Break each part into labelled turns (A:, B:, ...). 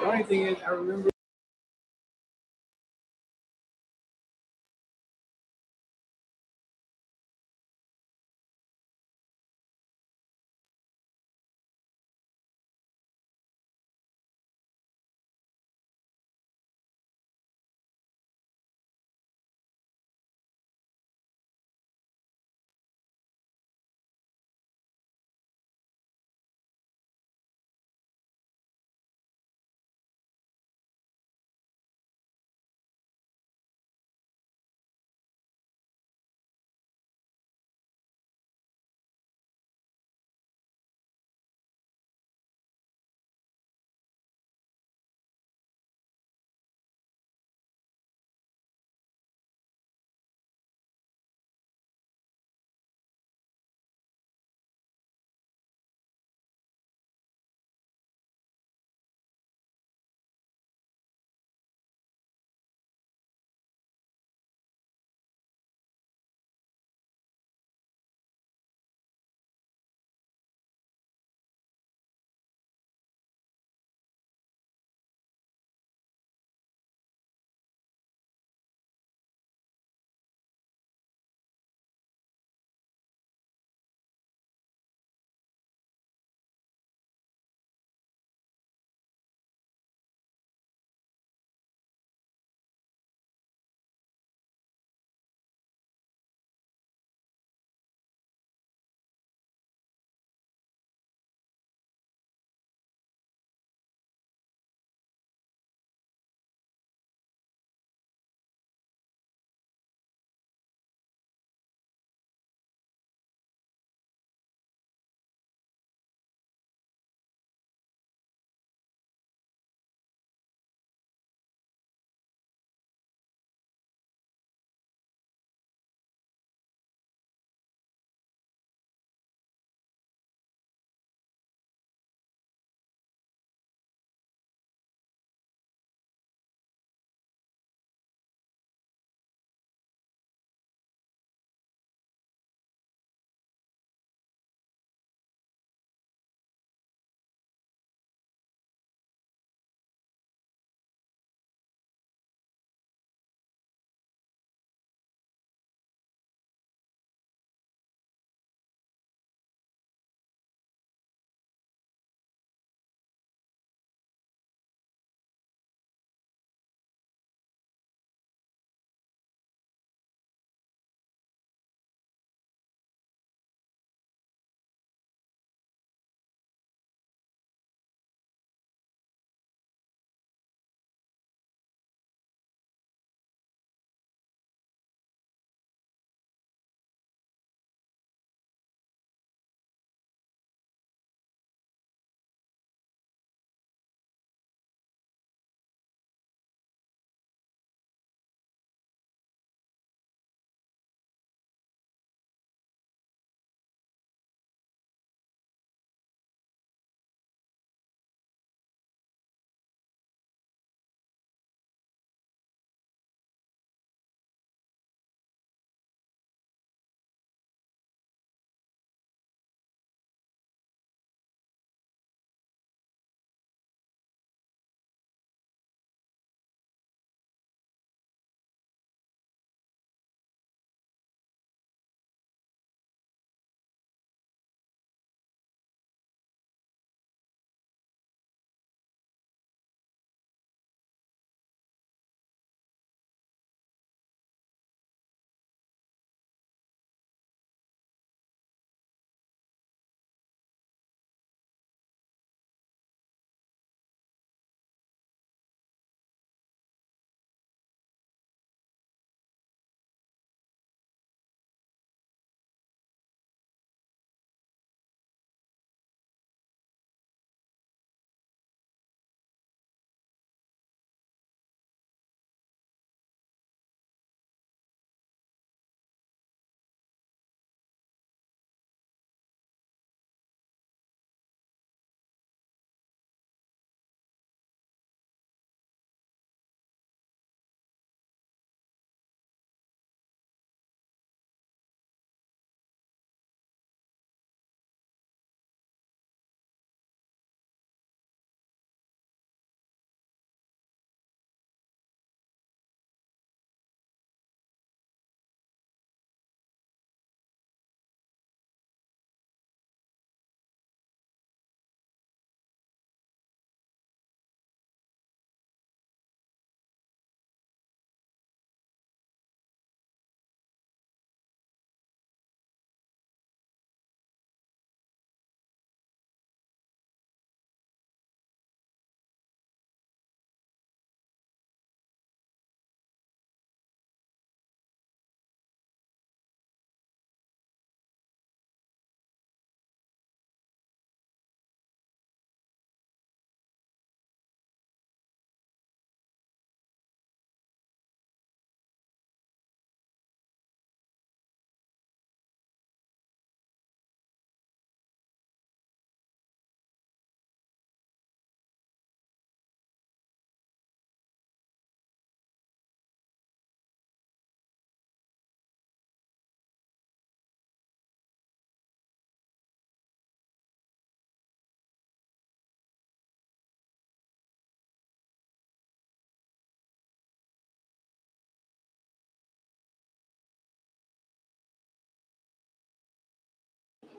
A: The only thing is, I remember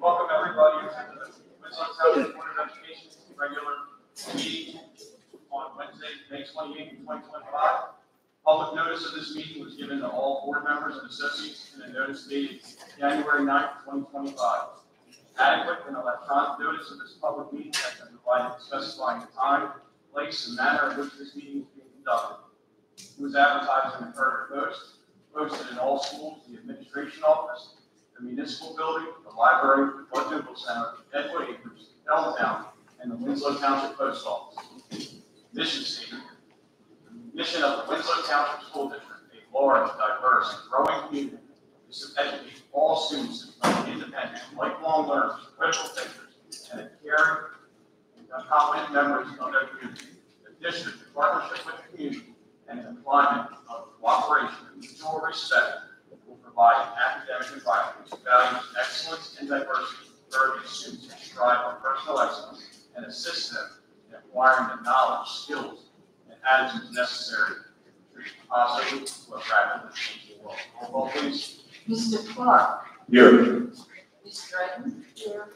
A: Welcome everybody to the Winslow Township Board of Education's regular meeting on Wednesday, May 28th, 2025. Public notice of this meeting was given to all board members and associates in a notice dated January 9th, 2025. Adequate and electronic notice of this public meeting has been provided specifying the time, place, and manner in which this meeting is being conducted. It was advertised in the Courier Post, posted in all schools, the administration office, the municipal building, the library, the Blood Noble Center, Edgewood Acres, Elmtown, and the Winslow Township Post Office. Mission statement. The mission of the Winslow Township School District, a large, diverse, and growing community, is to educate all students to become independent, lifelong learners, critical thinkers, and caring and competent members of their community. The district, in partnership with the community, and in a climate of cooperation and mutual respect, will provide an academic environment which values excellence and diversity, encouraging students to strive for personal excellence, and assist them in acquiring the knowledge, skills, and attitudes necessary to contribute positively to a rapidly changing world. Roll call, please.
B: Mr. Clark.
A: Here.
B: Ms. Stratton. Here.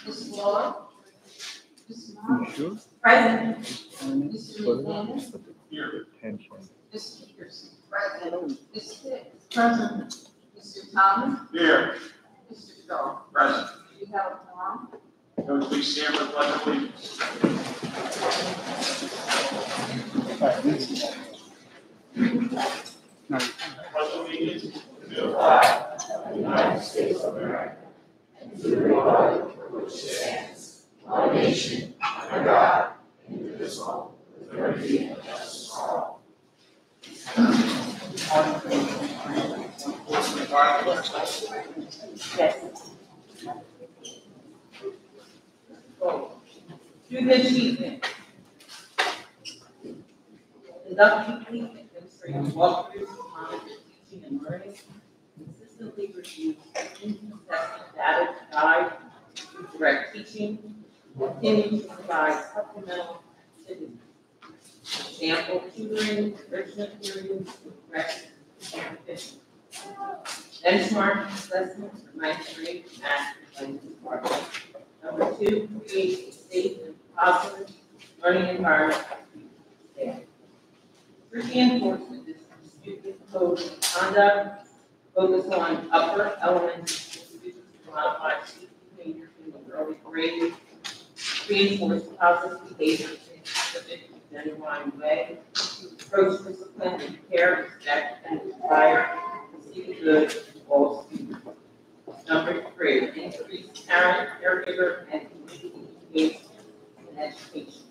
B: Ms. Waller. Ms. Marsh.
C: Sure.
B: Present. Mr. McManus.
A: Here.
B: Ms. Peterson. Present. Ms. Hicks. Present. Mr. Thomas.
A: Here.
B: Mr. Shaw.
A: Present.
B: We have a quorum.
A: Would please stand for the pledge of allegiance. Pledge of allegiance to the flag of the United States of America and to the republic for which it stands, one nation, under God, indivisible, with liberty and justice for all.
B: Yes. Student achievement. Conduct weekly administrative walkthroughs to monitor teaching and learning. Consistently review inconsistent data to guide and direct teaching. Continue to provide supplemental activities. Example, tutoring, enrichment periods, correction, and efficiency. Benchmark assessments for ninth grade math and department. Number 2, create a safe and positive learning environment for staff. Reinforcement is student code of conduct. Focus on upper elementary students to modify student behavior in the early grades. Reinforce positive behavior in a specific and genuine way. Approach discipline with care, respect, and desire to see the good in all students. Number 3, increase parent, caregiver, and community engagement in education.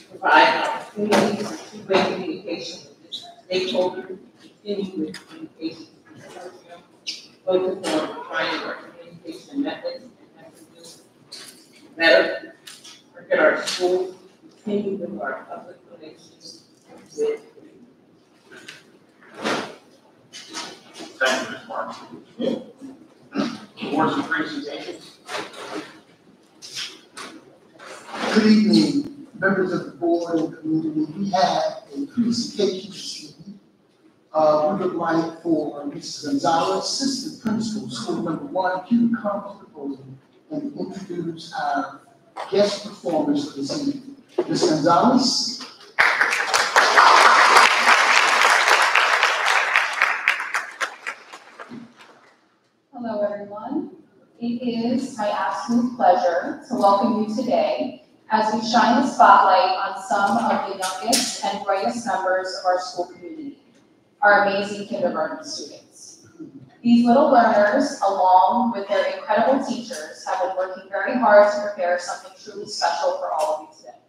B: Provide opportunities for two-way communication with district stakeholders, continue with communication consortium, focus on refining our communication methods and messages better, work at our schools, continue with our public relations with.
A: Thank you, Ms. Marks. Boards and presentations.
D: Good evening, members of the board and community. We have a presentation this evening. We would like for Mrs. Gonzalez, assistant principal, school number 1, to come to the podium and introduce our guest performers for this evening. Ms. Gonzalez.
E: Hello, everyone. It is my absolute pleasure to welcome you today as we shine the spotlight on some of the youngest and brightest members of our school community, our amazing kindergarten students. These little learners, along with their incredible teachers, have been working very hard to prepare something truly special for all of you today.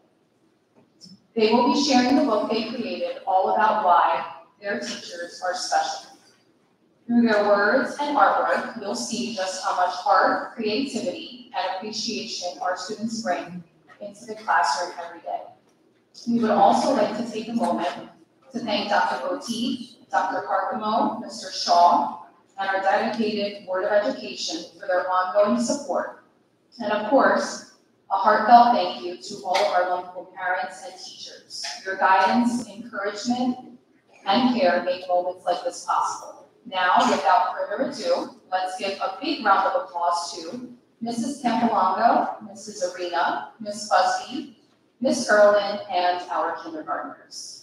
E: They will be sharing the book they created all about why their teachers are special. Through their words and artwork, you'll see just how much heart, creativity, and appreciation our students bring into the classroom every day. We would also like to take a moment to thank Dr. Boteef, Dr. Carcamo, Mr. Shaw, and our dedicated Board of Education for their ongoing support. And of course, a heartfelt thank you to all of our wonderful parents and teachers. Your guidance, encouragement, and care make moments like this possible. Now, without further ado, let's give a big round of applause to Mrs. Campolongo, Mrs. Arena, Ms. Busby, Ms. Erlin, and our kindergartners.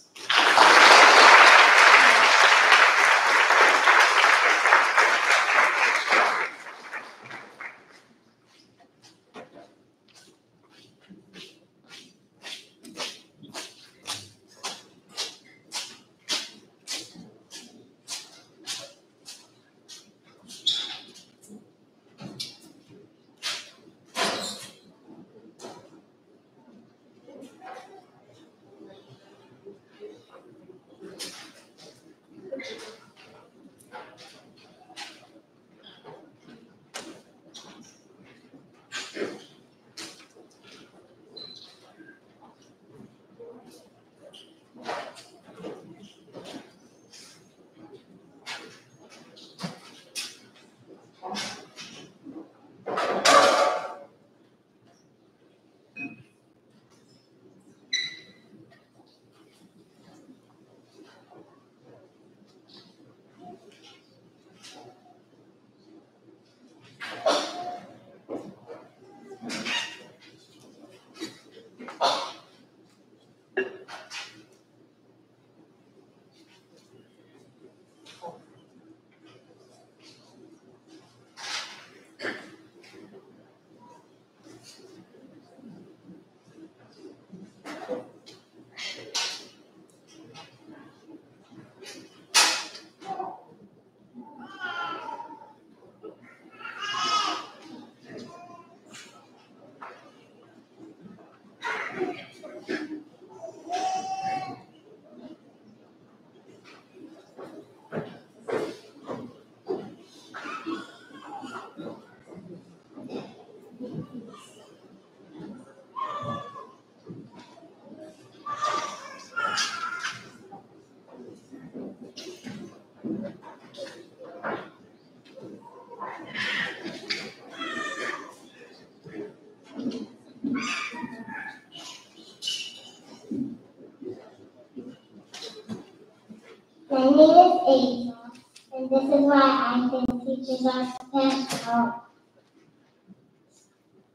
C: My name is Ava, and this is why I think teachers are special.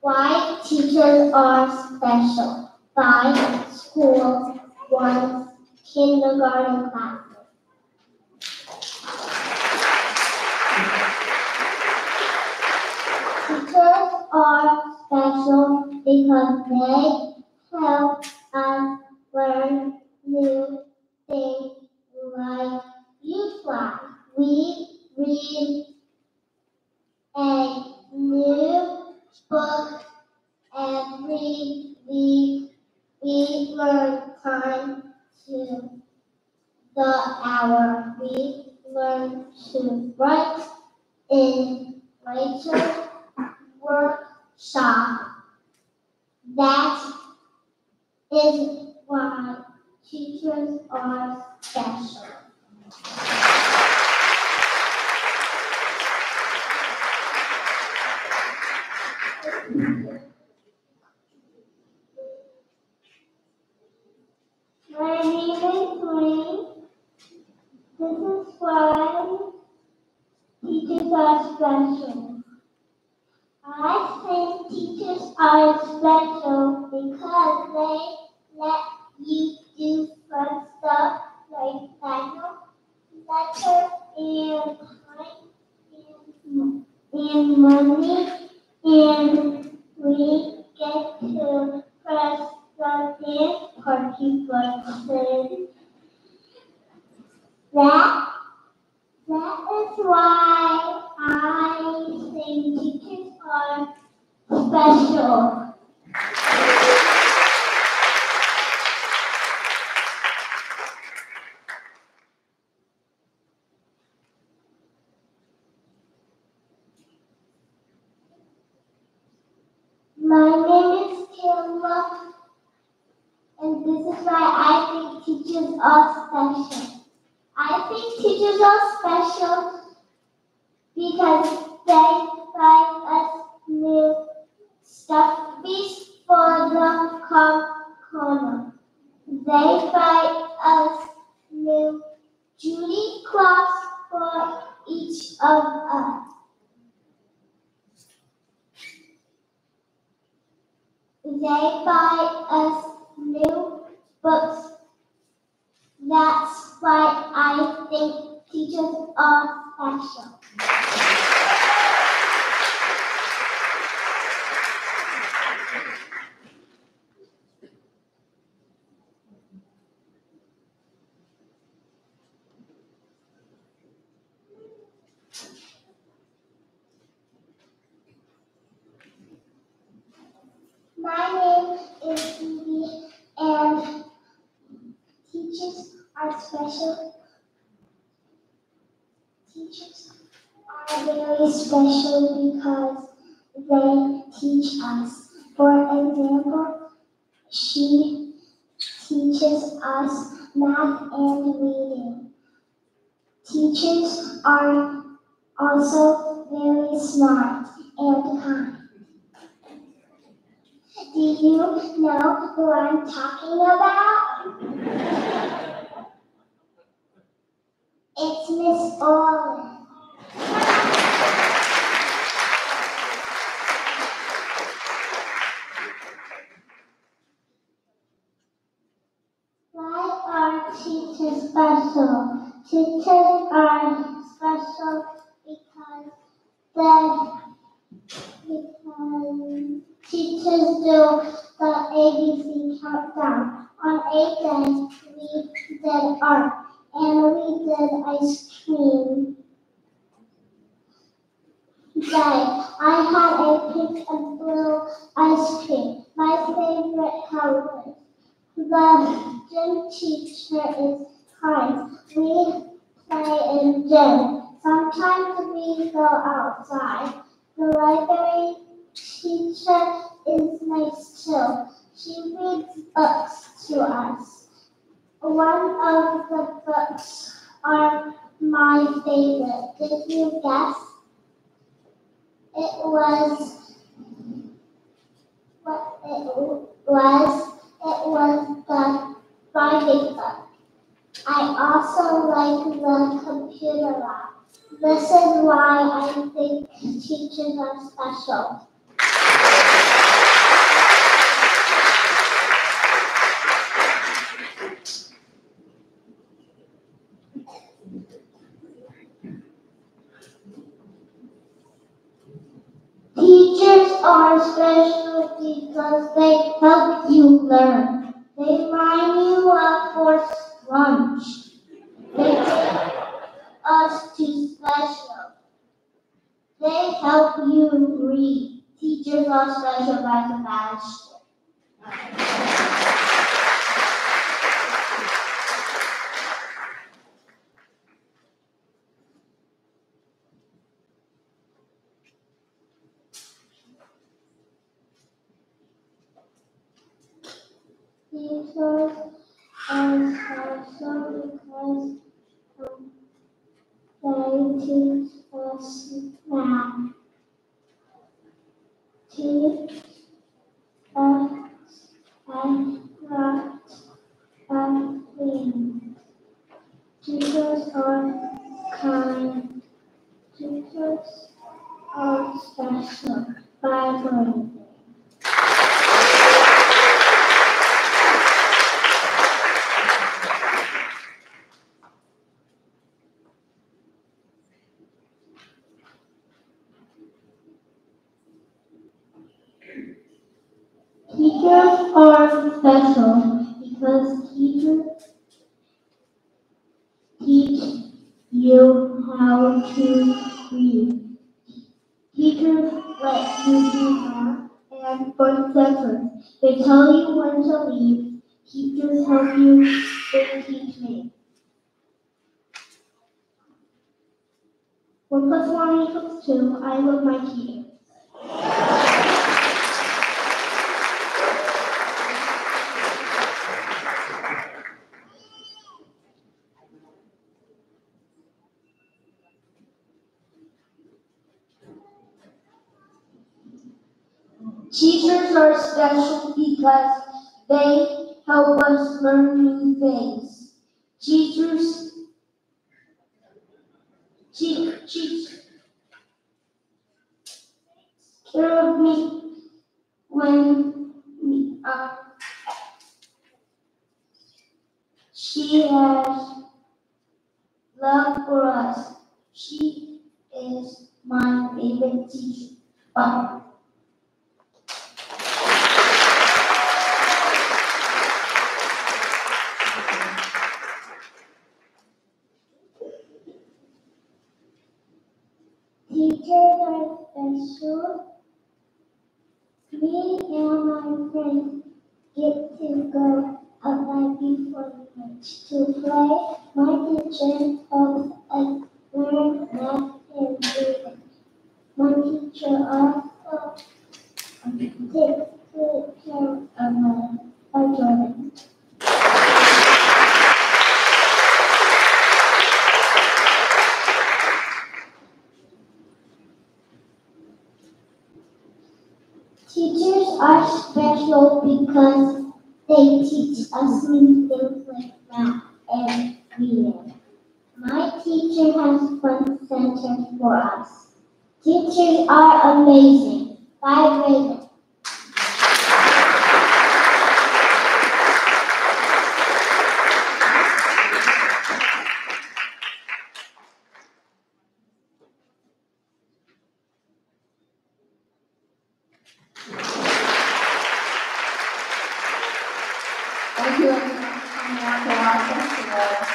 C: Why teachers are special? 5 schools, 1 kindergarten class. Teachers are special because they help us learn new things like youth class. We read a new book every week. We learn time to the hour. We learn to write in Rachel's workshop. That is why teachers are special. My name is Wayne. This is why teachers are special. I think teachers are special because they let you do fun stuff like final letter and time and money, and we get to press the dance party button. That is why I think teachers are special. My name is Kayla, and this is why I think teachers are special. I think teachers are special because they buy us new stuffed beasts for the corner. They buy us new Judy clocks for each of us. They buy us new books. That's why I think teachers are special. My name is Phoebe, and teachers are special. Teachers are very special because they teach us. For example, she teaches us math and reading. Teachers are also very smart and kind. Do you know who I'm talking about? It's Miss Orland. Why are teachers special? Teachers are special because teachers do the ABC countdown. On 8 days, we did art and we did ice cream day. I had a pink and blue ice cream, my favorite colors. The gym teacher is kind. We play in gym. Sometimes we go outside. The library teacher is nice too. She reads books to us. One of the books are my favorite. Did you guess? It was what it was. It was the Friday book. I also like the computer lab. This is why I think teachers are special. Teachers are special because they help you learn. They line you up for lunch. They take us to special. They help you read. Teachers are special by Sebastian. Teachers are special because they teach us math. Teach us and write and clean. Teachers are kind. Teachers are special by learning. Teachers are special because teachers teach you how to read. Teachers let you do math and fun sessions. They tell you when to leave. Teachers help you. They teach me. 1 plus 1 equals 2. I love my teachers. Teachers are special because they help us learn new things. Teachers She scared me when she has love for us. She is my favorite teacher. Bye. Teachers are special. Me and my friends get to go outside before lunch to play. My teacher helps us learn math and reading. My teacher also takes good care of our children. Teachers are special because they teach us new things like math and reading. My teacher has fun center for us. Teachers are amazing. Bye, Raven.
E: Thank you, everyone, for coming out to watch us today.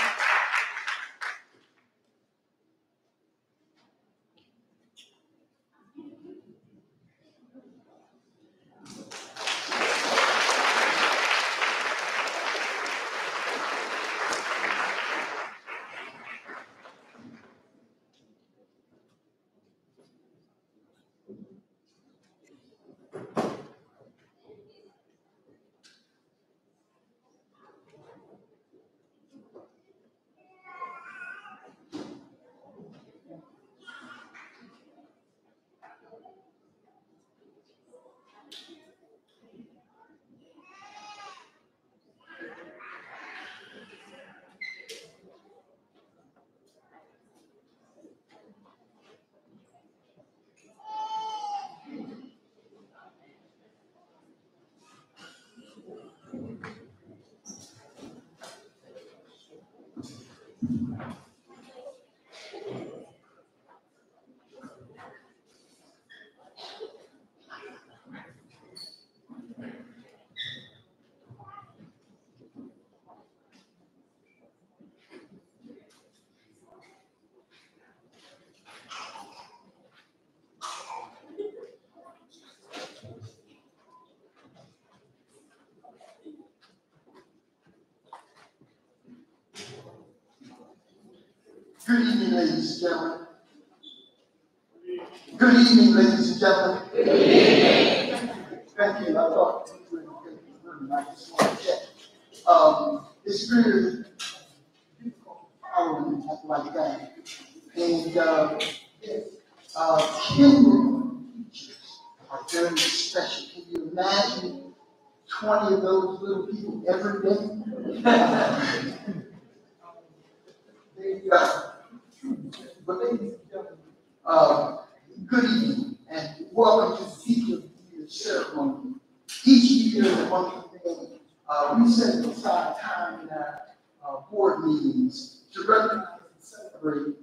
D: Good evening, ladies and gentlemen. Good evening, ladies and gentlemen. Good evening. Thank you. I thought you were very nice. It's very empowering like that. And kindergarten teachers are very special. Can you imagine 20 of those little people every day? But ladies and gentlemen, good evening and welcome to the Teacher of the Year ceremony. Each year in the month of May, we set aside time in our board meetings to recognize and celebrate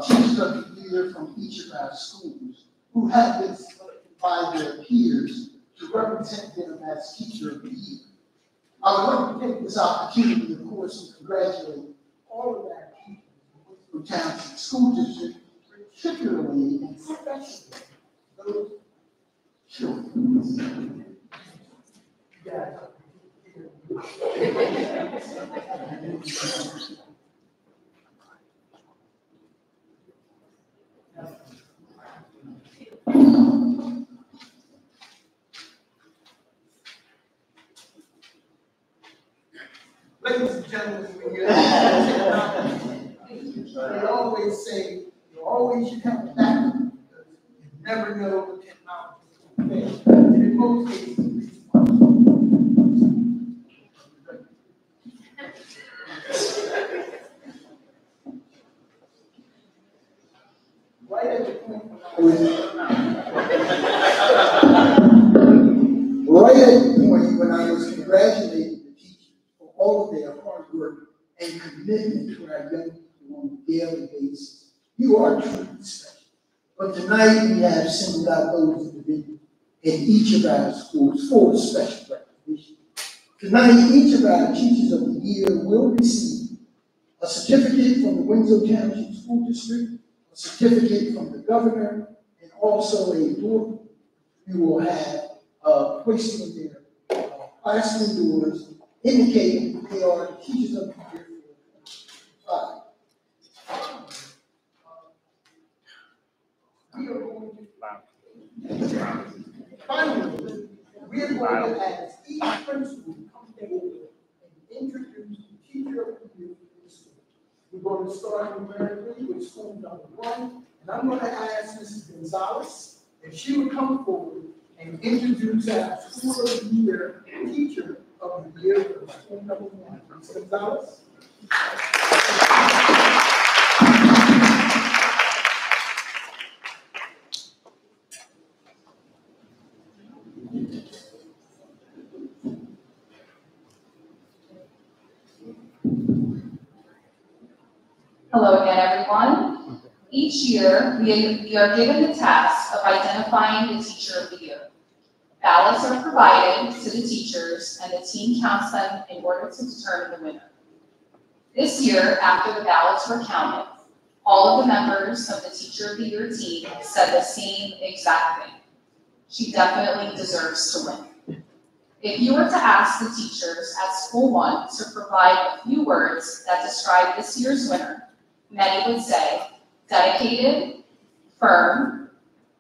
D: Teachers of the Year from each of our schools who have been selected by their peers to represent them as Teacher of the Year. I would like to take this opportunity, of course, to congratulate all of our teachers in Townsend School District, particularly and especially those children. Yeah. Ladies and gentlemen, when you're they always say you always should have a backup because you never know what technology is going to be. And in most cases, with right at the point when I was congratulating the teachers for all of their hard work and commitment to our young people on a daily basis. You are truly special. But tonight we have singled out those individuals in each of our schools for special recognition. Tonight, each of our Teachers of the Year will receive a certificate from the Winslow Township School District, a certificate from the governor, and also a door you will have placed on their classroom doors, indicating that they are the Teachers of the Year for 2025. Finally, we are going to ask each principal to come forward and introduce the Teacher of the Year for the school. We're going to start numerically with school number 1, and I'm going to ask Mrs. Gonzalez if she would come forward and introduce our School of the Year Teacher of the Year for school number 1. Mrs. Gonzalez.
E: Hello again, everyone. Each year, we are given the task of identifying the Teacher of the Year. Ballots are provided to the teachers, and the team counts them in order to determine the winner. This year, after the ballots were counted, all of the members of the Teacher of the Year team said the same exact thing. She definitely deserves to win. If you were to ask the teachers at School 1 to provide a few words that describe this year's winner, many would say dedicated, firm,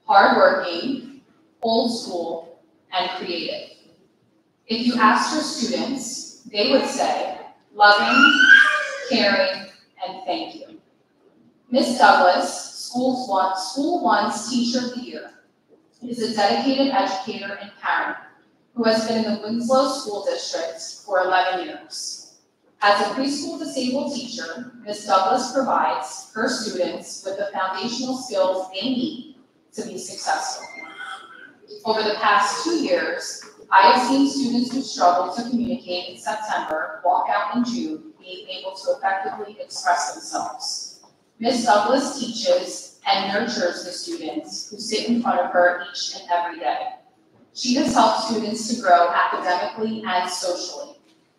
E: hardworking, old school, and creative. If you asked your students, they would say loving, caring, and thank you. Miss Douglas, School 1's Teacher of the Year, is a dedicated educator and parent who has been in the Winslow School District for 11 years. As a preschool disabled teacher, Ms. Douglas provides her students with the foundational skills they need to be successful. Over the past 2 years, I have seen students who struggle to communicate in September walk out in June being able to effectively express themselves. Ms. Douglas teaches and nurtures the students who sit in front of her each and every day. She has helped students to grow academically and socially,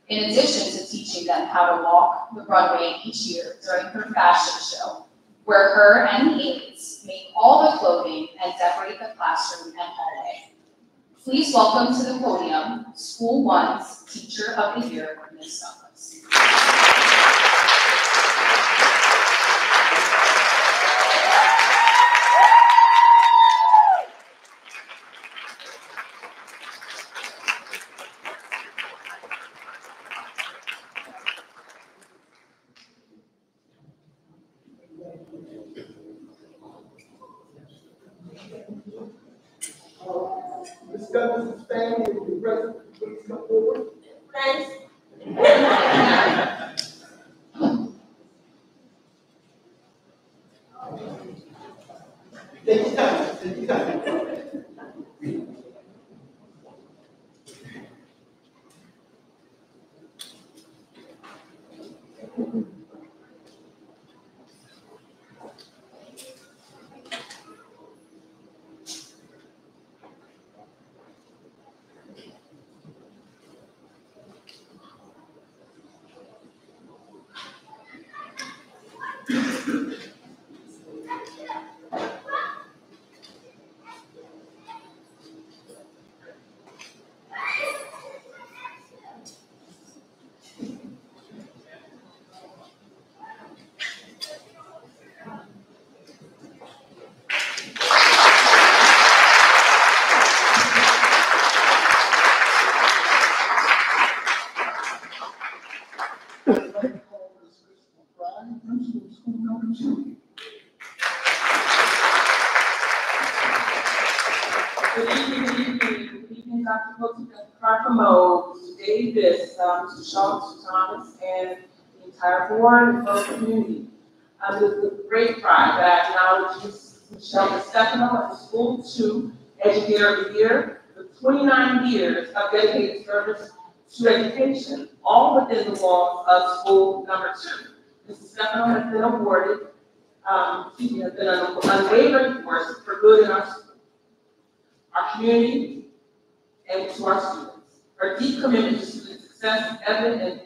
E: in addition to teaching them how to walk the runway each year during her fashion show, where her and the aides make all the clothing and decorate the classroom and hallway. Please welcome to the podium School 1's Teacher of the Year, Ms. Douglas.
D: Ms. Douglas' family will be present. Please come forward.
C: Friends.
D: Take your time. Take your time.
B: Good evening, Dr. Hilton, Dr. Mo, Mr. Davis, Mr. Shaw, Mr. Thomas, and the entire board and the community. It is with great pride that I acknowledge Ms. Michelle DeStefano as School 2 Educator of the Year with 29 years of dedicated service to education, all within the walls of School Number 2. Mrs. Stefano has been awarded, has been an unwavering force for good in our community, and to our students. Her deep commitment to student success is evident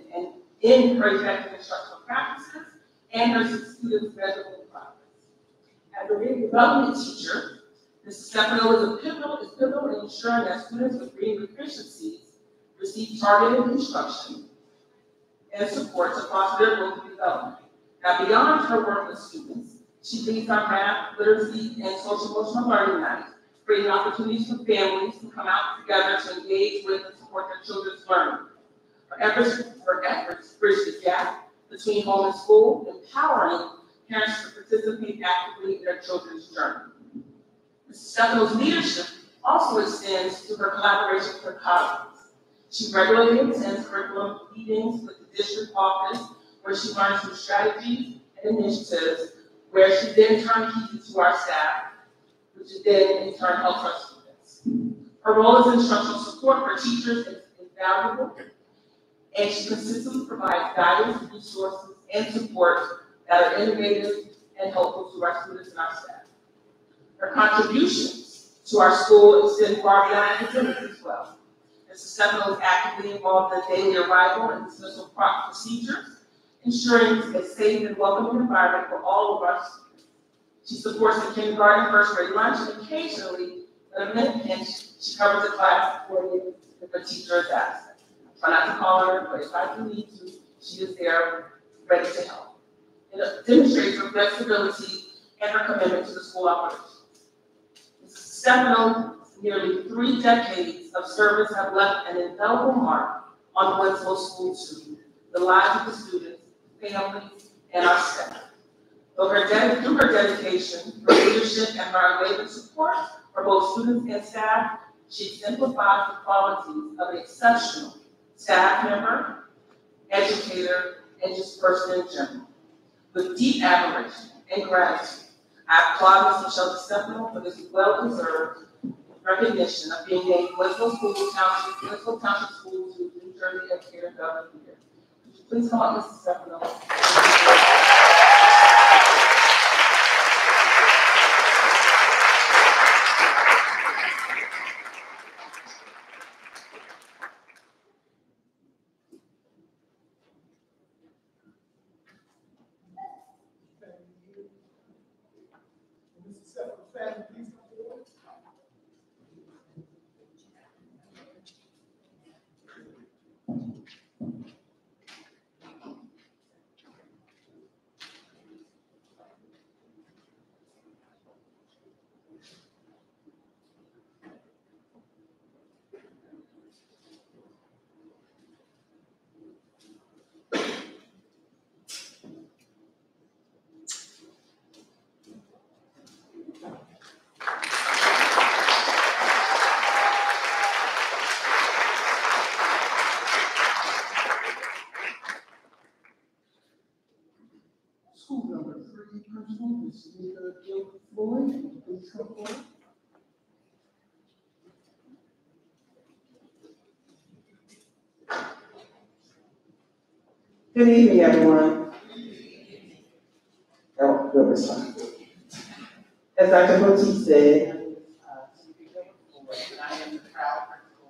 B: in her effective instructional practices and her students' measurable progress. As a reading development teacher, Mrs. Stefano is pivotal in ensuring that students with reading deficiencies receive targeted instruction and support to foster their growth and development. Now, beyond her work with students, she leads our math, literacy, and social emotional learning nights, creating opportunities for families to come out together to engage with and support their children's learning. Her efforts bridge the gap between home and school, empowering parents to participate actively in their children's journey. Mrs. Stefano's leadership also extends to her collaboration with her colleagues. She regularly attends curriculum meetings with the district office, where she learns new strategies and initiatives, where she then turns keys to our staff, which then in turn helps our students. Her role as instructional support for teachers is invaluable, and she consistently provides guidance, resources, and support that are innovative and helpful to our students and our staff. Her contributions to our school extend far beyond academics as well. Mrs. Stefano is actively involved in daily arrival and dismissal procedures, ensuring a safe and welcoming environment for all of our students. She supports the kindergarten, first grade lunch, and occasionally, and she covers the class coordinating if a teacher is absent. I try not to call her, but if I do need to, she is there ready to help. It demonstrates her flexibility and her commitment to the school operations. Mrs. Stefano's nearly 3 decades of service have left an indelible mark on Winslow School 2, the lives of the students, families, and our staff. Through her dedication, her leadership, and her unwavering support for both students and staff, she exemplifies the qualities of an exceptional staff member, educator, and just person in general. With deep admiration and gratitude, I applaud Ms. Michelle DeStefano for this well-deserved recognition of being named Winslow Township School to New Jersey Educator of the Year. Would you please come up, Mrs. DeStefano? School number 3 principal, Ms. Nika Gilbert Floyd, please come forward.
F: Good evening, everyone. Oh, good response. As Dr. Boti said, my name is Nika Gilbert Floyd, and I am the proud principal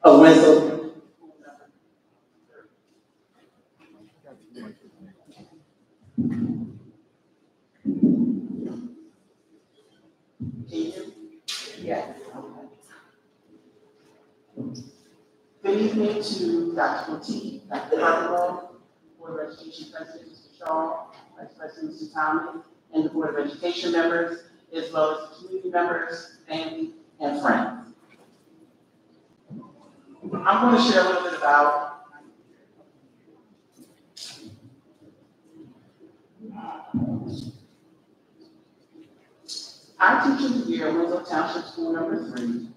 F: of Winslow. Yes. Good evening to Dr. Boti, Dr. Hartwell, Board of Education President, Mr. Shaw, Vice President, Mr. Thomas, and the Board of Education members, as well as the community members, family, and friends. I'm going to share a little bit about our teacher of the year, Winslow Township School number 3,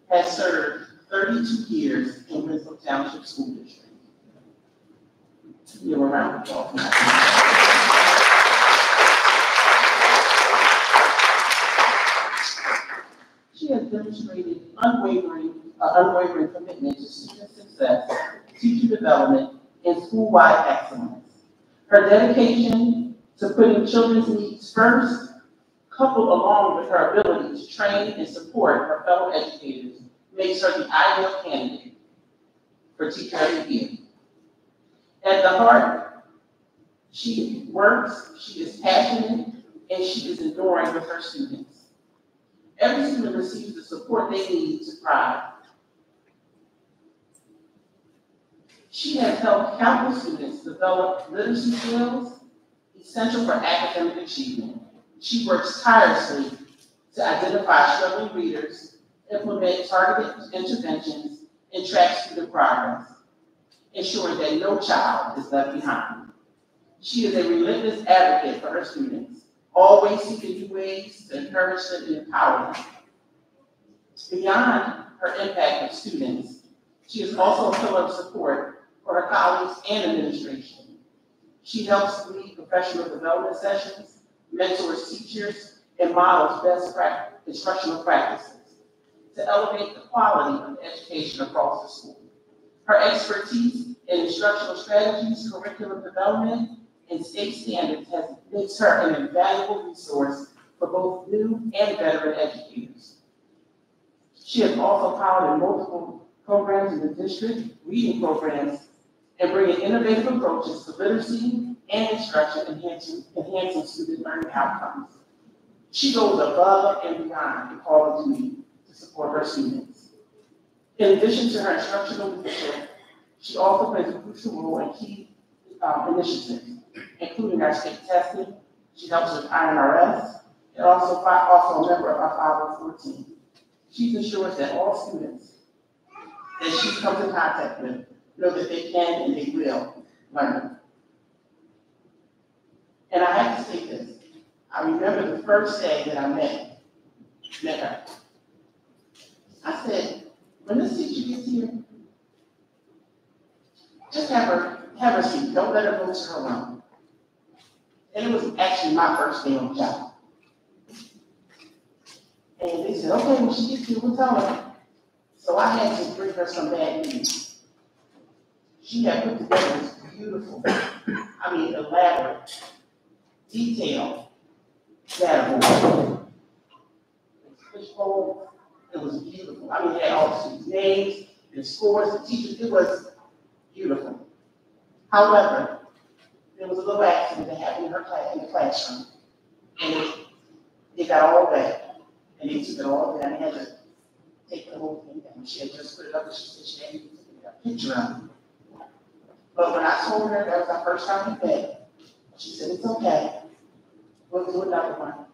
F: has served 32 years in Winslow Township School District. Give a round of applause. She has demonstrated unwavering commitment to student success, teacher development, and school-wide excellence. Her dedication to putting children's needs first, coupled along with her ability to train and support her fellow educators, makes her the ideal candidate for Teacher of the Year. At the heart, she works, she is passionate, and she is enduring with her students. Every student receives the support they need to thrive. She has helped countless students develop literacy skills essential for academic achievement. She works tirelessly to identify struggling readers, implement targeted interventions, and track student progress, ensuring that no child is left behind. She is a relentless advocate for her students, always seeking new ways to encourage them and empower them. Beyond her impact on students, she is also a pillar of support for her colleagues and administration. She helps lead professional development sessions, mentors teachers, and models best instructional practices to elevate the quality of education across the school. Her expertise in instructional strategies, curriculum development, and state standards makes her an invaluable resource for both new and veteran educators. She has also piloted multiple programs in the district, reading programs, and bringing innovative approaches to literacy and instruction, enhancing student learning outcomes. She goes above and beyond the call of duty to support her students. In addition to her instructional leadership, she also plays a crucial role in key initiatives, including our state testing. She helps with INRS, and also a member of our 504 team. She ensures that all students that she comes in contact with know that they can and they will learn. And I have to say this. I remember the first day that I met her. I said, when this teacher gets here, just have her seat. Don't let her go to her room. And it was actually my first day on the job. And they said, okay, when she gets here, we'll tell her. So I had to bring her some bad news. She had put together this beautiful, elaborate, detailed data board. Fishbowl, it was beautiful. It had all the students' names, the scores, the teachers, it was beautiful. However, there was a little accident that happened in the classroom, and it got all wet, and they took it all down. They had to take the whole thing down. She had just put it up, and she said she hadn't even taken a picture of it. But when I told her that was our first time in bed, she said, it's okay. We'll do another one.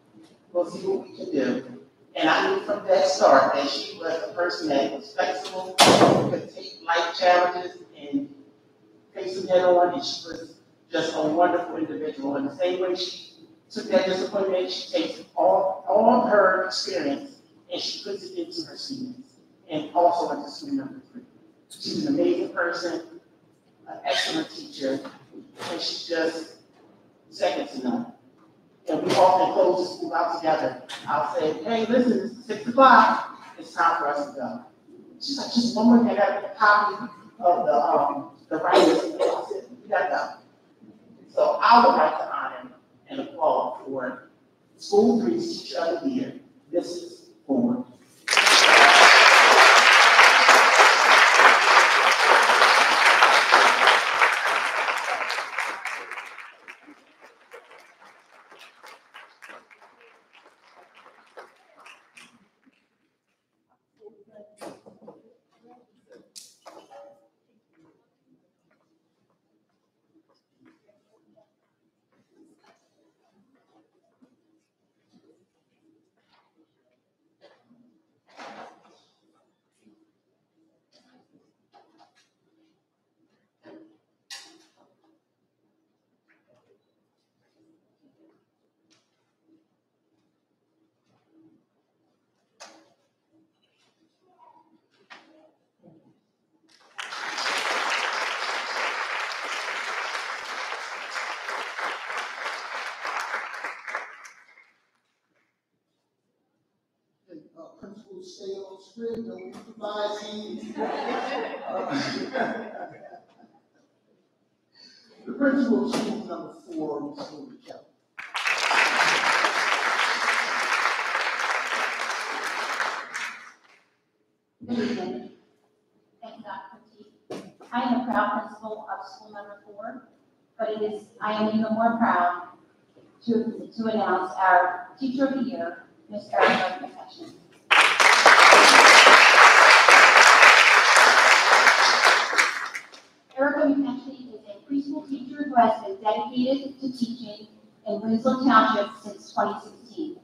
F: We'll see what we can do. And I knew from that start that she was a person that was flexible, could take life challenges and face them head on, and she was just a wonderful individual. In the same way she took that disappointment, she takes all of her experience and she puts it into her students, and also into student number 3. She's an amazing person, an excellent teacher, and she's just second to none. And we often close the school out together. I'll say, hey, listen, it's 6 o'clock. It's time for us to go. She's like, just one more thing. I got to get a copy of the writers. I said, we got to go. So I would like to honor and applaud for School 3's Teacher of the Year, Mrs. Ford.
D: script, no improvising. The principal of school number 4, Ms. Lori Kelly.
G: Good evening. Thank you, Dr. Petit. I am a proud principal of school number 4, but I am even more proud to announce our Teacher of the Year, Ms. Erica McCutcheon. Erica McCutcheon is a preschool teacher who has been dedicated to teaching in Winslow Township since 2016.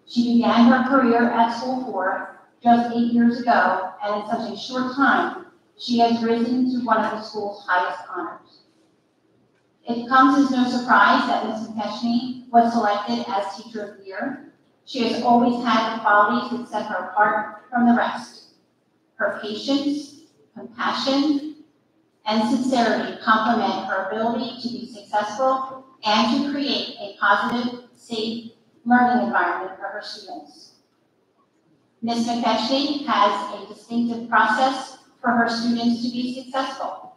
G: She began her career at School 4 just 8 years ago, and in such a short time, she has risen to one of the school's highest honors. It comes as no surprise that Ms. McCutcheon was selected as Teacher of the Year. She has always had the qualities that set her apart from the rest. Her patience, compassion, and sincerity complement her ability to be successful and to create a positive, safe learning environment for her students. Ms. McCutcheon has a distinctive process for her students to be successful.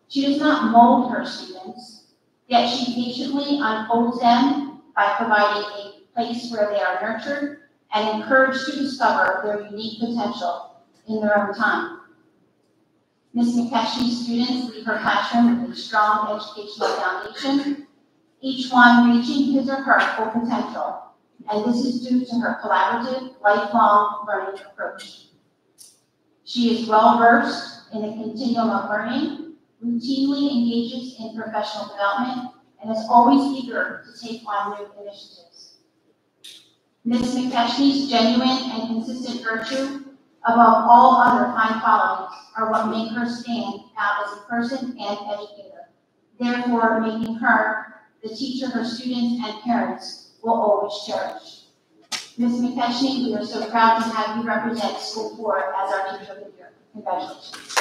G: She does not mold her students, yet she patiently unfolds them by providing a place where they are nurtured and encouraged to discover their unique potential in their own time. Ms. McCutcheon's students leave her classroom with a strong educational foundation, each one reaching his or her full potential, and this is due to her collaborative, lifelong learning approach. She is well-versed in the continuum of learning, routinely engages in professional development, and is always eager to take on new initiatives. Ms. McCutcheon's genuine and consistent virtue, above all other fine qualities, are what make her stand out as a person and educator, therefore making her the teacher her students and parents will always cherish. Ms. McCutcheon, we are so proud to have you represent School 4 as our Teacher of the Year. Congratulations.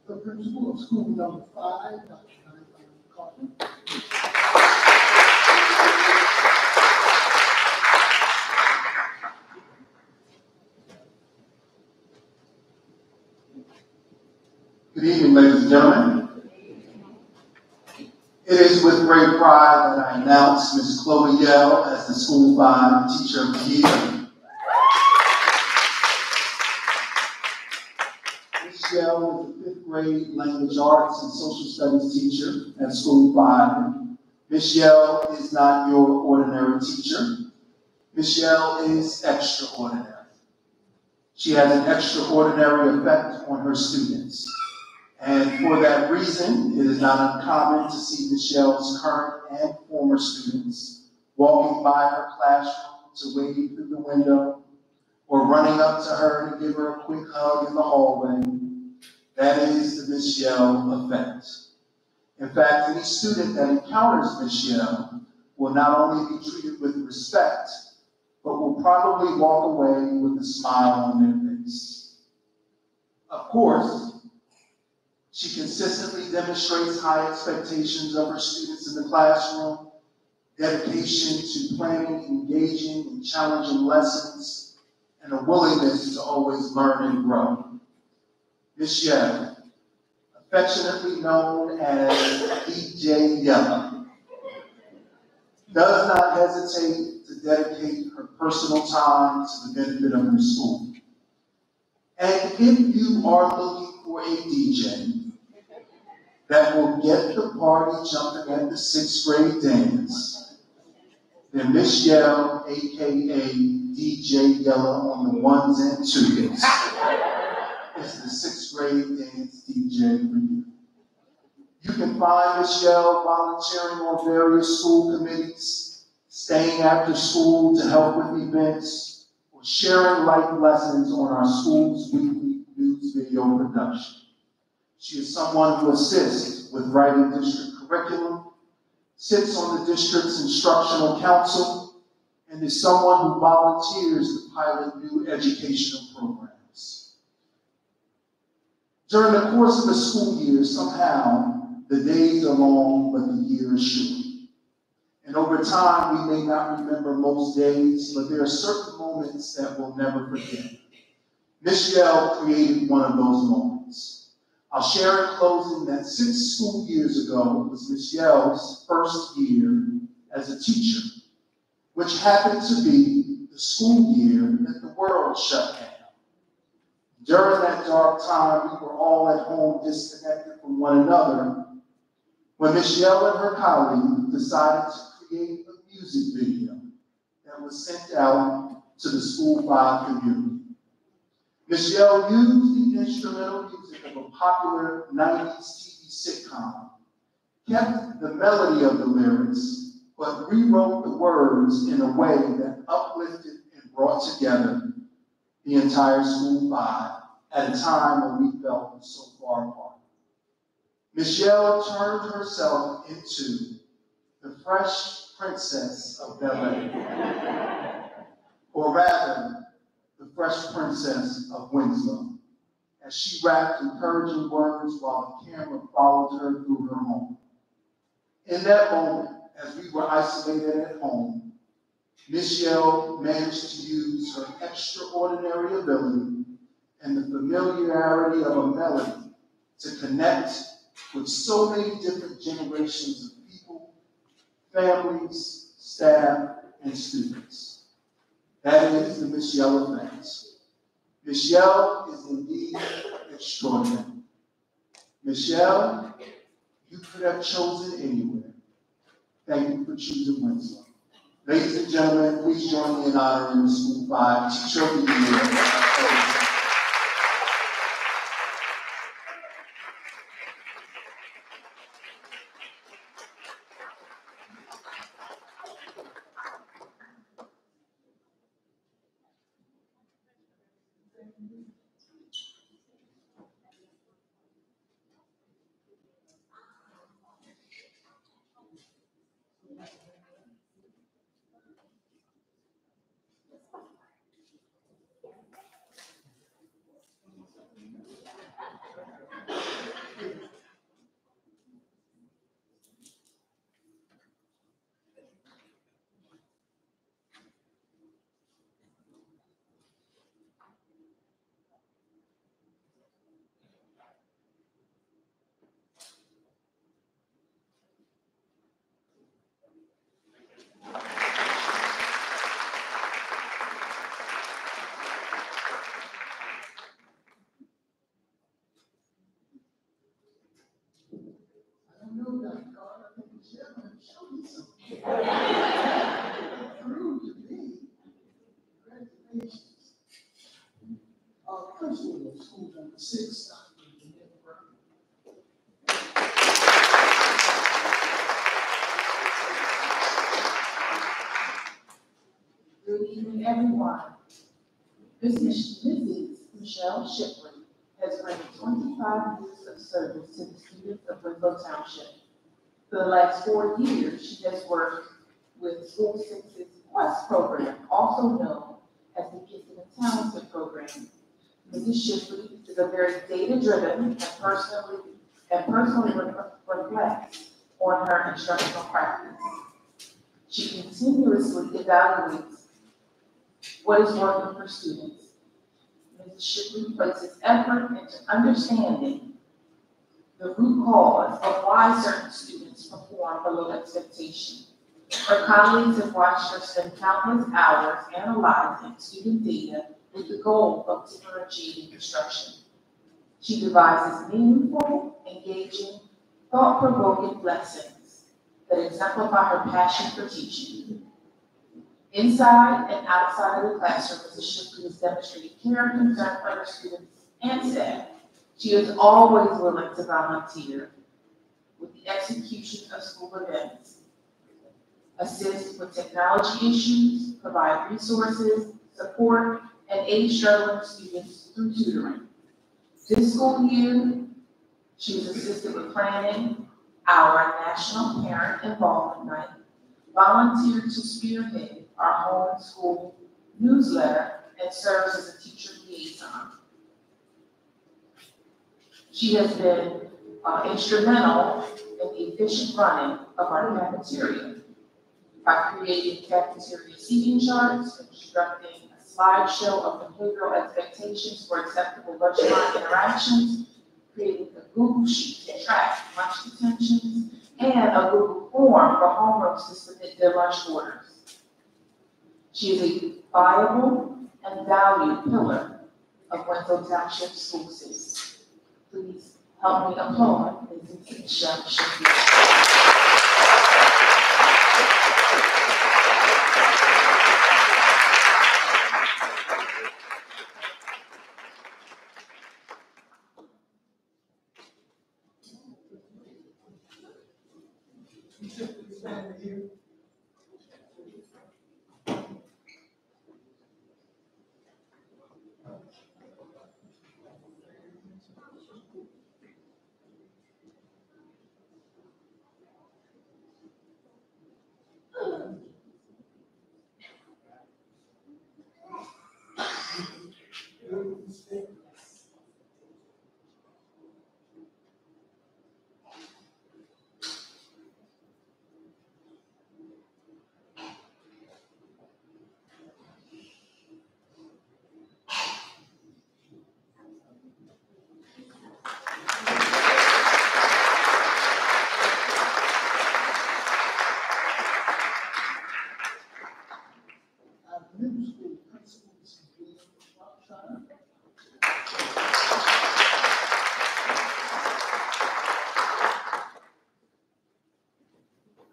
D: The principal of school number 5, Dr. Carter.
H: Good evening, ladies and gentlemen. It is with great pride that I announce Ms. Chloe Yell as the School 5 Teacher of the Year. Ms. Yell is a 5th grade language arts and social studies teacher at School 5. Ms. Yell is not your ordinary teacher. Ms. Yell is extraordinary. She has an extraordinary effect on her students. And for that reason, it is not uncommon to see Ms. Yell's current and former students walking by her classroom to wave through the window or running up to her to give her a quick hug in the hallway. That is the Ms. Yell effect. In fact, any student that encounters Ms. Yell will not only be treated with respect, but will probably walk away with a smile on their face. Of course, she consistently demonstrates high expectations of her students in the classroom, dedication to planning, engaging, and challenging lessons, and a willingness to always learn and grow. Ms. Yell, affectionately known as DJ Yella, does not hesitate to dedicate her personal time to the benefit of her school. And if you are looking for a DJ that will get the party jumping at the 6th grade dance, then Miss Yell, aka DJ Yella on the ones and twos, is the 6th grade dance DJ for you. You can find Miss Yell volunteering on various school committees, staying after school to help with events, or sharing life lessons on our school's weekly news video production. She is someone who assists with writing district curriculum, sits on the district's instructional council, and is someone who volunteers to pilot new educational programs. During the course of the school year, somehow, the days are long, but the year is short. And over time, we may not remember most days, but there are certain moments that we'll never forget. Miss Yell created one of those moments. I'll share in closing that 6 school years ago was Miss Yell's first year as a teacher, which happened to be the school year that the world shut down. During that dark time, we were all at home disconnected from one another when Miss Yell and her colleague decided to create a music video that was sent out to the School 5 community. Miss Yell used the instrumental music of a popular 90s TV sitcom, kept the melody of the lyrics, but rewrote the words in a way that uplifted and brought together the entire School 5 at a time when we felt so far apart. Miss Yell turned herself into the Fresh Princess of Bel-Air, or rather, the Fresh Princess of Winslow, as she rapped encouraging words while the camera followed her through her home. In that moment, as we were isolated at home, Miss Yell managed to use her extraordinary ability and the familiarity of a melody to connect with so many different generations of people, families, staff, and students. That is the Miss Yell effect. Miss Yell is indeed extraordinary. Miss Yell, you could have chosen anywhere. Thank you for choosing Winslow. Ladies and gentlemen, please join me in honoring the School 5 Teacher of the Year. Principal of school number 6, Dr. Jeanette Brown.
F: Good evening, everyone. Mrs. Michelle Shipley has brought 25 years of service to the students of Winslow Township. For the last 4 years, she has worked with School 6's Quest program, also known as the Gifted and Talented program. Mrs. Shipley is a very data-driven and personally reflects on her instructional practice. She continuously evaluates what is working for students. Mrs. Shipley places effort into understanding the root cause of why certain students perform below expectation. Her colleagues have watched her spend countless hours analyzing student data with the goal of differentiating instruction. She devises meaningful, engaging, thought-provoking lessons that exemplify her passion for teaching. Inside and outside of the classroom, Mrs. Shipley has demonstrated care and concern for her students and staff. She is always willing to volunteer with the execution of school events, assist with technology issues, provide resources, support, and aid struggling students through tutoring. This school year, she was assisted with planning our National Parent Involvement Night, volunteered to spearhead our home school newsletter, and serves as a teacher liaison. She has been instrumental in the efficient running of our cafeteria by creating cafeteria seating charts, constructing a slideshow of behavioral expectations for acceptable lunchline interactions, creating a Google Sheet to track lunch detentions, and a Google form for homerooms to submit their lunch orders. She is a viable and valued pillar of Winslow Township School System. Please help me applaud Mrs. Michelle Shipley.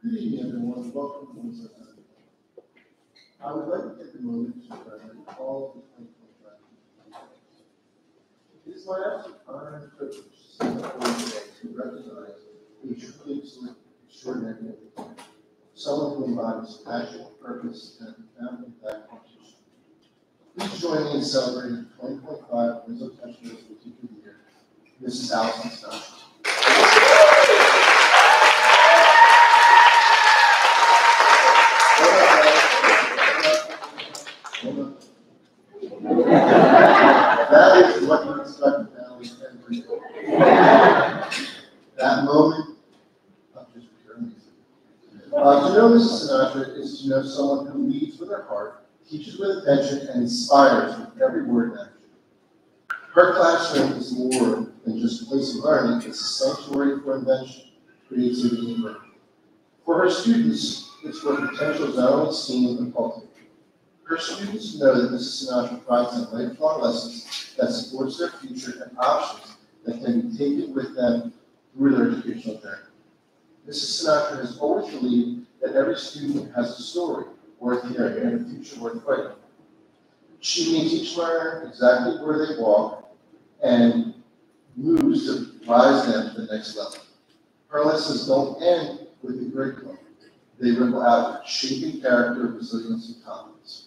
I: Good evening, everyone. Welcome to Winslow Township. I would like to take a moment to present all of the 2025. It is my absolute honor and privilege to stand before you today to recognize a truly extraordinary individual, someone who embodies passion, purpose, and a profound impact on teaching. Please join me in celebrating the 2025 Winslow Township Middle School Teacher of the Year, Mrs. Allison Sinatra. That is what you expect from families every day. That moment of just pure amazing. To know Mrs. Sinatra is to know someone who leads with her heart, teaches with attention, and inspires with every word and action. Her classroom is more than just a place of learning, it's a sanctuary for invention, creativity, and learning. For her students, it's where potential is not only seen but cultivated. Her students know that Mrs. Sinatra provides them lifelong lessons that supports their future and options that can be taken with them through their educational journey. Mrs. Sinatra has always believed that every student has a story worth hearing and a future worth fighting. She meets each learner exactly where they walk and moves to rise them to the next level. Her lessons don't end with the curriculum. They ripple out, shaping character, resilience, and confidence.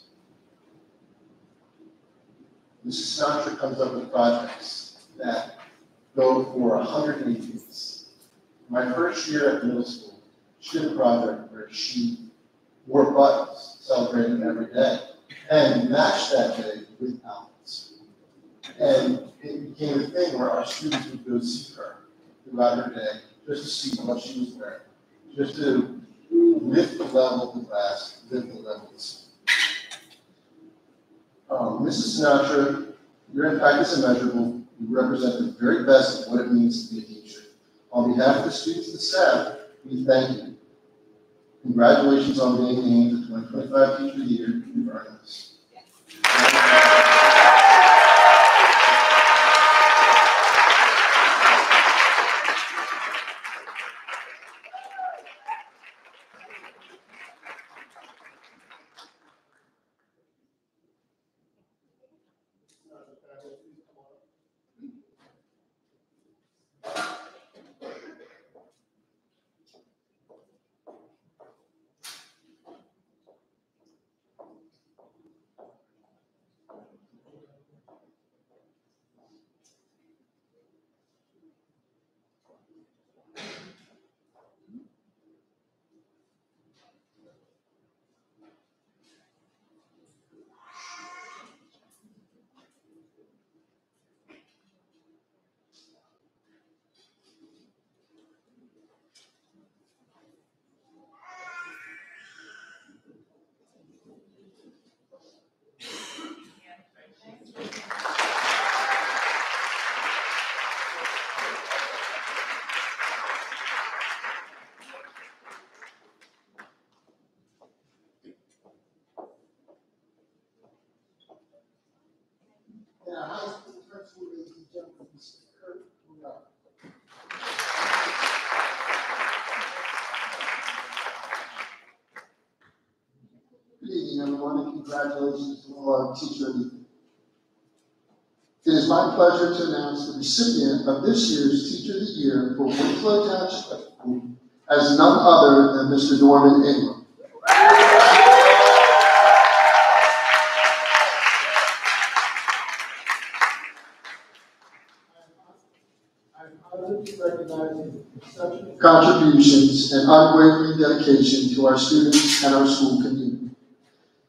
I: Mrs. Sinatra comes up with projects that go for 180 days. My first year at middle school, she did a project where she wore buttons, celebrating every day, and matched that day with outfits. And it became a thing where our students would go see her throughout her day, just to see what she was wearing, just to lift the level of the class, lift the levels. Mrs. Sinatra, your impact is immeasurable. You represent the very best of what it means to be a teacher. On behalf of the students and staff, we thank you. Congratulations on being named the 2025 Teacher of the Year in Vernon.
D: And our high school principal, ladies and gentlemen, Mr. Kurt Munoz.
H: Good evening, everyone, and congratulations to all our Teacher of the Year. It is my pleasure to announce the recipient of this year's Teacher of the Year for Winslow Township High School as none other than Mr. Norman Ingram.
D: I'm honored to recognize his exceptional
H: Contributions and unwavering dedication to our students and our school community.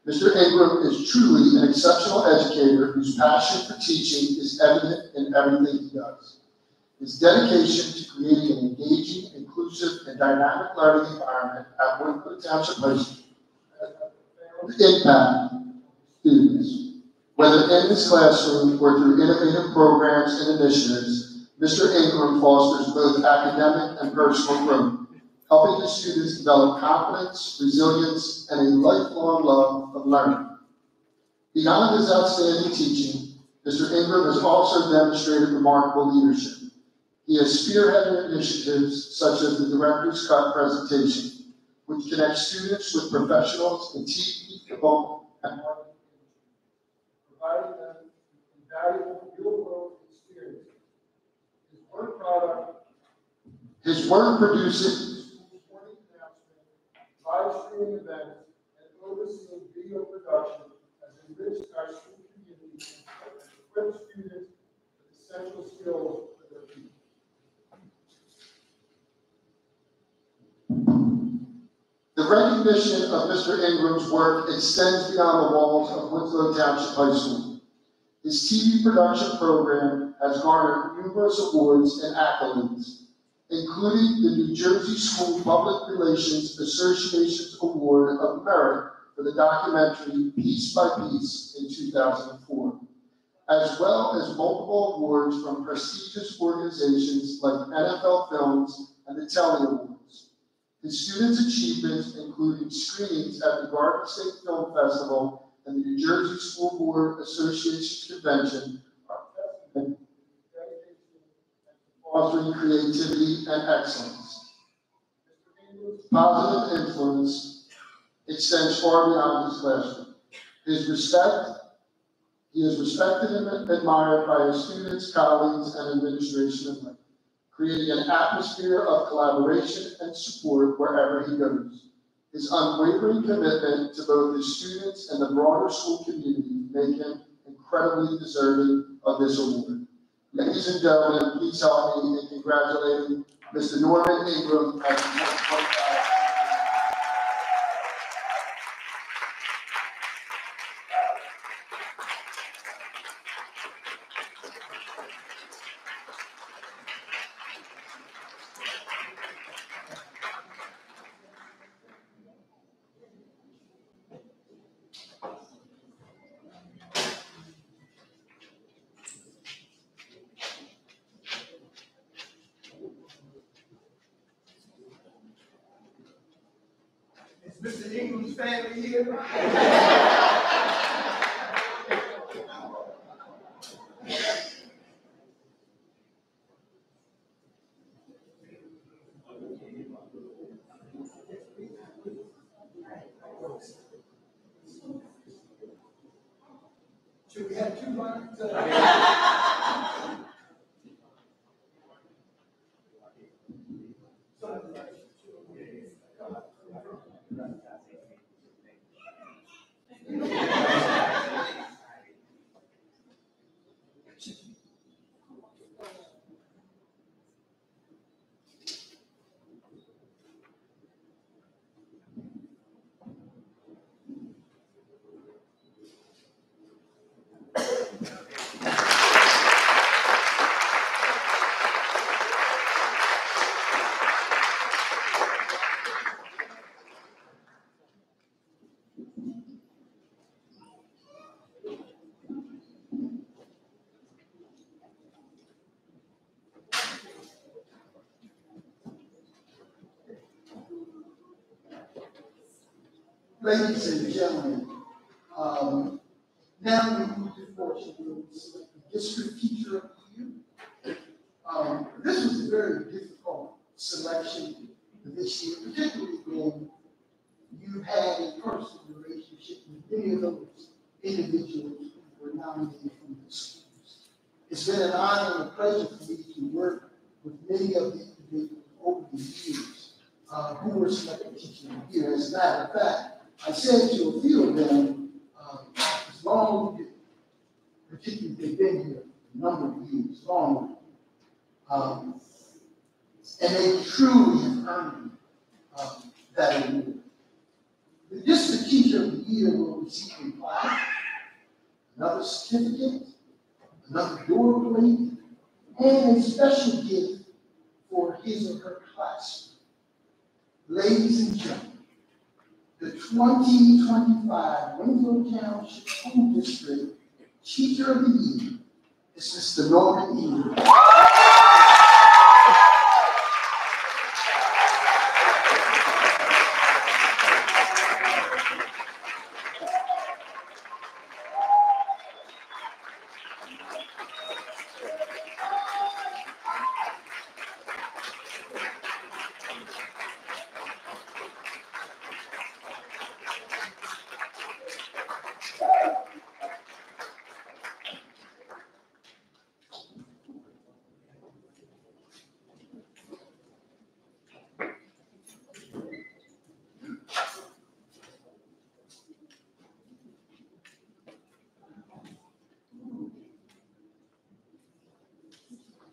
H: Mr. Ingram is truly an exceptional educator whose passion for teaching is evident in everything he does. His dedication to creating an engaging, inclusive, and dynamic learning environment at Winslow Township High School has impact students. Whether in his classroom or through innovative programs and initiatives, Mr. Ingram fosters both academic and personal growth, helping his students develop confidence, resilience, and a lifelong love of learning. Beyond his outstanding teaching, Mr. Ingram has also demonstrated remarkable leadership. He has spearheaded initiatives such as the Director's Cut presentation, which connects students with professionals in teachable and
D: providing them with invaluable real-world experiences.
H: his work producing
D: Morning announcement, live streaming events, and overseeing video production has enriched our school community and equipped students with essential skills for their future.
H: The recognition of Mr. Ingram's work extends beyond the walls of Winslow Township High School. His TV production program has garnered numerous awards and accolades, including the New Jersey School Public Relations Association's Award of Merit for the documentary Piece by Piece in 2004, as well as multiple awards from prestigious organizations like NFL Films and the Telly Awards. His students' achievements, including screenings at the Garden State Film Festival and the New Jersey School Board Association Convention, are testament to dedication and fostering creativity and excellence. Mr. Ingram's positive influence extends far beyond his classroom. He is respected and admired by his students, colleagues, and administration alike, creating an atmosphere of collaboration and support wherever he goes. His unwavering commitment to both his students and the broader school community make him incredibly deserving of this award. Ladies and gentlemen, please help me in congratulating Mr. Norman Ingram as the 2025.
D: Mr. Ingram's family here. Should we have 2 lines? Ladies and gentlemen, now we move to fortune to select the district teacher of the year. This was a very difficult selection this year, particularly when you had a personal relationship with many of those individuals who were nominated from the schools. It's been an honor and a pleasure for me to work with many of the individuals over the years who were selected teacher of the year. As a matter of fact, I said to a few of them, as long as particularly they've been here a number of years, long, and they truly have earned that award. The district teacher of the year will receive a plaque, another certificate, another door plate, and a special gift for his or her classroom. Ladies and gentlemen, the 2025 Winslow Township School District Teacher of the Year is Mr. Norman Ingram.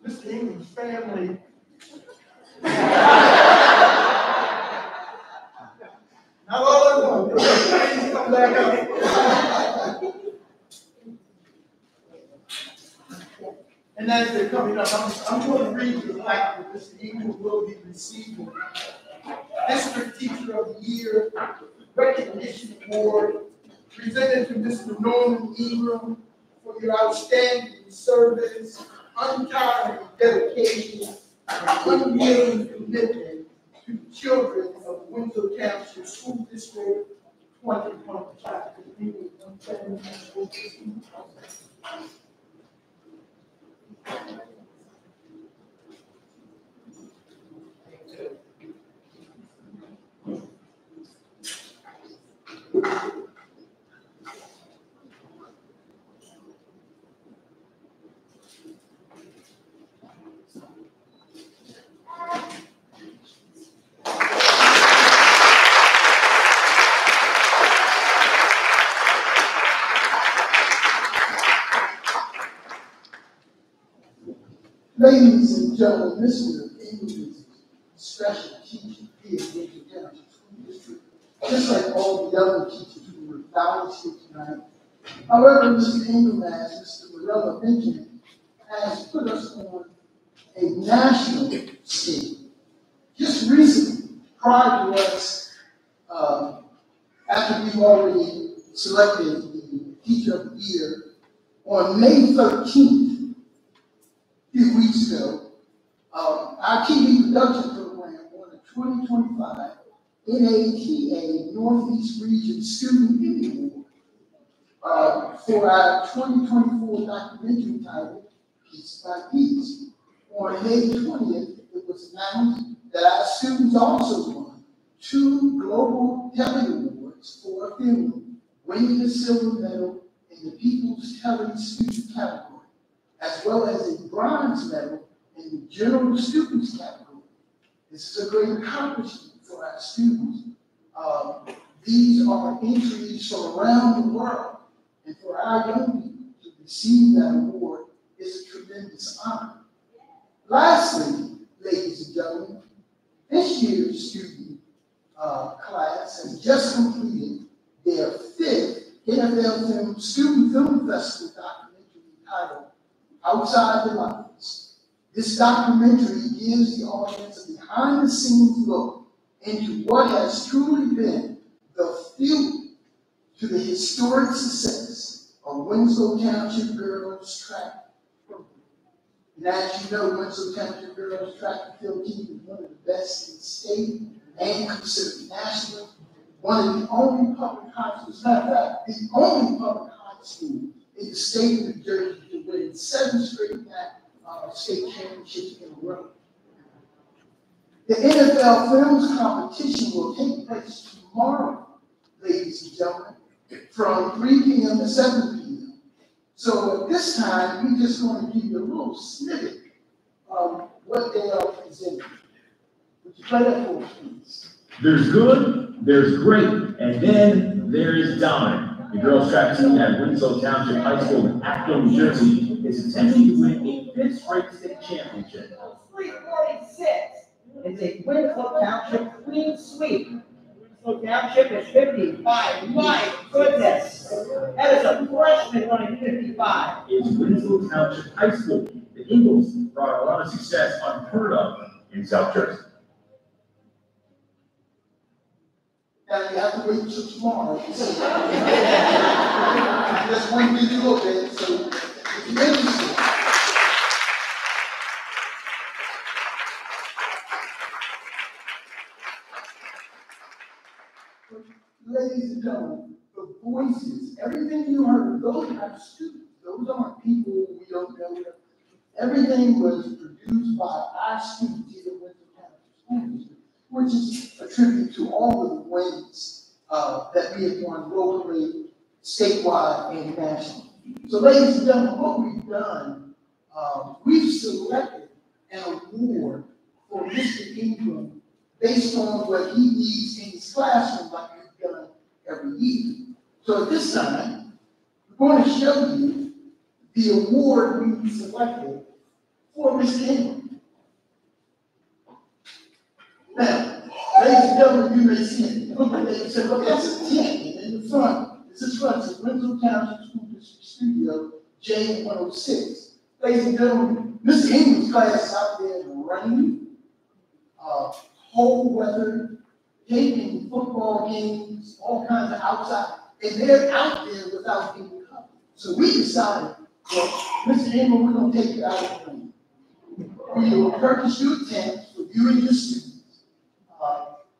D: Mr. Ingram's family. Not all of them. Please come back up. And as they're coming up, I'm going to read the plaque that Mr. Ingram will be receiving. District Teacher of the Year Recognition Award presented to Mr. Norman Ingram for your outstanding service, untiring dedication, and unwavering commitment to the children of Winslow Township School District 2025. Ladies and gentlemen, Mr. Ingram is a special teacher here in Winslow Township School District, just like all the other teachers who were acknowledged here tonight. However, Mr. Ingram, as Mr. Morella mentioned, has put us on a national scale. Just recently, prior to us, after we've already selected the Teacher of the Year, on May 13th, a few weeks ago, our TV production program won a 2025 NATA Northeast Region Student Emmy Award for our 2024 documentary titled Piece by Piece. On May 20th, it was announced that our students also won 2 Global Telly Awards for a film, winning a silver medal in the People's Telly Student category, as well as a bronze medal in the General Students category. This is a great accomplishment for our students. These are entries from around the world, and for our young people to receive that award is a tremendous honor. Lastly, ladies and gentlemen, this year's student class has just completed their 5th NFL Student Film Festival documentary titled Outside the Lines. This documentary gives the audience a behind-the-scenes look into what has truly been the fuel to the historic success of Winslow Township Girls Track Program. And as you know, Winslow Township Girls Track and Field Team is one of the best in the state and considered nationally. One of the only public high schools, matter of fact, the only public high school in the state of New Jersey to win 7 straight state championships in a row. The NFL Films competition will take place tomorrow, ladies and gentlemen, from 3 p.m. to 7 p.m. So at this time, we're just going to give you a little snippet of what they are presenting. Would you play that for us, please?
J: There's good, there's great, and then there is dominant. The girls' track team at Winslow Township High School in Acton, New Jersey is attempting to win a 5th straight state championship.
K: 346. It's a Winslow Township clean sweep. Winslow Township is 55. My goodness. That is a freshman running 55.
J: It's Winslow Township High School. The Eagles brought a lot of success unheard of in South Jersey.
D: Now you have to wait until tomorrow. Just one video look at it, so if you're interested. Ladies and gentlemen, the voices, everything you heard, those are students. Those aren't people we don't know. Everything was produced by our students here at Winslow Township School District, which is a tribute to all of the wins that we have won locally, statewide, and nationally. So, ladies and gentlemen, what we've done, we've selected an award for Mr. Ingram based on what he needs in his classroom, like we've done every year. So, at this time, we're going to show you the award we selected for Mr. Ingram. Now, ladies and gentlemen, you may see it. Look at it. So, look, that's a tent in the front. This is front. It's Winslow Township School District Studio, J106. Ladies and gentlemen, Mr. Ingram's class is out there in the rain, cold weather, taping football games, all kinds of outside, and they're out there without being covered. So we decided, well, Mr. Ingram, we're going to take you out of the rain. We will purchase you a tent for you and your students.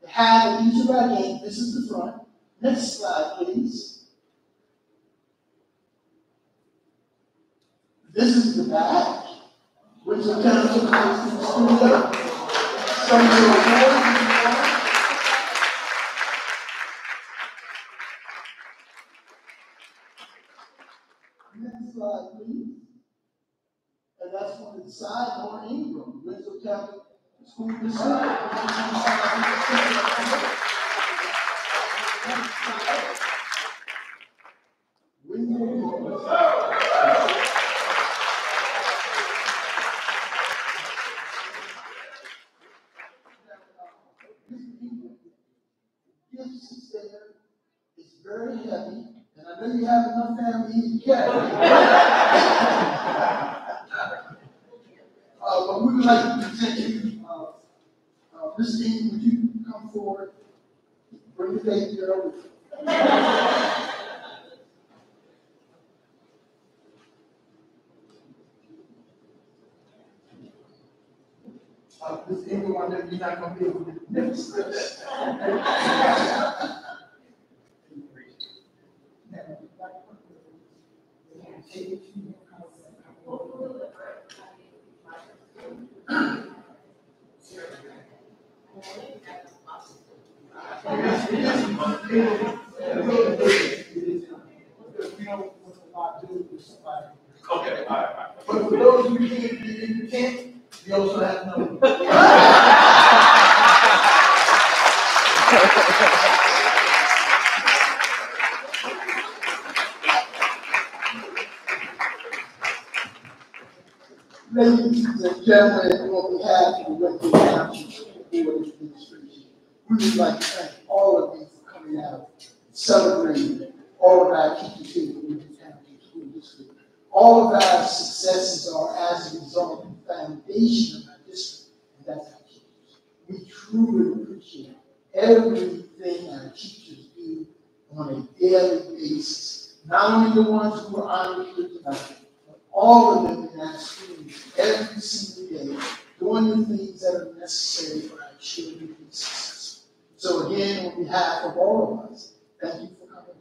D: To have at each of our games. This is the front. Next slide, please. This is the back. Winslow Township High School Studio. Some of your awards. Next slide, please. And that's from the side, Laura Ingram, Winslow Township School District. It's very heavy, and I know you have enough family to carry. But we would like to present you, Ms. Dean, would you come forward? Bring the baby girl with you. Does anyone know you're not gonna be able to administer this?
A: Okay, all right.
D: But for those who can't be in the tent, we also have no. Ladies and gentlemen, on behalf of the Western Township School Board Administration, we would like to thank all of you for coming out and celebrating all of our teachers here in the Western Township School District. All of our successes are as a result of the foundation of our district, and that's our teachers. We truly appreciate everything our teachers do on a daily basis. Not only the ones who are honored here tonight, all of them in our schools every single day, doing the things that are necessary for our children to be successful. So again, on behalf of all of us, thank you for coming.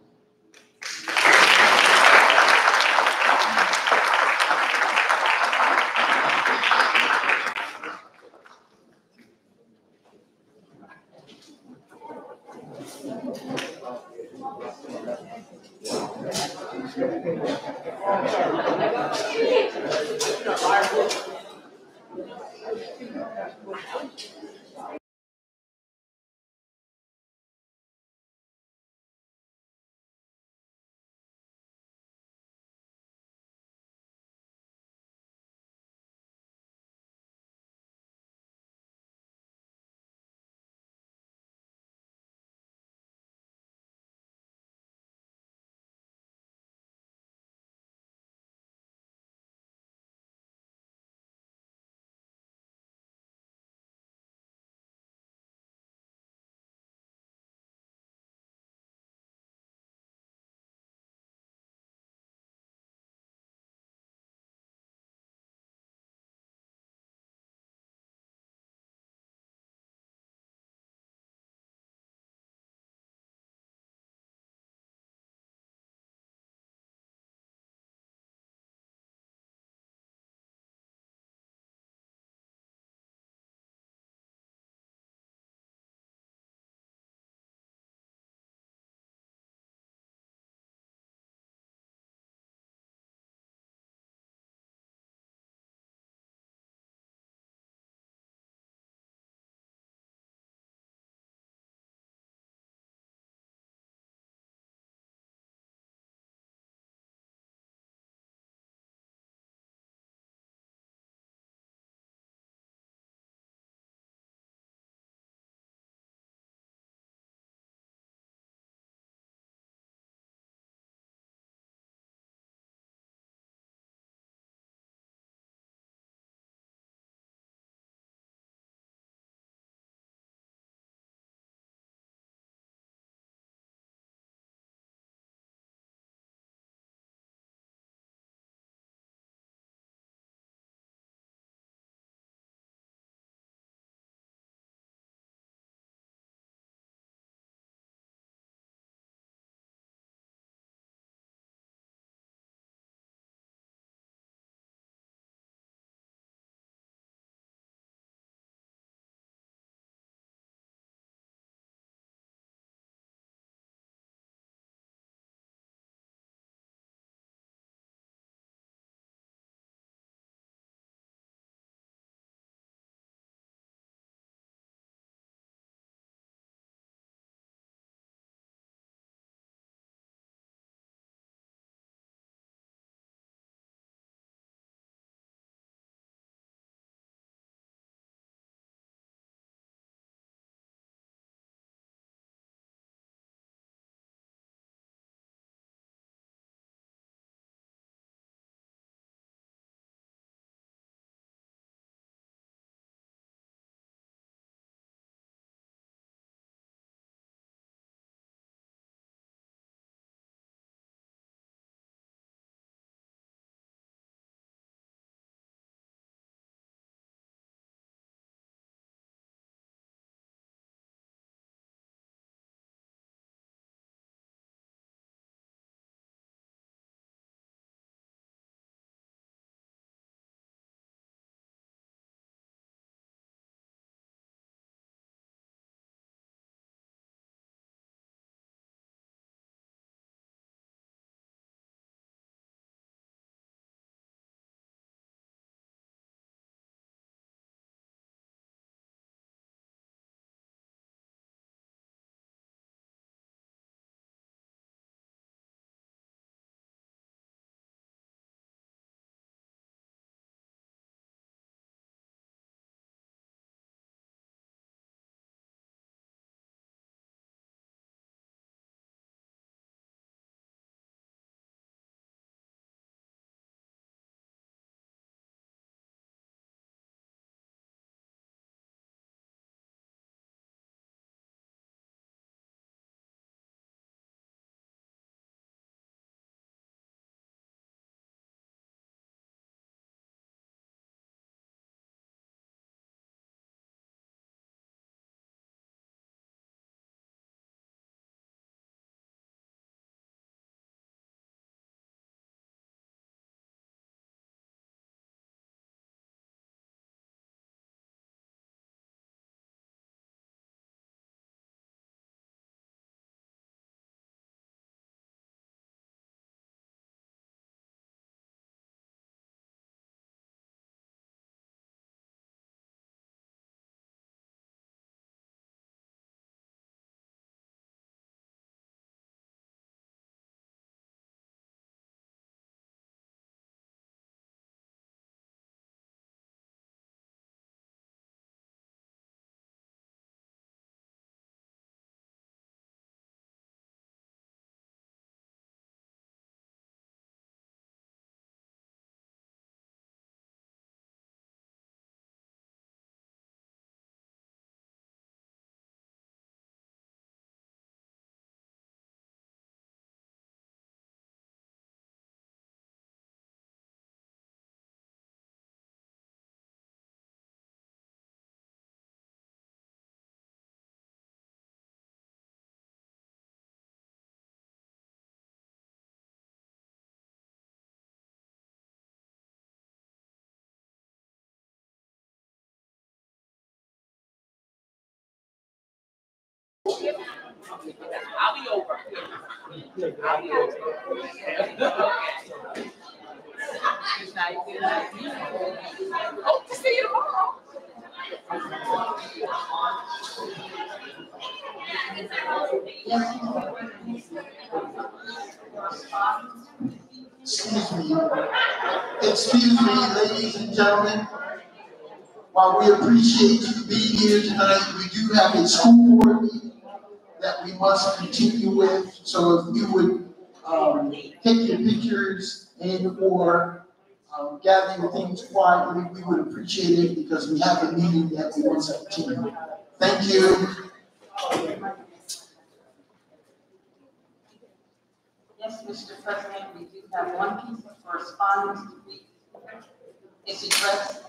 B: I'll be over. I'll be over. Hope to see you tomorrow.
D: Excuse me, ladies and gentlemen. While we appreciate you being here tonight, we do have a school board meeting that we must continue with. So if you would take your pictures and/or gather your things quietly, we would appreciate it because we have a meeting that we must continue. Thank you.
B: Yes, Mr. President, we do have one piece of correspondence to read. It's addressed to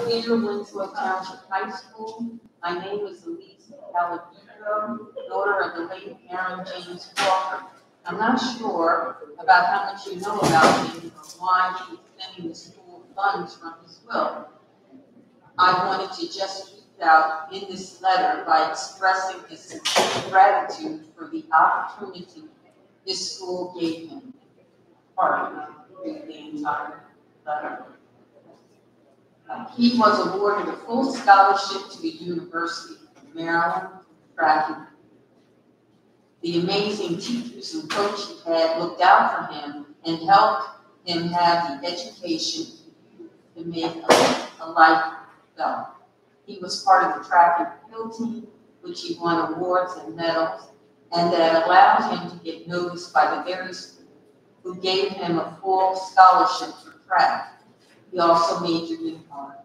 B: Peter Winslow Township High School. My name is Elise Calabito, daughter of the late Aaron James Walker. I'm not sure about how much you know about him or why he is sending the school funds from his will. I wanted to just read out in this letter by expressing his sincere gratitude for the opportunity this school gave him. Pardon me, read the entire letter. He was awarded a full scholarship to the University of Maryland, Tracking. The amazing teachers and coach he had looked out for him and helped him have the education to make a life better. He was part of the track and field team, which he won awards and medals, and that allowed him to get noticed by the very school who gave him a full scholarship for track. He also majored in art.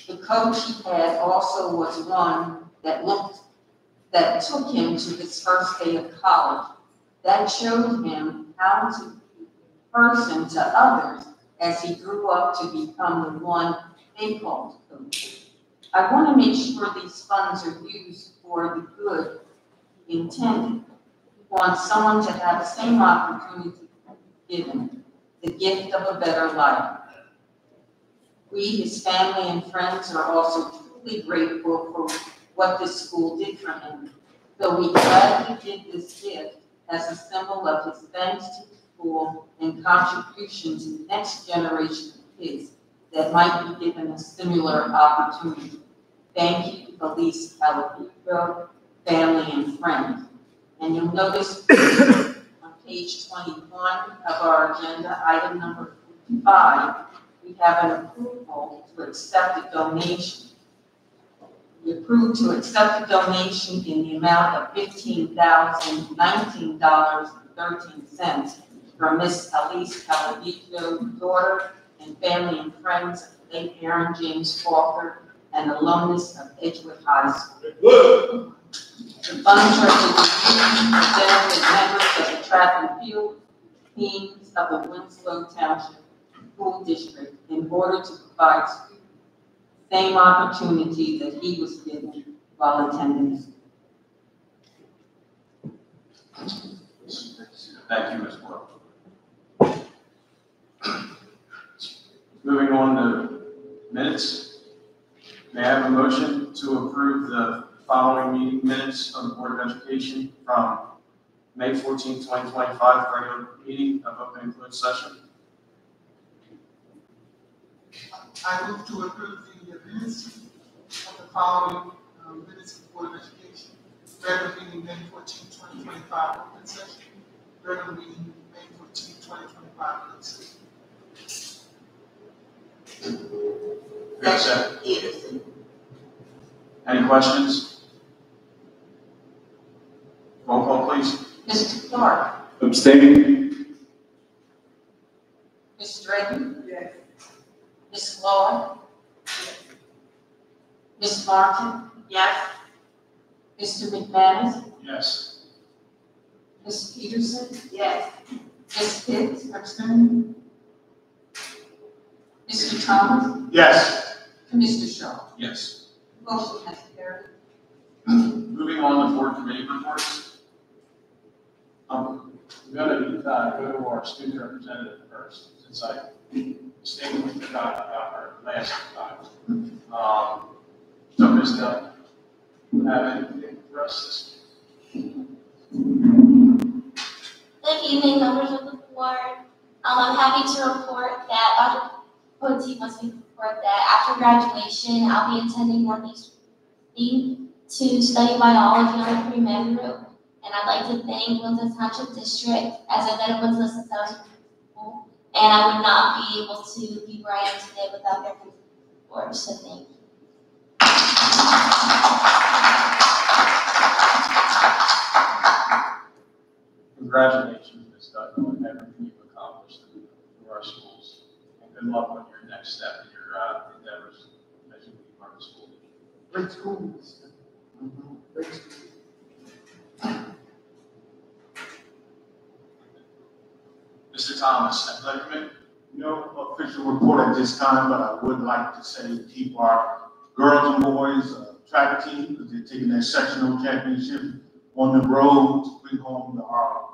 B: The coach he had also was one that took him to his first day of college. That showed him how to be a person to others as he grew up to become the one they called coach. I want to make sure these funds are used for the good intended. We want someone to have the same opportunity given, the gift of a better life. We, his family and friends, are also truly grateful for what this school did for him. Though we gladly did this gift as a symbol of his thanks to the school and contribution to the next generation of kids that might be given a similar opportunity. Thank you, Elise Calabito, family and friends. And you'll notice on page 21 of our agenda, item number 45, we have an approval to accept a donation. We approved to accept a donation in the amount of $15,019.13 from Miss Elise Calabito, daughter and family and friends of late Aaron James Walker, an alumnus of Edgewood High School. The funds are to be used for benefit members of the track and field teams of the Winslow Township School District in order to provide students the same opportunity that he was given while attending school.
A: Thank you, Ms. Moore. Moving on to minutes. May I have a motion to approve the following meeting minutes of the Board of Education from May 14, 2025, regular meeting of open and closed session?
D: I move to approve the minutes of the following minutes of the Board of Education. Regular meeting May 14, 2025, open session. Regular meeting May 14, 2025, closed session.
A: Yes, sir. Any questions? Roll call, please.
B: Mr. Clark.
J: Abstain.
B: Ms. Drayton. Yes. Ms. Lloyd. Ms. Martin. Yes. Mr. McManus.
A: Yes.
B: Ms. Peterson. Yes. Ms. Pitts. Abstain. Mr. Thomas.
A: Yes.
B: And Mr. Shaw.
A: Yes.
B: Motion has carried.
A: Moving on to board committee reports. I'm going to go to our student representative first, since I stated we forgot about her last time. So, Ms. Dunn, have anything for us this week?
L: Good evening, members of the board. I'm happy to report that Dr. Poteet wants me to report that after graduation, I'll be attending Northeast University to study biology on the pre-med group. And I'd like to thank Winston Township District, as I've been at Winston since I was in school, and I would not be able to be where I am today without their support, so thank you.
A: Congratulations, Ms. Dunn, on everything you've accomplished through our schools. And good luck on your next step in your endeavors as you leave our school.
D: Great school. Great school.
A: Mr. Thomas, athletic committee?
H: No official report at this time, but I would like to say keep our girls and boys track team, because they're taking their sectional championship on the road to bring home our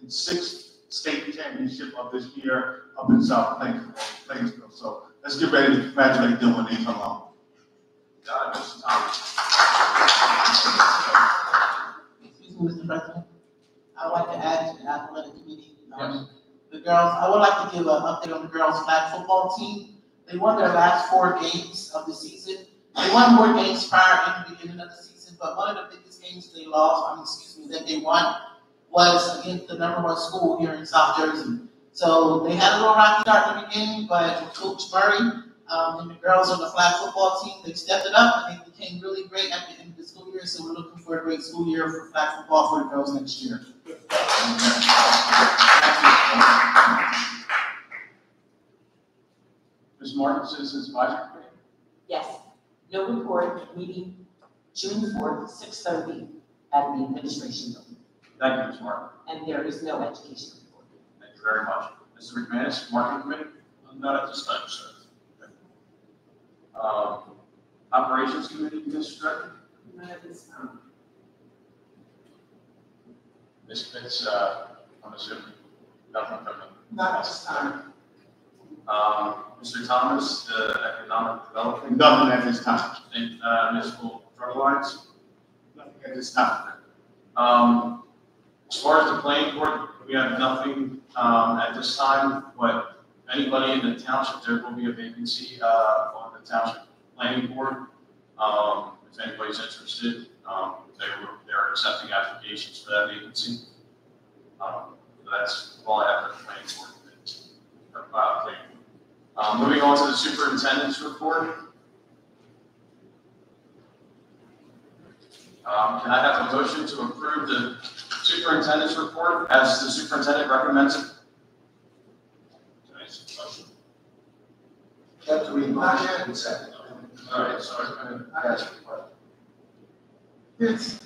H: 6th state championship of this year up in South Plainsville. So let's get ready to congratulate them when they come home.
A: Mr. Thomas.
F: Excuse me, Mr. President. I'd like to add to the athletic committee. The girls, I would like to give an update on the girls' flag football team. They won their last 4 games of the season. They won more games prior in the beginning of the season, but one of the biggest games they that they won was against the #1 school here in South Jersey. So they had a little rocky start in the beginning, but with Coach Murray and the girls on the flag football team, they stepped it up and they became really great at the end of the school year. So we're looking for a great school year for flag football for the girls next year.
A: Ms. Martin, Citizens Advisory Committee?
F: Yes, no report, meeting June 4th, 6:30 at the administration building.
A: Thank you, Ms. Martin.
F: And there is no education report.
A: Thank you very much. Mr. McManus, Marketing Committee?
M: Not at this time, sir.
A: Operations Committee, Mr. Director?
F: None at this time.
A: Ms. Pitts, I'm assuming, nothing coming.
D: Not at this time.
A: Mr. Thomas, the Economic Development?
H: Nothing at this time.
A: And, Municipal Drug Alliance?
H: Nothing at this time.
A: As far as the planning board, we have nothing, at this time, but anybody in the township, there will be a vacancy, on the township planning board. If anybody's interested, they're accepting applications for that vacancy. That's all I have for the planning board. Moving on to the superintendent's report. Can I have a motion to approve the superintendent's report as the superintendent recommends it?
D: Have to read motion and second.
A: All right, sorry.
N: Yes,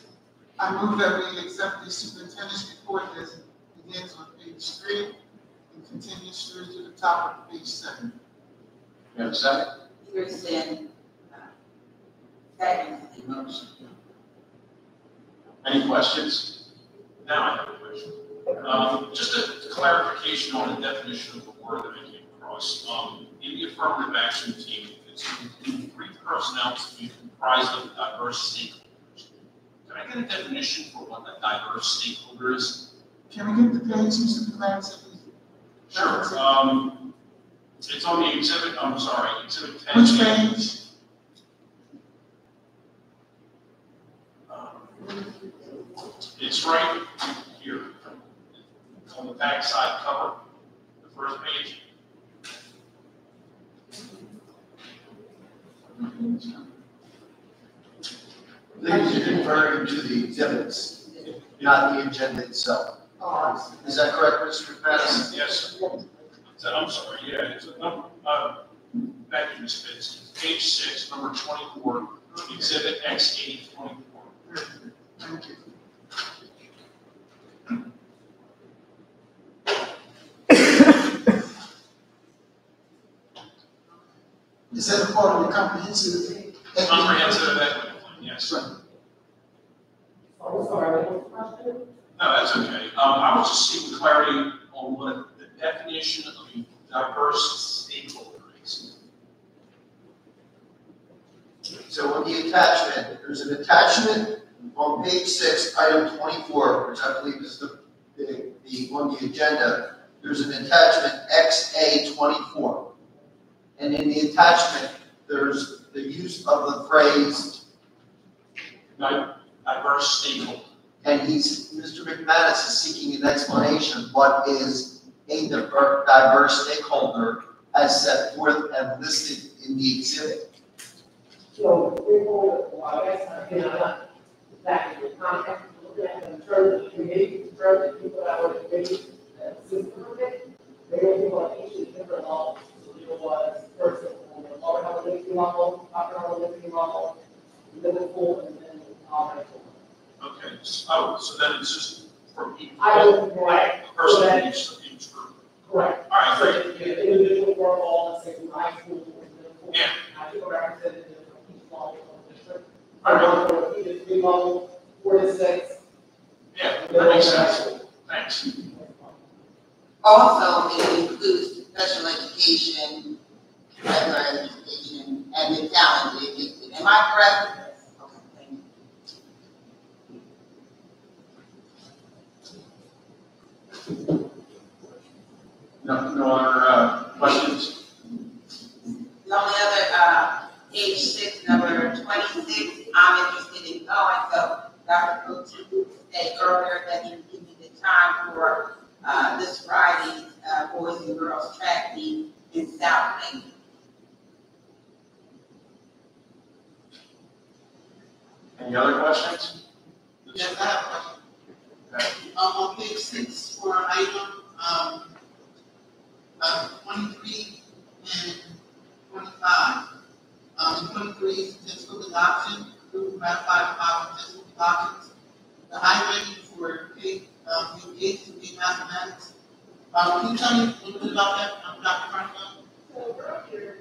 N: I move that we accept the superintendent's report as begins on page 3 and continues through to the top of page 7.
A: You have a second?
B: Here's then, second.
A: Any questions?
M: Now I have a question. Just a clarification on the definition of the word that I came across. In the affirmative action team, it's 3 personnel to be comprised of diverse stakeholders. Can I get a definition for what a diverse stakeholder is?
N: Can we get the page, Mr. McLaren?
M: Sure. It's on the exhibit, I'm sorry, exhibit 10.
N: Which page?
M: It's right here on the back side cover, the first page.
I: I think you're referring to the exhibits, not the agenda itself. Is that correct, Mr. McManus?
M: Yes. I'm sorry, yeah, it's a number, back to Ms. Pitts, page 6, number 24, exhibit X824.
N: Thank you. Is that a part of the comprehensive?
M: Comprehensive equity plan, yes.
N: Right.
K: I'm sorry, what was the question?
M: No, that's okay. I was just seeking clarity on what the definition of a diverse stakeholder is.
I: So on the attachment, there's an attachment on page 6, item 24, which I believe is the on the agenda. There's an attachment XA24. And in the attachment, there's the use of the phrase
M: diverse stakeholder.
I: and Mr. McManus is seeking an explanation of what is a diverse stakeholder as set forth and listed in the exhibit.
K: So, people, well, I guess, I'm not exactly the context, looking at in terms of committee, in terms of people that were committee, system of it, they were people on each of the different levels. So there was first on the lower elementary level, upper elementary level, middle school, and then elementary school.
M: Okay, so then it's just from each,
K: I was right.
M: a person
K: So
M: in
K: that-
M: each group.
K: Correct.
M: All right,
K: So
M: great.
K: the individual were all, let's say, from high school, middle school.
M: Yeah.
K: I think representative from each level of the district.
M: All right.
K: I want to either 3 level, 4 to 6.
M: Yeah, that makes sense. Thanks.
O: Also, it includes special education, regular education, and the talented. Am I correct? Okay, thank you.
A: No other questions?
O: The only other, page 6, number 26, I'm interested in going, so Dr. Coach said earlier that he would give me the time for, this Friday's, boys and girls track meet in South Lake.
A: Any other questions?
N: Yes, I have a question. On page 6 for item, 23 and 25. 23 is statistical adoption, approved and ratified by statistical adoptions. The high rating for K, K to be mathematics. Can you tell me a little bit about that, Dr. Franklin?
K: So earlier,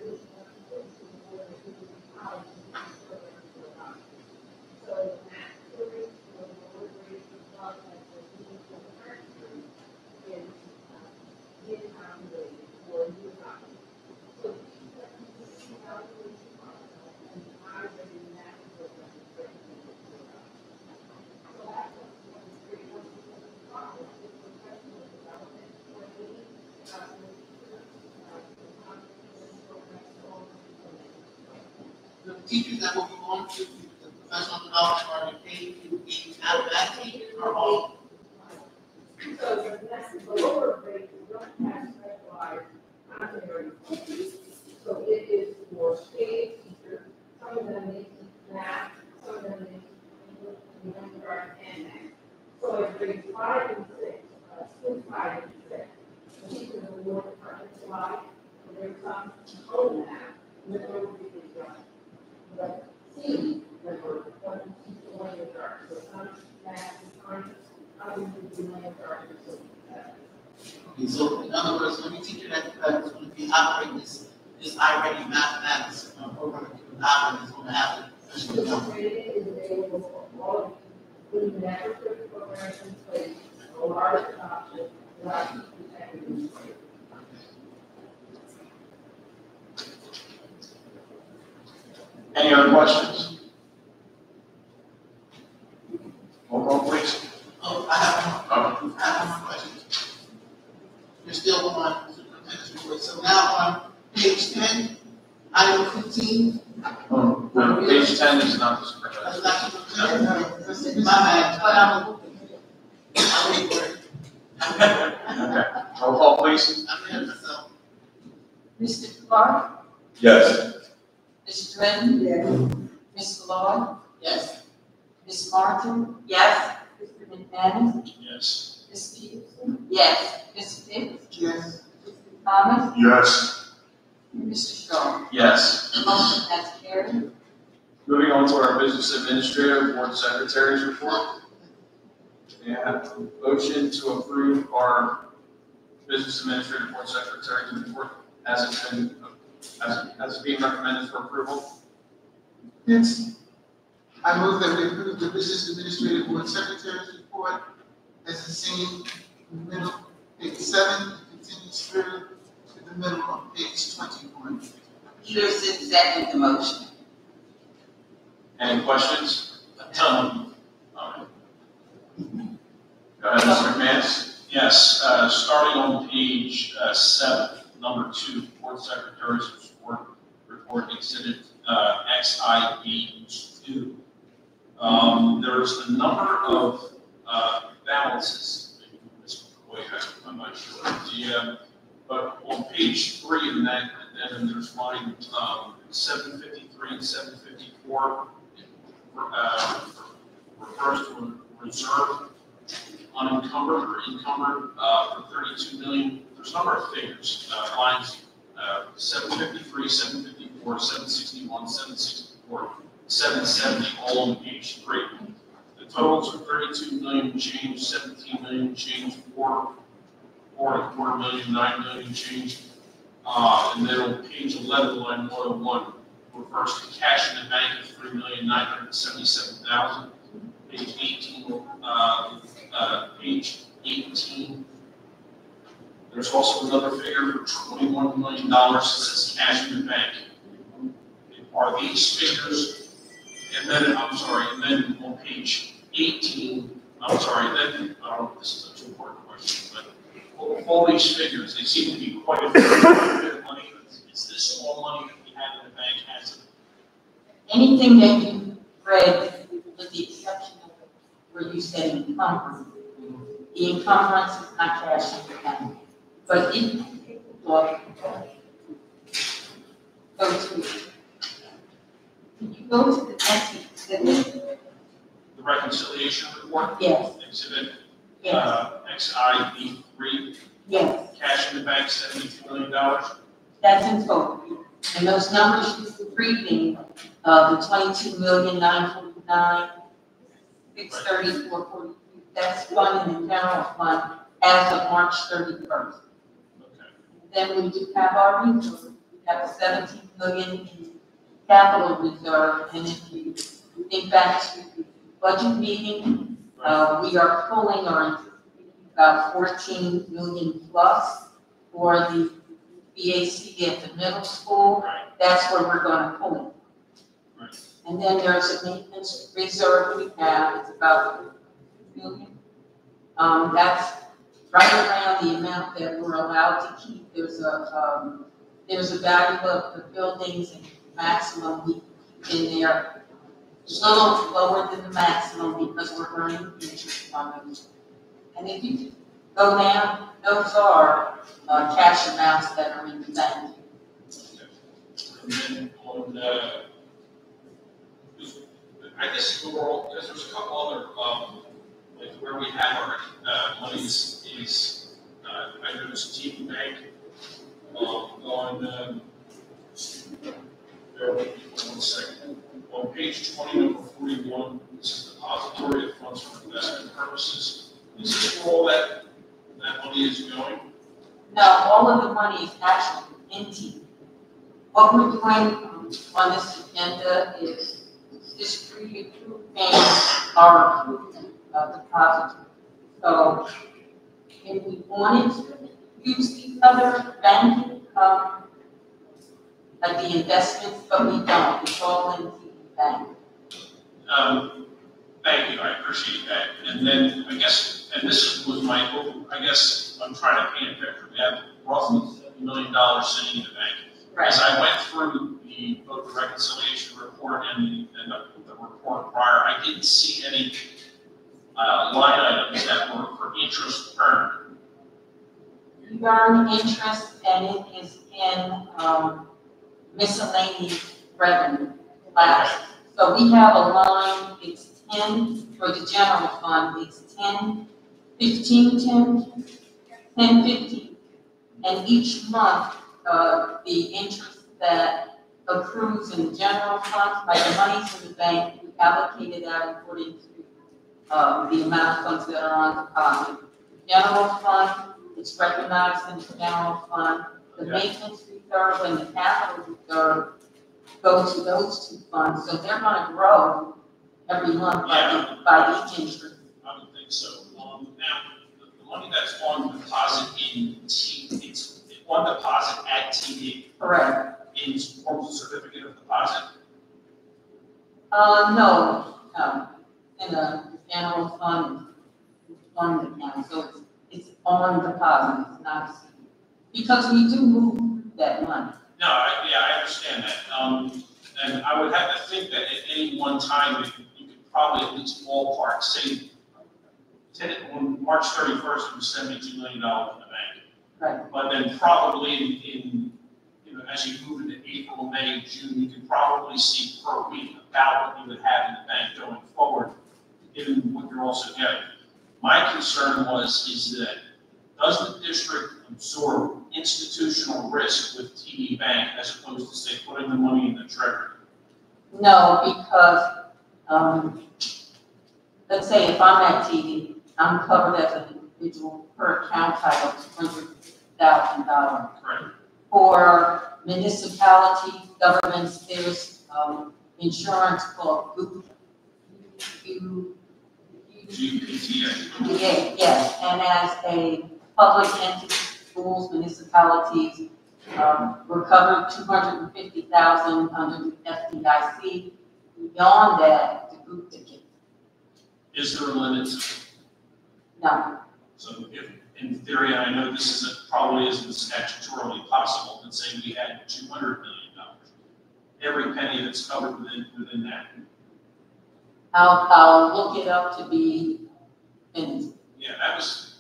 N: The teachers that will be going to the professional development are the K to 8 mathematics teachers or all?
K: so the lower grade don't have specialized primary teachers. So it is for K teachers, some of them need math, some of them need English, and kindergarten and math. So it's grades 5 and 6, school 5 and 6. The teachers are more departmentalized, and there's some own math, and then there will be the but C, remember, one teacher, one in the dark, so some math and science, others will be in the dark, so
N: Okay, so in other words, any teacher that is going to be operating this iReady mathematics program is going to have to.
K: the training is available for all of you, including national programs in place, a large adoption, large equity.
A: Any other questions? Roll call, please.
N: Oh, I have one more question. You're still on superintendent's report. So now on page 10, item 15.
A: No, page 10 is not the superintendent.
N: That's not superintendent. My bad, but I'm waiting for it.
A: Okay, roll call, please.
N: I'm here myself.
B: Mr. Clark,
J: Yes.
B: Ms. Drennan. Yes. Ms. Lloyd,
O: Yes.
B: Ms. Martin,
O: Yes.
B: Mr. McManus,
M: Yes.
B: Ms. Peterson,
O: Yes.
B: Ms. Pitts,
N: Yes.
B: Mr. Thomas,
J: Yes.
B: and Mr. Shaw.
A: Yes.
B: Motion has carried.
A: Moving on to our business administrator, board secretary's report. May I have a motion to approve our business administrator, board secretary's report as it's been, as being recommended for approval?
N: Yes. I move that we approve the business administrative board secretary's report as is seen in the middle, page 7, and continues through to the middle of page 21.
O: Peterson second the motion.
A: Any questions? Go ahead, Mr. McManus.
M: Yes, starting on page 7, number 2, Board Secretary's report exhibit XIB2. There's a number of balances. I'm not sure. But on page 3 of that, and then there's line 753 and 754 refers to a reserve unencumbered or encumbered for 32 million. There's a number of figures, lines 753, 754, 761, 764, 770, all on page 3. The totals are 32 million change, 17 million change, 4.25 million, 9 million change. And then on page 11, line 101, refers to cash in the bank of 3,977,000. Page 18, there's also another figure for $21 million that says cash in the bank. Are these figures, and then on page 18, I don't know if this is a two-part question, but all these figures, they seem to be quite a bit of money. Is this all money that we have in the bank as of?
B: Anything that you read, with the exception of where you said encumbrance, the encumbrance is not cash in the bank. But if you go to the next exhibit.
M: The reconciliation report?
B: Yes.
M: Exhibit
B: Yes.
M: XIB3?
B: Yes.
M: Cash in the bank, $72 million?
B: That's in total. And those numbers you're reading, the 22,949,634.43, that's funded in the general fund as of March 31st. Then we do have our reserve. We have 17 million in capital reserve, and if you think back to the budget meeting, we are pulling about 14 million plus for the BAC at the middle school. That's where we're going to pull it. And then there's a maintenance reserve we have. It's about 2 million. That's right around the amount that we're allowed to keep. There's a value of the buildings and maximum we keep in there. It's a little lower than the maximum because we're earning interest on them. And if you go down, those are cash amounts that are in the bank.
M: And then on I guess overall, because there's a couple other like where we have our monies is I noticed TD Bank on bear with me for 1 second. On page 20, number 41, this is depository of funds for investment purposes. Is this where all that money is going?
B: No, all of the money is actually in TD. What we're doing on this agenda is distributing our depository. So if we wanted to use these other banking, like the investments, but we don't. It's all in TD Bank.
M: Thank you, I appreciate that. And then I guess, and this was my, I guess I'm trying to paint a picture. We have roughly $70 million sitting in the bank.
B: Right.
M: As I went through both the reconciliation report and the report prior, I didn't see any line items that were for interest earned.
B: You earn interest, and it is in miscellaneous revenue class. So we have a line, it's 10 for the general fund, it's 10, 15, 10, 10, 15. And each month, the interest that accrues in the general fund, like the money's in the bank, we allocate it out according to the amount of funds that are on deposit. General fund, it's recognized in the general fund. The maintenance reserve and the capital reserve go to those two funds, so they're going to grow every month by the interest.
M: I would think so. Now, the money that's on deposit in TD, it's on deposit at TD.
B: Correct.
M: In forms of certificate of deposit.
B: No, in the general fund account, so it's on deposit, it's not, because we do move that money.
M: No, I understand that. And I would have to think that at any one time, you could probably at least ballpark, say, on March 31st, it was $72 million in the bank.
B: Right.
M: But then probably in as you move into April, May, June, you can probably see per week about what you would have in the bank going forward, given what you're also getting. My concern is that does the district absorb institutional risk with TD Bank as opposed to, say, putting the money in the treasury?
B: No, because, let's say if I'm at TD, I'm covered as an individual per account title, $200,000.
M: Right.
B: For municipality governments, there's insurance called
M: GPTA.
B: Yes, and as a public entity, schools, municipalities, we're covered $250,000 under the FDIC. Beyond that, the group ticket.
M: Is there a limit?
B: No.
M: So if, in theory, I know this probably isn't statutorily possible, but say we had $200 million, every penny that's covered within that.
B: I'll look it up to be in.
M: Yeah, that was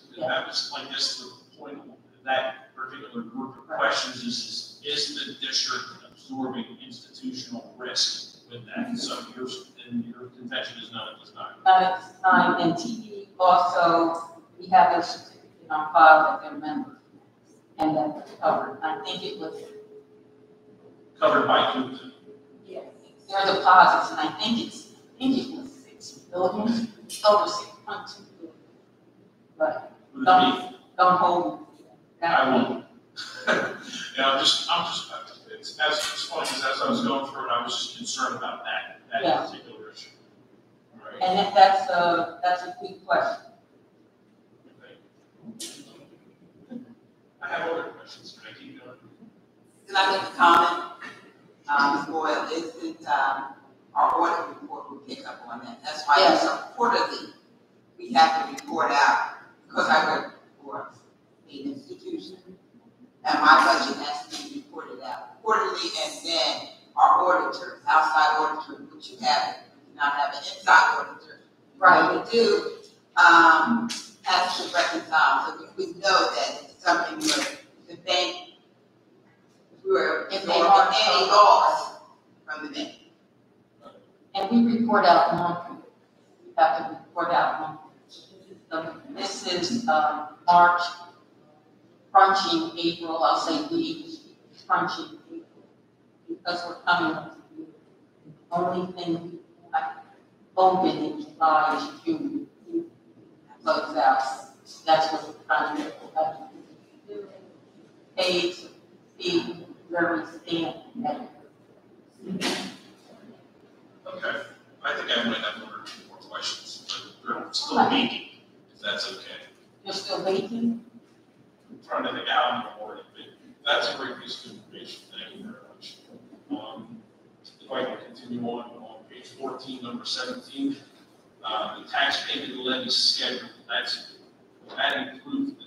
M: like this the point of that particular group of questions is the district absorbing institutional risk with that? So your contention is no, it does not.
B: And TD also, we have their certificate on file that they're members, and that's covered. I think it was
M: covered by who?
B: Yes. Their deposits, and I think it was $6 billion, over $6.2 billion. But don't hold that.
M: I won't. Yeah, I'm just, it's as funny as I was going through it, I was just concerned about that particular issue. All right.
B: And that's a big question.
M: Okay. I have other questions. Can I keep going?
O: Can I make a comment? Ms. Boyle, isn't our audit report will pick up on that. That's why
B: Yes.
O: Quarterly, we have to report out, because I work for the institution, and my budget has to be reported out quarterly, and then our auditors, outside auditors, which you have, you do not have an inside auditor.
B: Right.
O: We do, has to reconcile, so we would know that it's something where the bank, we were absorbing any loss from the bank.
B: And we report out monthly. We have to report out monthly. This is March, crunching April. I'll say we crunching April because we're coming up to the only thing I open in July is June. Close out. That's what we're trying to do. Pay to see where we stand.
M: Okay. I think I might have one or two more questions, but they're still waiting, if that's okay.
B: You're still waiting?
M: I'm trying to think how I'm going to word it, but that's a great piece of information. Thank you very much. If I can continue on page 14, number 17, the tax payment levy schedule, that includes the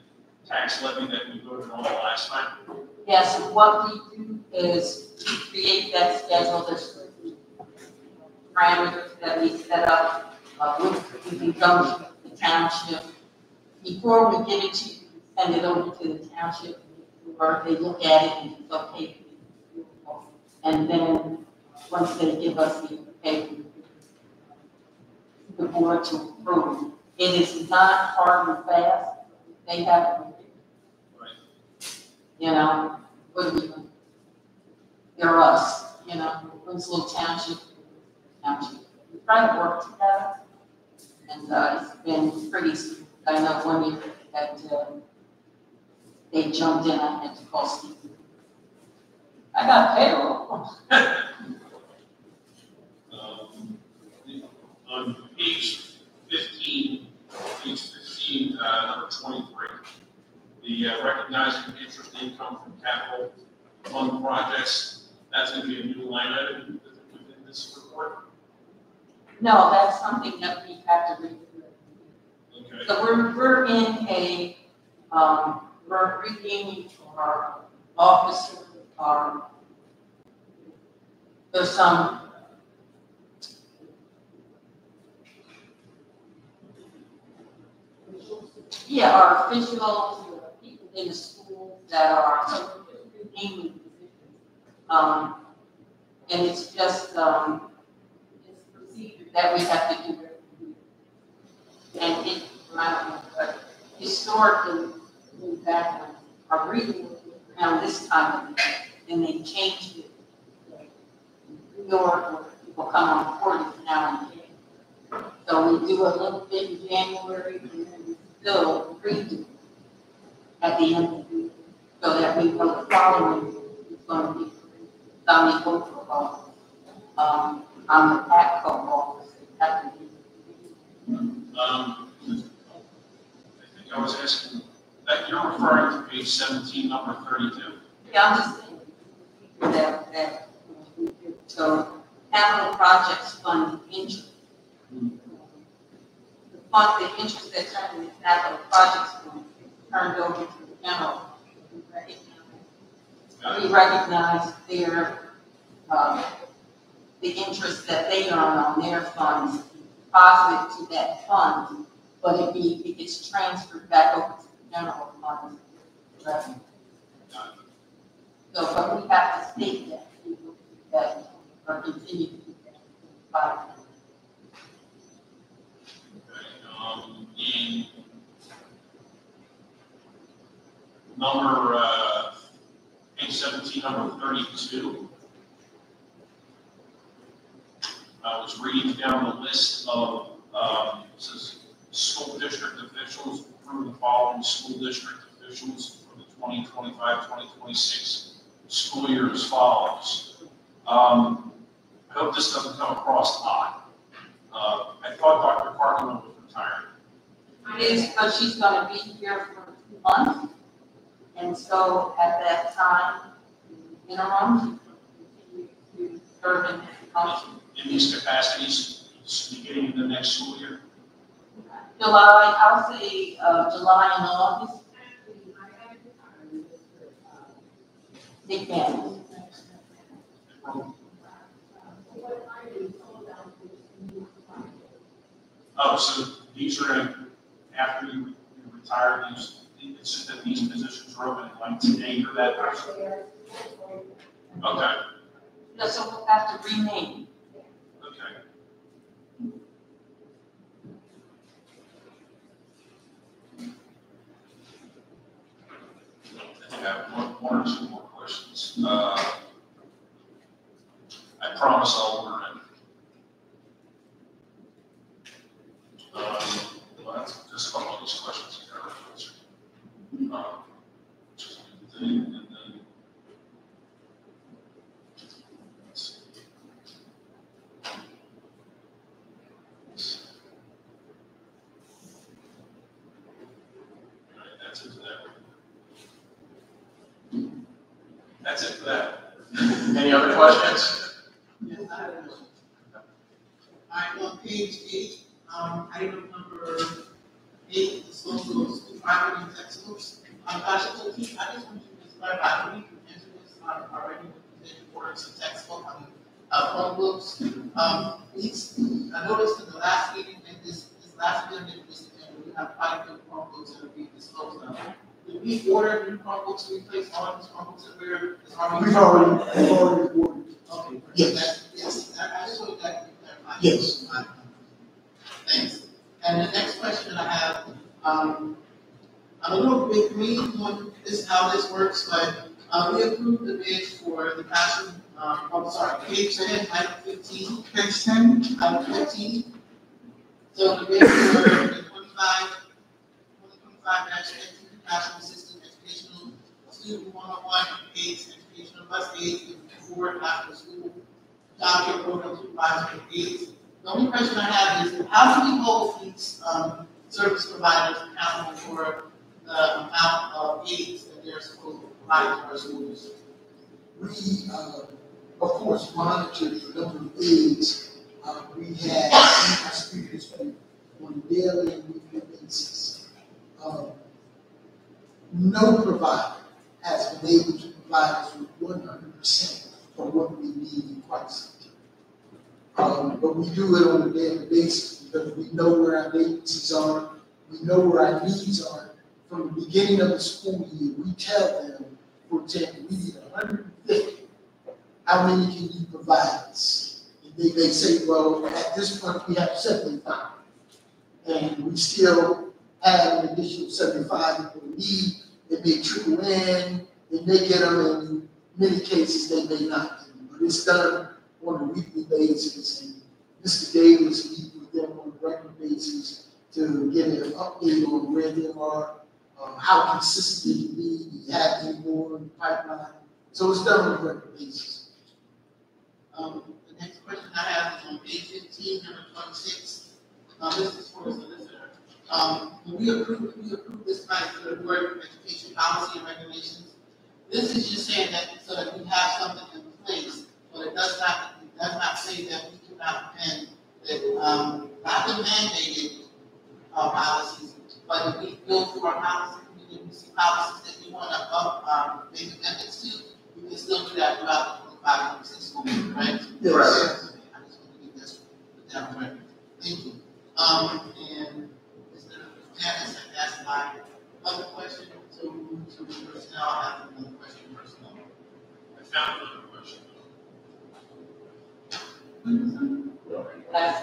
M: tax levy that we voted on last time?
B: Yes, and what we do is we create that schedule, there's parameters that we set up, we become the township. Before we give it to you, send it over to the township, or they look at it and it's okay. And then, once they give us the okay, the board to approve. It is not hard and fast, they have it. You know, what do we do? They're us, you know, Winslow Township. We try to work together, and it's been pretty, I know one year that they jumped in, I had to call Steve. I got payroll.
M: On page 15, number 23, the recognizing interest income from capital fund projects, that's going to be a new line item within this report?
B: No, that's something that we have to read through.
M: Okay.
B: So we're in a, we're regaining our officer, there's some our officials, people in the schools that are, so we're just regaining positions. And it's just, it's a procedure that we have to do. And it, I don't know, but historically, back when our reading was around this time of the year, and they changed it. New York, where people come on 40 now and then. So we do a little bit in January, and then we still redo at the end of the year, so that we know the following is going to be Tommy Football. I'm the PACO officer.
M: I think I was asking, that you're referring to page 17, number 32.
B: Yeah, I'm just saying that we do. So capital projects fund interest. The interest that's turned in the capital projects fund is turned over to the general. We recognize their, the interest that they earn on their funds, deposited to that fund, but it gets transferred back over to the general fund. Right? So, but we have to state that or continue to do that.
M: In number, page 17, number 32, I was reading down the list of, says school district officials, approve the following school district officials for the 2025-2026 school year as follows. I hope this doesn't come across odd. I thought Dr. Carlin was retired.
B: It is because she's going to be here for 2 months, and so at that time, interim, to serve in this function.
M: In these capacities, beginning of the next school year?
B: July, I'll say July and August. Big families.
M: Oh, so these are going to, after you retire, it's just that these positions are open like today for that person? Okay.
B: Yeah, so we'll have to rename.
M: Okay. I have one or two more questions. I promise I'll order it. Well, that's just a couple of these questions you got to answer. Just a thing, and then. Let's see. All right, that's it for that. That's it for that. Any other questions?
N: Yes, I have one. All right, on page 8, item number 8, disposal of school property and textbooks. Dr. Cokie, I just want you to clarify, we entered this already with the importance of textbook, Chromebooks. I noticed in the last meeting, and this last meeting, we have quite a few Chromebooks that are being disposed of. Did we order new Chromebooks to replace all of these Chromebooks that
D: We've already ordered.
N: Okay.
D: Yes.
N: Yes, I just wanted that to be clarified.
D: Yes.
N: Thanks. And the next question I have, I'm a little bit green on this, how this works, but we approved the bid for the classroom, page 10, item 15.
D: Page 10?
N: Item 15. So the bid for the 2025-2026 classroom assistant educational student 101 aids, educational bus aids, for after school childcare program supervisor aids. The only question I have is, how do we hold these service providers accountable for the amount of aids that they're supposed to provide to our schools?
D: We, of course, monitor the number of aids We have students on a daily and weekly basis. No provider has been able to provide us with 100% of what we need in crisis. But we do it on a daily basis because we know where our vacancies are, we know where our needs are. From the beginning of the school year, we tell them, for example, we need 150. How many can you provide us? And they say, well, at this point, we have 75. And we still have an additional 75 that we need. They may trickle in, they may get them, in many cases they may not get them. But it's done on a weekly basis. And Mr. Davis meets with them on a regular basis to get an update on where they are, how consistent it be, do you have any more in the pipeline. So it's done on a regular basis.
N: The next question I have is on page 15, number 26. This is for the solicitor. When we approve this night for the Board of Education policy and regulations, this is just saying that so that we have something in place, but it does not say that we cannot amend that, not the mandated policies, but if we go through our policy committee and we see policies that we want to make amendments to, we can still do that throughout the 25-26 school year, right?
D: Yes.
N: Right. I just want to get this put down right. Thank you. And Mr. Janice had asked my other question, so we move to personnel. I have another question personnel.
M: I found another question. As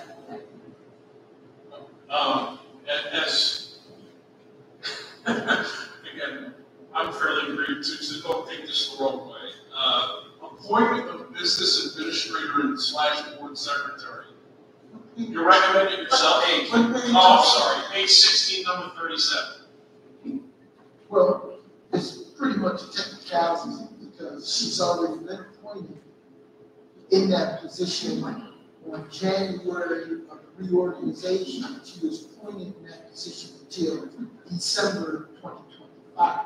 M: again, I'm fairly agreed to, so don't take this the wrong way. Appointment of business administrator / board secretary. You're recommending yourself. I'm sorry, page 16, number 37.
D: Well, it's pretty much a technicality because she's already been appointed in that position on January of the reorganization. She was appointed in that position until December 2025.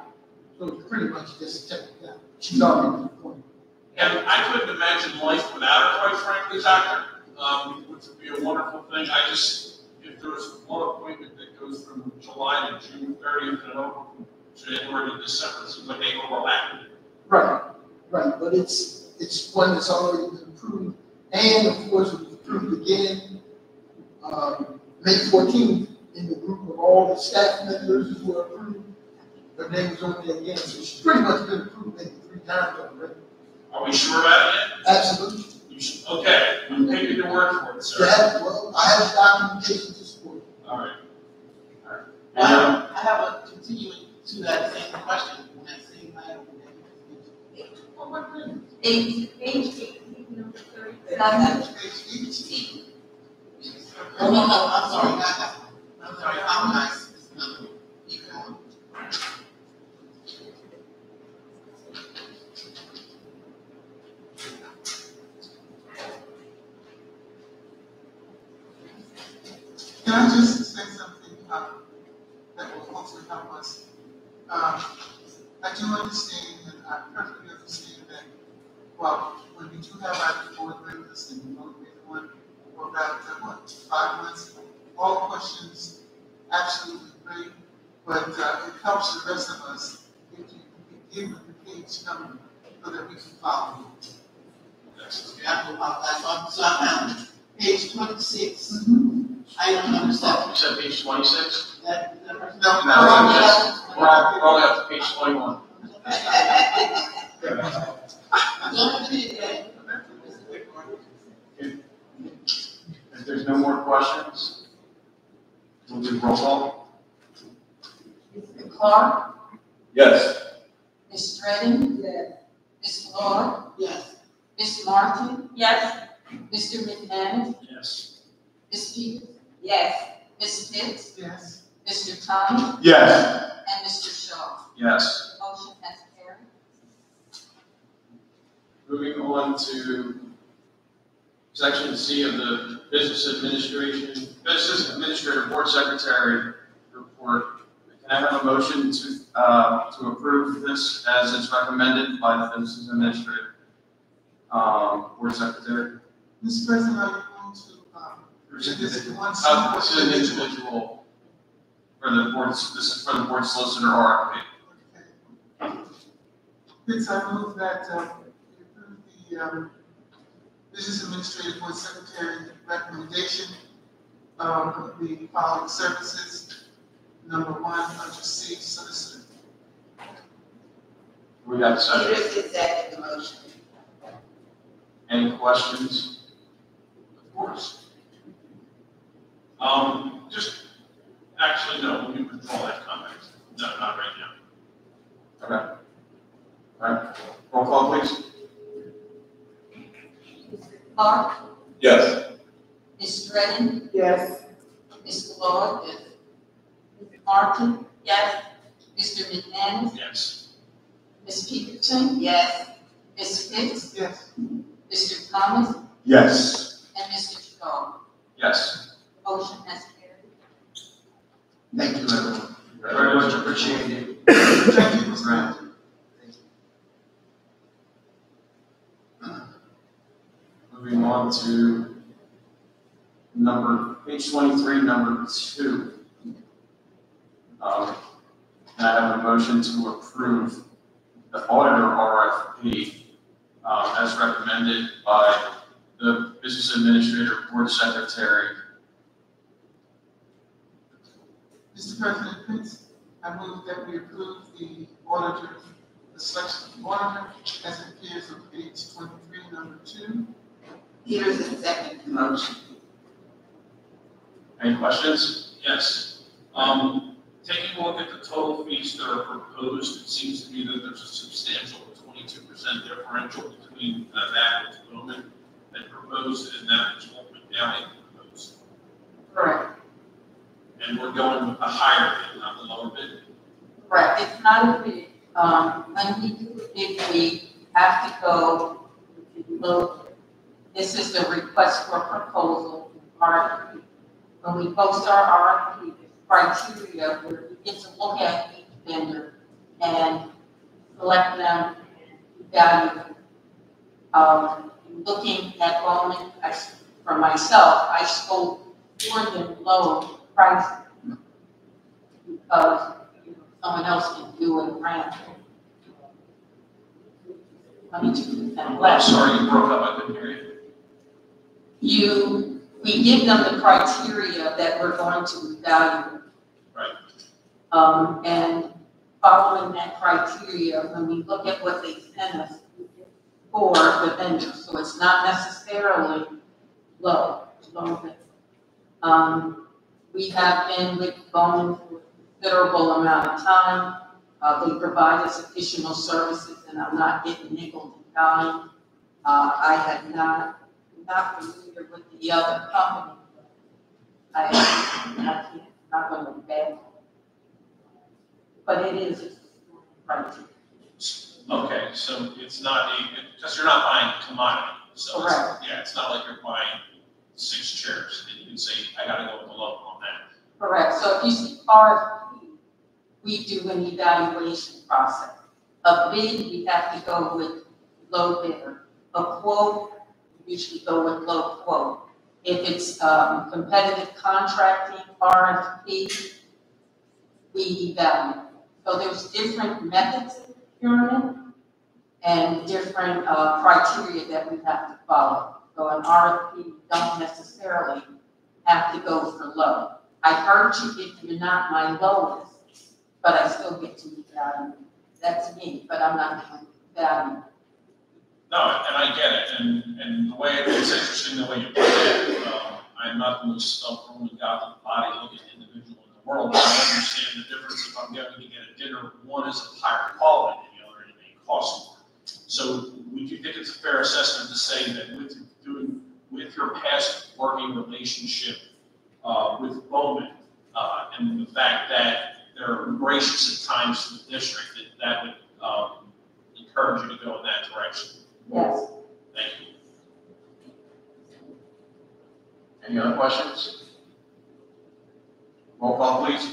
D: So it's pretty much just a technicality. She's already been appointed.
M: And I couldn't imagine life without her, quite frankly, Doctor. Which would be a wonderful thing. If there was one appointment that goes from July to June 30th and over January to December, it seems like they overlap.
D: Right, but it's one that's already been approved, and of course it was approved again May 14th in the group of all the staff members who were approved. Her name was on there again, so she's pretty much been approved maybe 3 times already.
M: Are we sure about it?
D: Absolutely.
M: Okay, I'm taking your word for it, sir.
D: Yeah, well, I have documentation to support it.
M: All right.
N: I have a continuing to that same question, on that same item.
B: Page 18, number 37.
N: Page 18. Oh, no, I'm sorry, not that one. I'm sorry, how nice is another one. Keep going. Can I just say something that will hopefully help us? I do understand, and I perfectly understand that, well, when we do have our board members and we motivate one for about, 5 months, all questions absolutely great, but it helps the rest of us if you can give the page number so that we can follow it. So I found it. Page 26. I don't understand.
A: You said page 26?
N: No,
A: We're only up to page 21. If there's no more questions, we'll do roll call.
E: Mr. Clark,
J: Yes.
E: Ms. Stratton,
B: Yes.
E: Ms. Lord,
N: Yes.
E: Ms. Martin,
B: Yes.
E: Mr. McManus,
M: Yes.
E: Ms. Peters,
B: Yes.
E: Ms. Pitts,
N: Yes.
E: Mr. Thomas,
J: Yes.
E: and Mr. Shaw.
A: Yes.
E: Motion has carried.
A: Moving on to section C of the Business Administrator Board Secretary report. Can I have a motion to approve this as it's recommended by the Business Administrator Board Secretary?
N: Mr. President, are you going to
A: This is an individual for the board, this is for the board solicitor RFP.
N: Vince, I move that we approve the Business Administrative Board Secretary recommendation of the following services. Number 1, under C, solicitor.
A: We got a second.
O: Peterson seconded the motion.
A: Any questions?
M: Of course. Actually, no, we withdraw that comment. No, not right now.
A: Okay. All right, roll call, please.
B: Clark,
A: Yes.
B: Ms. Dredden,
K: Yes.
B: Ms. Lloyd, yes. Ms. Martin, yes. Mr. McManus,
M: Yes.
B: Ms. Peterson,
O: Yes.
B: Ms. Pitts,
N: Yes.
B: Mr. Thomas,
H: Yes.
B: and Mr. Shaw.
A: Yes.
B: Motion has carried.
I: Thank you, everyone.
A: Very much appreciated.
N: Thank you, Mr.
A: Right. Moving on to page 23, number 2. And I have a motion to approve the auditor RFP as recommended by the business administrator, board secretary.
N: Mr. President Prince, I move that we approve the auditor, the selection of the auditor as it appears on page 23, number 2.
O: Peterson seconded the motion.
A: Any questions?
M: Yes. Taking a look at the total fees that are proposed, it seems to me that there's a substantial 22% differential between that which Bowman had proposed and that which Oakland County proposed.
B: Correct.
M: And we're going with the higher bid, not the lower bid.
B: Correct, it's not a bid, when we do a bid, we have to go, look, this is the request for proposal, RFP. When we post our RFP, the criteria, where we get to look at each vendor and select them and evaluate. Looking at Bowman, for myself, I spoke more than low prices because someone else can do it around 22% less.
M: Sorry, you broke up, I couldn't hear you.
B: We give them the criteria that we're going to evaluate.
M: Right.
B: And following that criteria, when we look at what they send us for the vendor, so it's not necessarily low bid. We have been with Bowman for a considerable amount of time. They provide us additional services, and I'm not getting nickel and dime. I have not familiar with the other company. I'm not going to bet, but it is criteria.
M: Okay, so it's not because you're not buying a commodity. So
B: Correct.
M: yeah, it's not like you're buying 6 chairs and you can say, I gotta go with the low on that.
B: Correct. So if you see RFP, we do an evaluation process. A bid, we have to go with low bidder. A quote, we usually go with low quote. If it's competitive contracting, RFP, we evaluate. So there's different methods of procurement and different criteria that we have to follow. So an RFP, you don't necessarily have to go for low. I heard you if you're not my lowest, but I still get to evaluate. That's me, but I'm not going to evaluate.
M: No, and I get it, and the way it's interesting the way you put it. I'm not the most self-ruling godly body looking individual in the world, but I understand the difference if I'm going to get a dinner. One is of higher quality than the other, and it may cost more. So would you think it's a fair assessment to say that with your past working relationship with Bowman, and the fact that they're gracious at times to the district, that would encourage you to go in that direction?
B: Yes.
M: Thank you.
A: Any other questions? Roll call, please.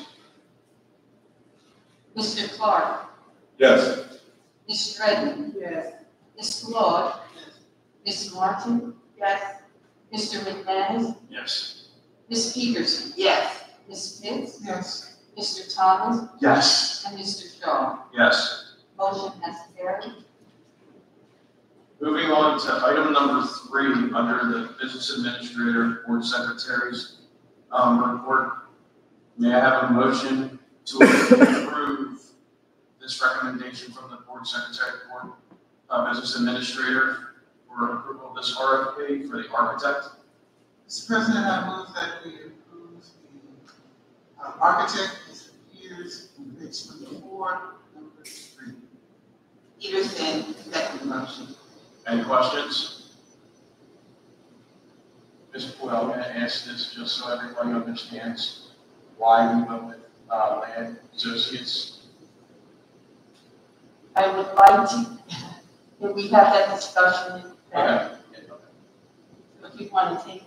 B: Mr. Clark,
A: Yes.
B: Ms. Dredden,
K: Yes.
B: Ms. Lloyd, Ms. Martin, yes. Mr. McManus,
M: Yes.
B: Ms. Peterson?
O: Yes.
B: Ms. Pitts?
D: Yes.
B: Mr. Thomas?
D: Yes.
B: And Mr. Shaw?
A: Yes.
B: Motion has carried.
A: Moving on to item number 3, under the Business Administrator, Board Secretary's report. May I have a motion to approve this recommendation from the Board Secretary, Board Business Administrator, for approval of this RFP for the architect?
N: Mr. President, I move that we approve the architect, Mr. Peters, on page 24, number 3.
O: Peterson, second motion.
A: Any questions? Ms. Boyle, I'm going to ask this just so everybody understands why we went with Land Associates.
B: I would like to, if we have that discussion, that
A: Okay.
B: if you want to take,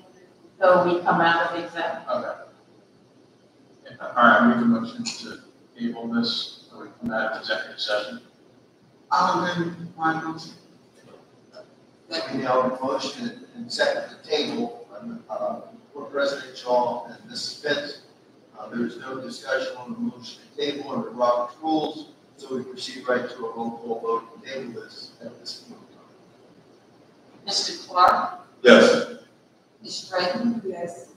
B: so we come out of exam.
A: Okay. All right, make a motion to table this, so we come out of executive session.
N: I'll amend my motion.
I: Second, the motion and second to table, for President Shaw and Mrs. Pitts. There is no discussion on the motion to table under Robert's rules, so we proceed right to a roll call vote to table this at this point.
B: Mr. Clark?
I: Yes.
B: Ms. Drayton? Yes.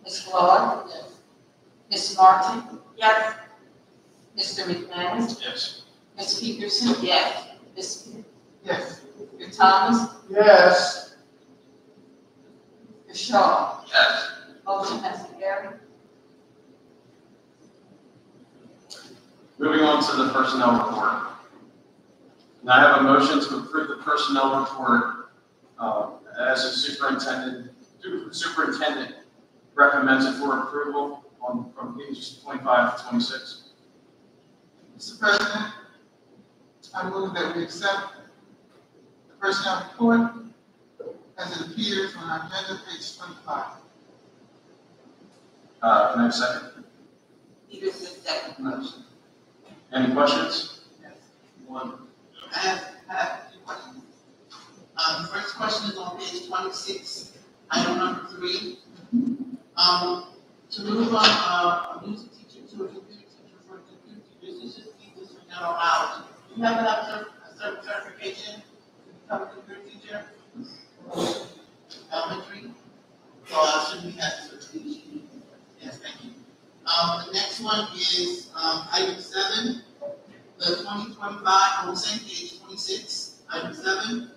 B: Ms. Clark? Yes. Ms. Martin?
O: Yes.
B: Mr. McManus?
A: Yes.
B: Ms. Peterson?
O: Yes.
B: Ms. Pitts?
N: Yes.
B: Mr. Thomas?
I: Yes.
B: Mr. Shaw?
A: Yes.
B: Motion has carried.
A: Moving on to the personnel report. Now I have a motion to approve the personnel report as the superintendent recommends it for approval from pages 25 to 26.
N: Mr. President, I move that we accept the personnel report as it appears on our agenda, page 25.
A: Can I have a second?
O: Peterson, second motion.
A: Any questions?
N: Yes.
A: One.
N: I have 2 questions. The first question is on page 26, item number 3. To move on a music teacher to a computer teacher for a computer teacher, this is just for general knowledge. Do you have to have a certain certification to become a computer teacher? Elementary? So I assume we have the certification. Yes, thank you. The next one is item 7, the 2025, on the same page 26, item 7.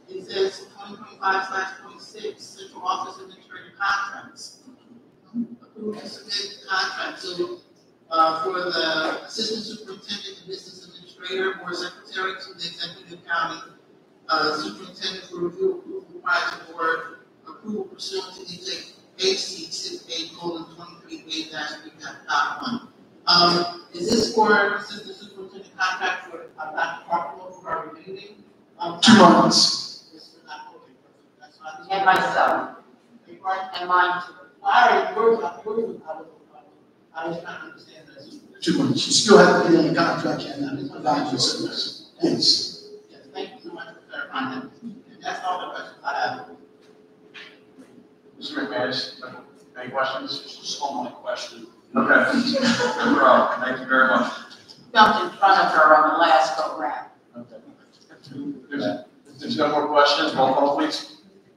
N: It says 2025/26 Central Office Administrative Contracts. Approve and submit contracts. So for the Assistant Superintendent and Business Administrator, Board Secretary to the Executive County Superintendent for review approval prior to board approval pursuant to HC 6A:23A-3.1. Is this for Assistant Superintendent contract for Dr. Carpenter for our reviewing?
D: 2 months.
B: And myself. And mine too.
N: I already worked on I was trying to understand this.
D: 2 months. You still have to be in the contract and provide your service. Yes.
N: Yes, thank you so much for clarifying that. And that's all the questions I have.
A: Mr. McManus, any questions?
M: Just on my question.
A: Okay. No problem. Thank you very much.
B: Jumped in front of her on the last go round.
A: Okay. If there's no more questions, roll call please.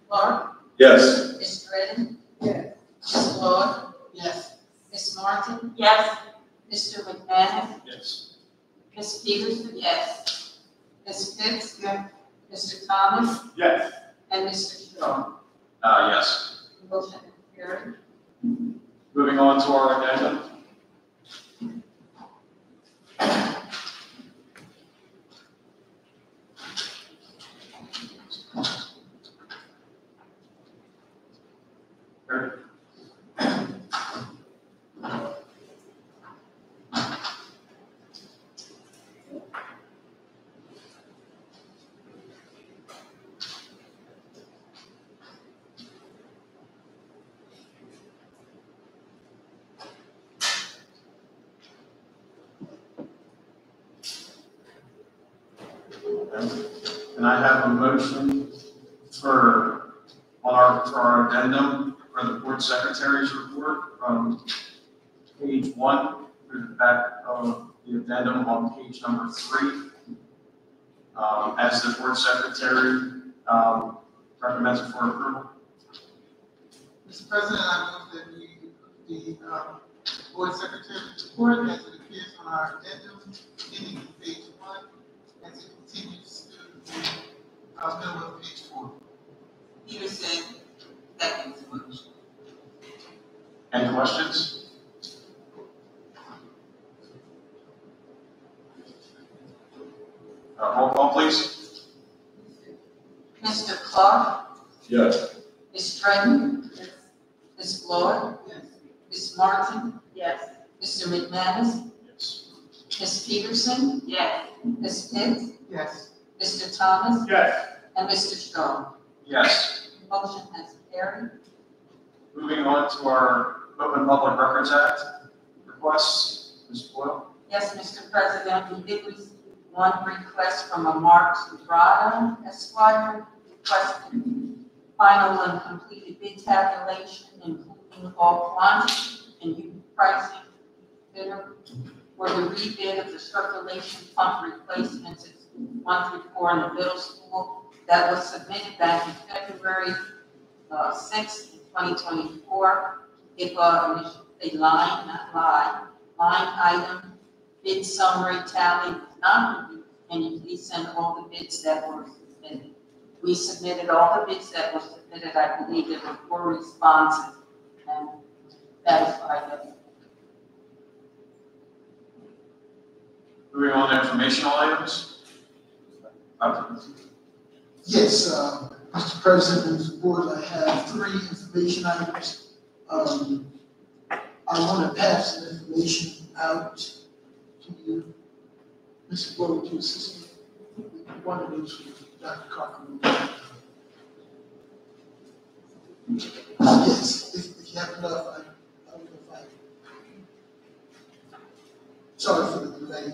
B: Clark?
I: Yes.
B: Ms. Drayton? Yes. Ms. Clark?
N: Yes.
B: Ms. Martin?
O: Yes.
B: Mr. McManus?
A: Yes.
B: Ms. Peterson?
O: Yes.
B: Ms. Pitts? Yes. Mr. Thomas?
A: Yes.
B: And Mr. Shaw?
A: Yes.
B: Motion carried.
A: Moving on to our agenda. And I have a motion for our addendum for the board secretary's report from page 1 through the back of the addendum on page number 3. As the board secretary recommends it for approval.
N: Mr. President, I move that we, the board secretary's report as it appears on our addendum, beginning on page 1, as it continues to the middle of page 4.
O: Peterson, seconds the motion.
A: Any questions? Roll call, please.
O: Mr. Clark,
J: Yes.
O: Ms. Stratton, Ms. Floyd, Ms. Martin,
B: Yes.
O: Mr. McManus,
A: Yes.
O: Ms. Peterson,
B: Yes.
O: Ms. Pitts,
N: Yes.
O: Mr. Thomas,
A: Yes.
O: and Mr. Strong.
A: Yes.
O: Motion has carried.
A: Moving on to our Open Public Records Act requests, Ms. Boyle.
O: Yes, Mr. President, we did receive one request from a Mark Subrata Esquire requesting final and completed bid tabulation, including all quantity and unit pricing bidder for the rebid of the circulation pump replacements at 1 through 4 in the middle school that was submitted back in February 6th, 2024. It was a line item bid summary tally was not reviewed. Can you please send all the bids that were submitted? We submitted all the bids that were submitted. I believe there were 4 responses, and satisfied them.
A: Moving on to informational items.
D: Yes, Mr. President, and the board, I have 3 information items. I want to pass the information out to you, Mr. Boyd, to assist me. One of those with Dr. Cochran. Yes, if you have enough, I will provide. Sorry for the delay.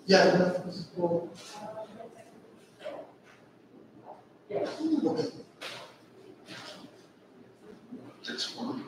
D: Yeah, enough, Mr. Boyd. Okay.
A: That's one.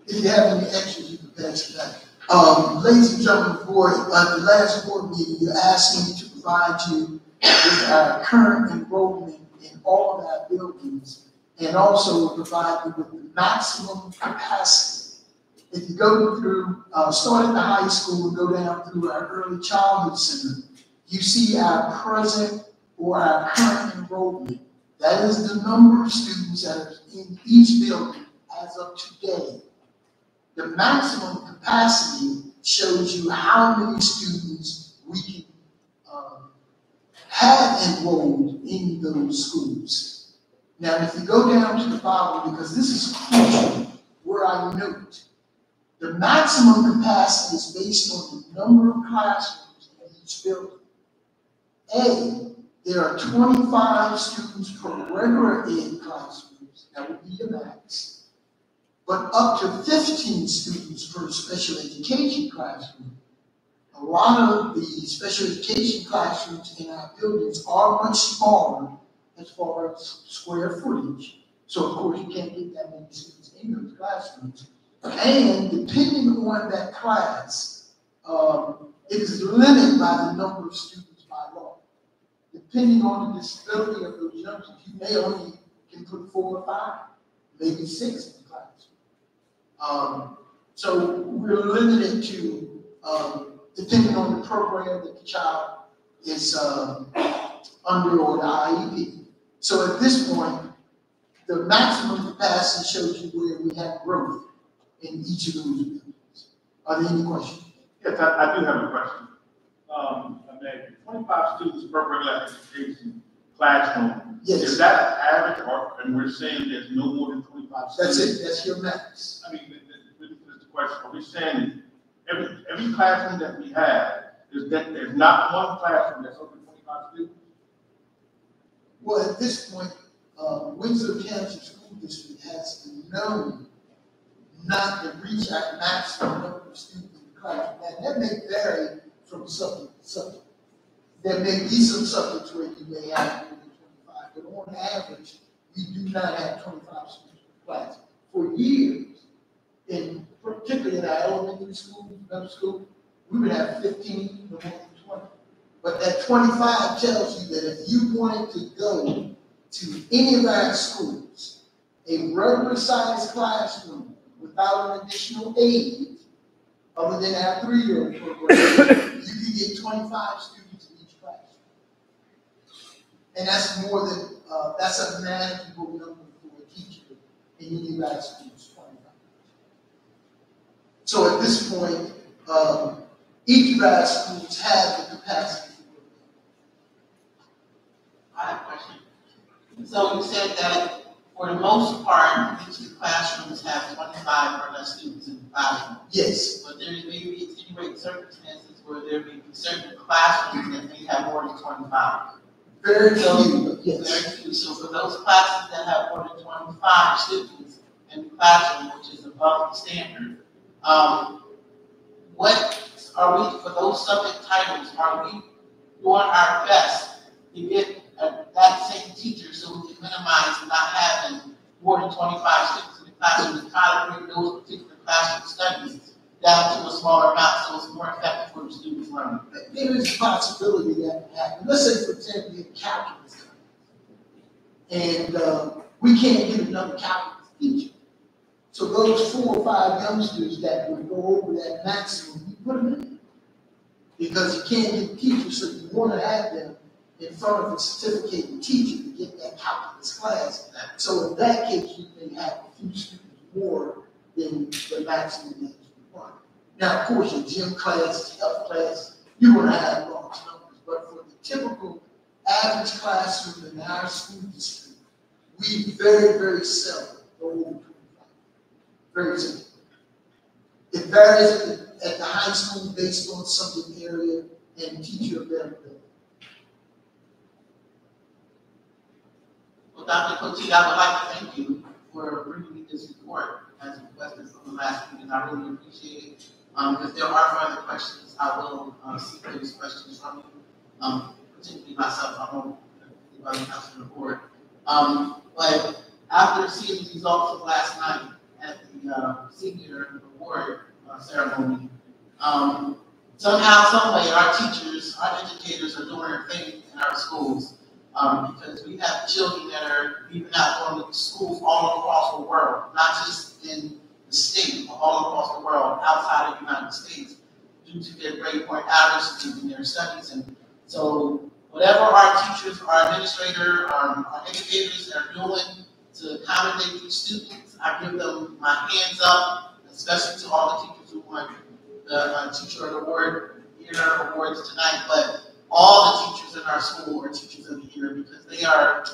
D: If you have any extras, you can pass it back. Ladies and gentlemen of the board, at the last board meeting, you asked me to provide you with our current enrollment in all of our buildings and also provide you with the maximum capacity. If you go through, start at the high school and go down through our early childhood center, you see our present or our current enrollment. That is the number of students that are in each building as of today. The maximum capacity shows you how many students we can have enrolled in those schools. Now, if you go down to the bottom, because this is crucial, where I note, the maximum capacity is based on the number of classrooms in each building. A, there are 25 students per regular ed classrooms, that would be the max, but up to 15 students per special education classroom. A lot of the special education classrooms in our buildings are much smaller as far as square footage. So of course you can't get that many students in those classrooms. And depending on that class, it is limited by the number of students by law. Depending on the disability of those young people, you may only can put 4 or 5, maybe 6 in the class. So we're limited to, depending on the program that the child is under or the IEP. So at this point, the maximum capacity shows you where we have growth in each of those buildings. Are there any questions?
P: Yes, I do have a question. I mean, 25 students per regular education classroom.
D: Yes.
P: Is that an average, or, and we're saying there's no more than 25 students?
D: That's it, that's your max.
P: I mean, this is the question. Are we saying every classroom that we have, is that there's not one classroom that's over 25 students?
D: Well, at this point, Windsor Township School District has no not to reach that maximum number of students in the class. And that may vary from subject to subject. There may be some subjects where you may have more than 25, but on average, we do not have 25 students in class. For years, particularly in our elementary school, middle school, we would have 15, no more than 20. But that 25 tells you that if you wanted to go to any of our schools, a regular sized classroom without an additional aid, other than our 3-year program, you can get 25 students in each class. And that's more than, that's a manageable number for a teacher in any of our schools, 25. So at this point, each of our schools have the capacity.
N: I have a question. So you said that for the most part, each of the classrooms have 25 or less students in the classroom.
D: Yes.
N: But there may be extenuating circumstances where there may be certain classrooms that may have more than 25.
D: Very few, yes.
N: Very few. So for those classes that have more than 25 students in the classroom, which is above the standard, what are we, for those subject titles, are we doing our best to get that same teacher so we can minimize not having more than 25 students in the classroom and try to bring those particular classroom studies down to a smaller amount so it's more effective for the students learning?
D: There is a possibility that can happen. Let's say, for example, you have calculus class, and we can't get another calculus teacher. So those 4 or 5 youngsters that would go over that maximum, we put them in. Because you can't get teachers, so you want to have them in front of a certificated teacher to get that calculus class. So in that case, you may have a few students more than the maximum that is required. Now, of course, your gym class, health class, you're going to have large numbers. But for the typical average classroom in our school district, we very, very seldom go over 25. Very simple. It varies at the high school based on subject area and teacher availability.
N: Well, Dr. Cote, I would like to thank you for bringing me this report as requested from the last meeting. I really appreciate it. If there are further questions, I will seek those questions from you, particularly myself. I don't know if anybody else on the board. But after seeing the results of last night at the senior award ceremony, somehow, some way, our teachers, our educators are doing their thing in our schools. Because we have children that are even out going to schools all across the world, not just in the state, but all across the world, outside of the United States, due to their grade point average in their studies. And so whatever our teachers, our administrators, our educators are doing to accommodate these students, I give them my hands up, especially to all the teachers who won the Teacher of the Year awards tonight, but all the teachers in our school are teachers of the year because they are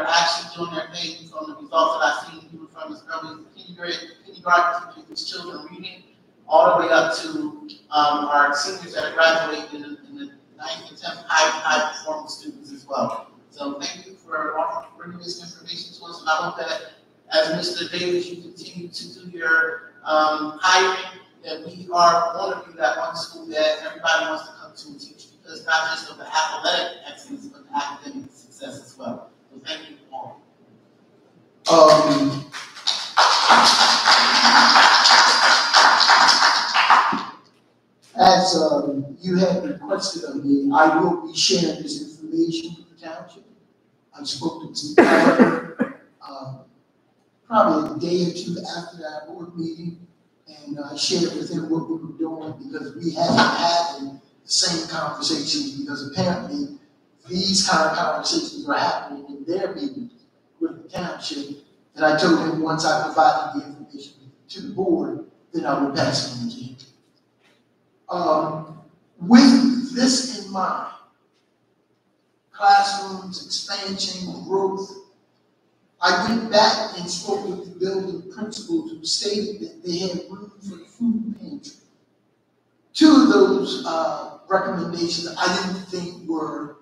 N: actually doing their thing from the results that I've seen, even from as early as kindergarten teaching these children reading, all the way up to our seniors that are graduating in the 9th and 10th high performing students as well. So thank you for bringing this information to us, and I hope that as Mr. Davis, you continue to do your hiring, that we are going to be that one school that everybody wants to come to and teach. Because not just of the athletic excellence, but the academic success as well. So thank you all.
D: As you had requested of me, I will be sharing this information with the township. I spoke to Mr. Gallagher probably a day or 2 after our board meeting, and I shared with him what we were doing because we haven't had the same conversations, because apparently these kind of conversations are happening in their meetings with the township. And I told him once I provided the information to the board, then I would pass it on to him. With this in mind, classrooms, expansion, growth, I went back and spoke with the building principals who stated that they had room for the food pantry. 2 of those recommendations I didn't think were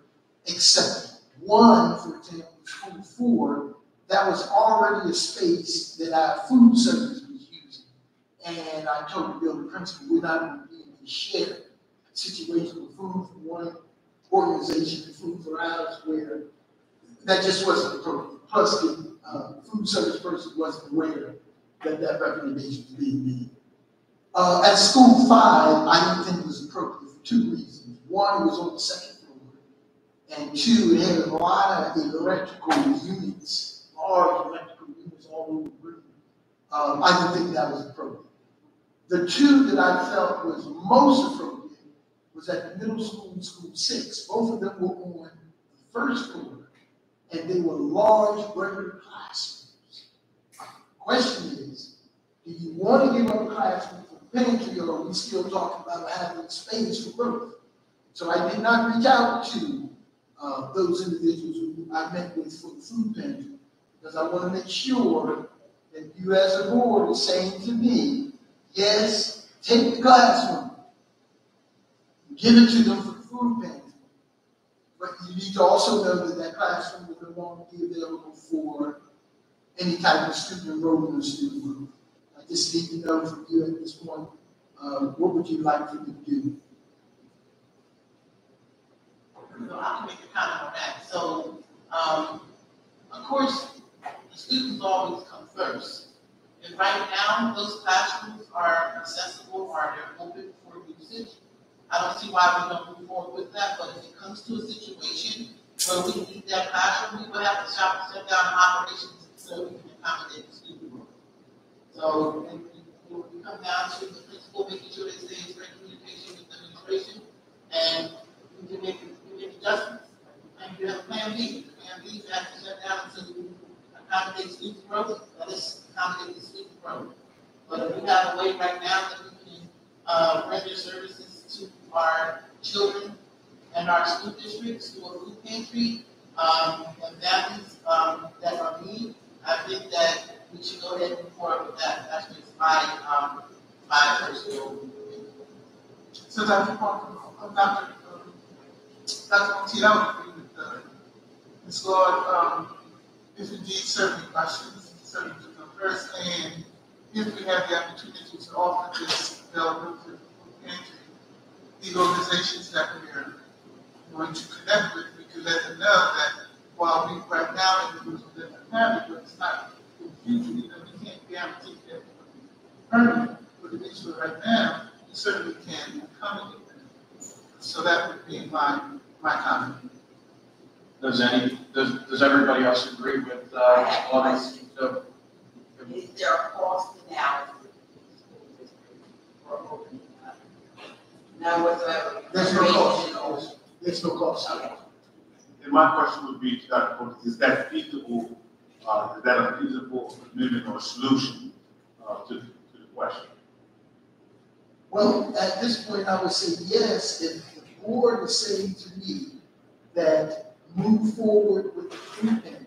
D: acceptable. One, for example, was 4, that was already a space that our food service was using. And I told the building principal, we're not going to be in a shared situation with food for one organization and food for ours, where that just wasn't appropriate. Plus, the food service person wasn't aware that that recommendation was being made. At School 5, I didn't think it was appropriate for two reasons. One, it was on the second floor, and two, it had a lot of electrical units, large electrical units all over the room. I didn't think that was appropriate. The two that I felt was most appropriate was at the middle school and School 6. Both of them were on the first floor, and they were large regular classrooms. Question is, do you want to give up a classroom for pantry, or are we still talking about having space for growth? So I did not reach out to those individuals who I met with for the food pantry, because I want to make sure that you as a board is saying to me, yes, take the classroom, give it to them for the food pantry. But you need to also know that that classroom will no longer be available for any type of student enrollment or student growth. I just need to know from you at this point, what would you like for me to do?
N: So I can make a comment on that. So, of course, the students always come first. And right now, those classrooms are accessible, or they're open for usage. I don't see why we don't move forward with that, but if it comes to a situation where we need that classroom, we would have to shut down operations so we can accommodate the student group. So when we come down to the principal, making sure they stay in direct communication with the administration, and we can make adjustments. And you have a plan B. Plan B is have to shut down to accommodate student growth. Let us accommodate the student growth. But if we have a way right now that we can render services to our children and our school districts through a food pantry, and families that are in need, I think that we should go ahead and move forward with that. That's just my personal opinion.
Q: So Dr. Parker, Dr. Montiel, I would agree with Ms. Lord. If indeed serving our students, serving to them first, and if we have the opportunity to offer this availability of food pantry, the organizations that we are going to connect with, we can let them know that while we right now individuals that have it, but it's not in the future, you know, we can't guarantee that it will be permanent, but at least for right now, we certainly can accommodate them. So that would be my comment.
A: Does everybody else agree with all this? So,
O: Is there a cost analysis for opening up? None whatsoever.
D: There's no cost. There's no cost.
O: Okay.
P: And my question would be to Dr. Porter, is that feasible, is that a feasible amendment or solution to the question?
D: Well, at this point, I would say yes, if the board is saying to me that move forward with the food pantry.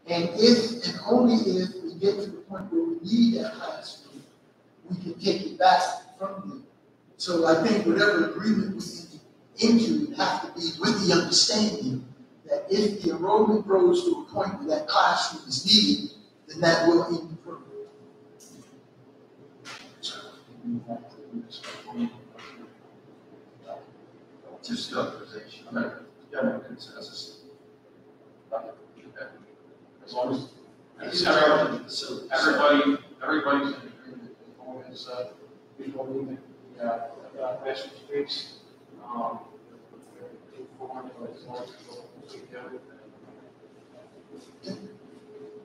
D: And if, and only if we get to the point where we need that classroom, we can take it back from them. So I think whatever agreement we enter into would have to be with the understanding that if the enrollment grows to a point where that classroom is needed, then that will end the program.
R: Just authorization. General consensus.
A: As long as
R: everybody's
A: in agreement as people moving, Basham Streets,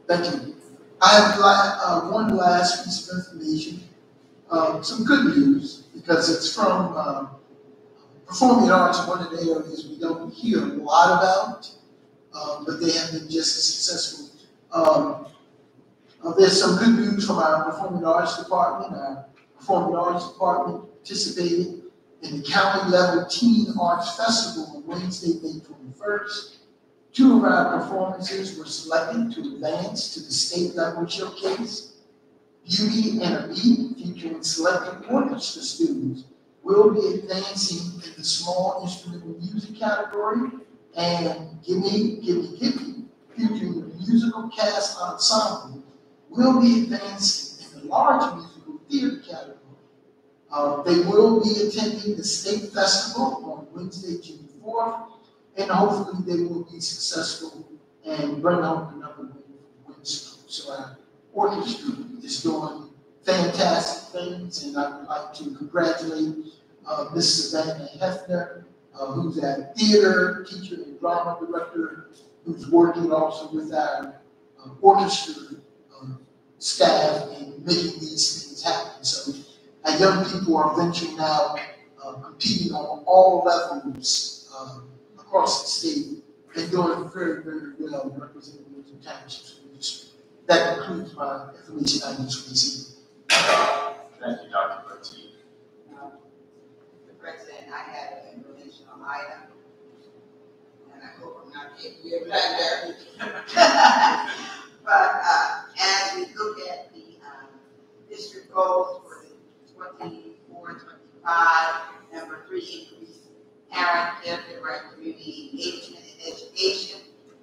D: Thank you. I have one last piece of information, some good news, because it's from performing arts, one of the areas we don't hear a lot about, but they have been just as successful. There's some good news from our performing arts department. Our performing arts department participated in the county level Teen Arts Festival on Wednesday, May 21st. 2 of our performances were selected to advance to the state level showcase. Beauty and a Beat, featuring selected orchestra students, will be advancing in the small instrumental music category, and Gimme, Gimme, Gimme, featuring the musical cast ensemble, will be advancing in the large musical theater category. They will be attending the state festival on Wednesday, June 4th, and hopefully they will be successful and bring home the number one win school. So our orchestra is doing fantastic things, and I would like to congratulate Miss Savannah Hefner, who's our theater teacher and drama director, who's working also with our orchestra staff in making these things happen. So our young people are venturing now, competing on all levels across the state and doing very, very well representing Windsor Township School District. That concludes my information I need to receive.
J: Thank you, Dr. Bertie.
O: Mr. President, I have an informational item, and I hope I'm not getting you blunder. But as we look at the district goals for the 24-25, number 3, increase parent, caregiver, community engagement and education.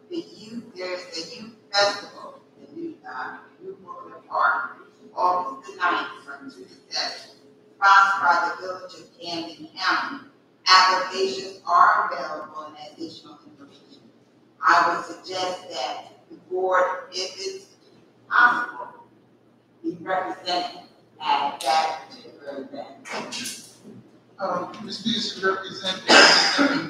O: There's the youth festival in New Brooklyn Park, August the 9th from 2 to 7, sponsored by the Village of Camden County. Applications are available and additional information. I would suggest that the board, if it's possible, be represented at that particular event.
Q: Ms. Peters, you represent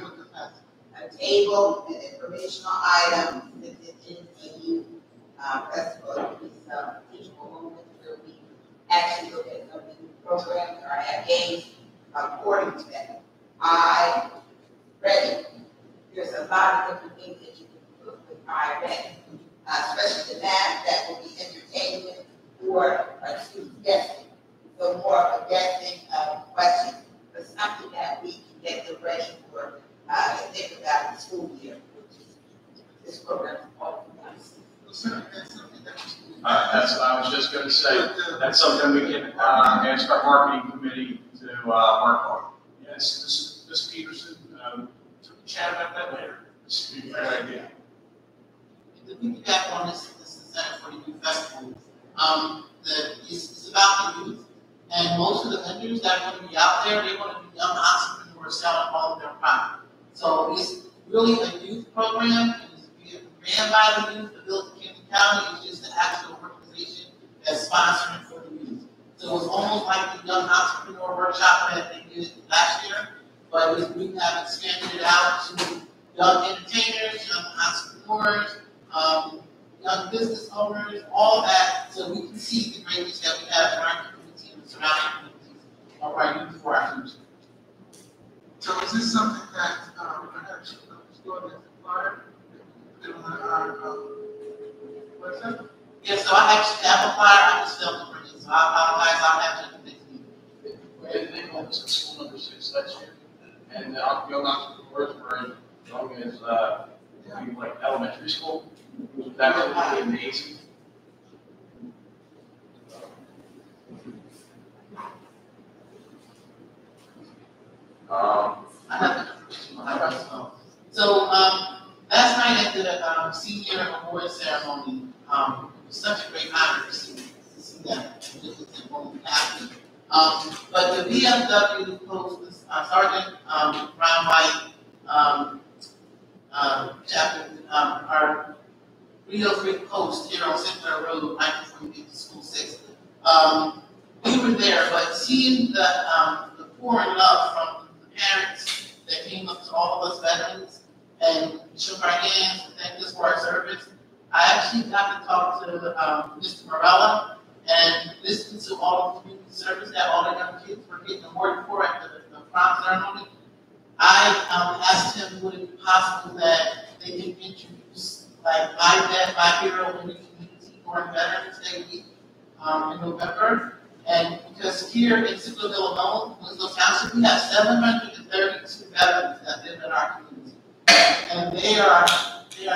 Q: what capacity?
O: A table, an informational item, that it is a youth festival, it's teachable moment where we actually look at some of the new programs or have games according to that. I ready. There's a lot of different things that you can put with I ready, especially the math that will be entertainment or student guessing. So more of a guessing question, but something that we can get them ready for think about the school year, which is this program is all
A: That's what I was just going to say. That's something we can ask our marketing committee to work on.
M: Yes, Ms. Peterson, chat about that later. This would be a great idea.
N: To piggyback on this Center for the Youth Festival, it's about the youth, and most of the vendors that are going to be out there, they want to be young entrepreneurs selling all of their product. So it's really a youth program. It's being ran by the youth. The Village of Camden County is just an actual organization that's sponsoring for the youth. So it's almost like the Young Entrepreneur Workshop that they did last year, but we have expanded it out to young entertainers, young entrepreneurs, young business owners, all that, so we can see the greatness that we have in our community and the surrounding communities of our youth for our future.
Q: So is this something that perhaps going to require our website?
N: Yes, so I actually have a flyer, I just failed to print it, so I apologize, I'll have to do this.
R: They opened school number 6 last year, and young entrepreneurs were as young as like elementary school. That would be amazing.
N: So last night at the senior award ceremony, it was such a great honor to see that. But the VFW post Sergeant Brown White chapter, our 303 post here on Center Road, right before you get to School 6. We were there, but seeing the pouring love from the parents that came up to all of us veterans and shook our hands and thanked us for our service, I actually got to talk to Mr. Morella and listen to all of the community service that all the young kids were getting awarded for at the prom ceremony. I asked him, would it be possible that they can introduce like my hero in the community during Veterans Day week in November? And because here in Sicklerville alone, Winslow Township, we have 732 veterans that live in our community. And they are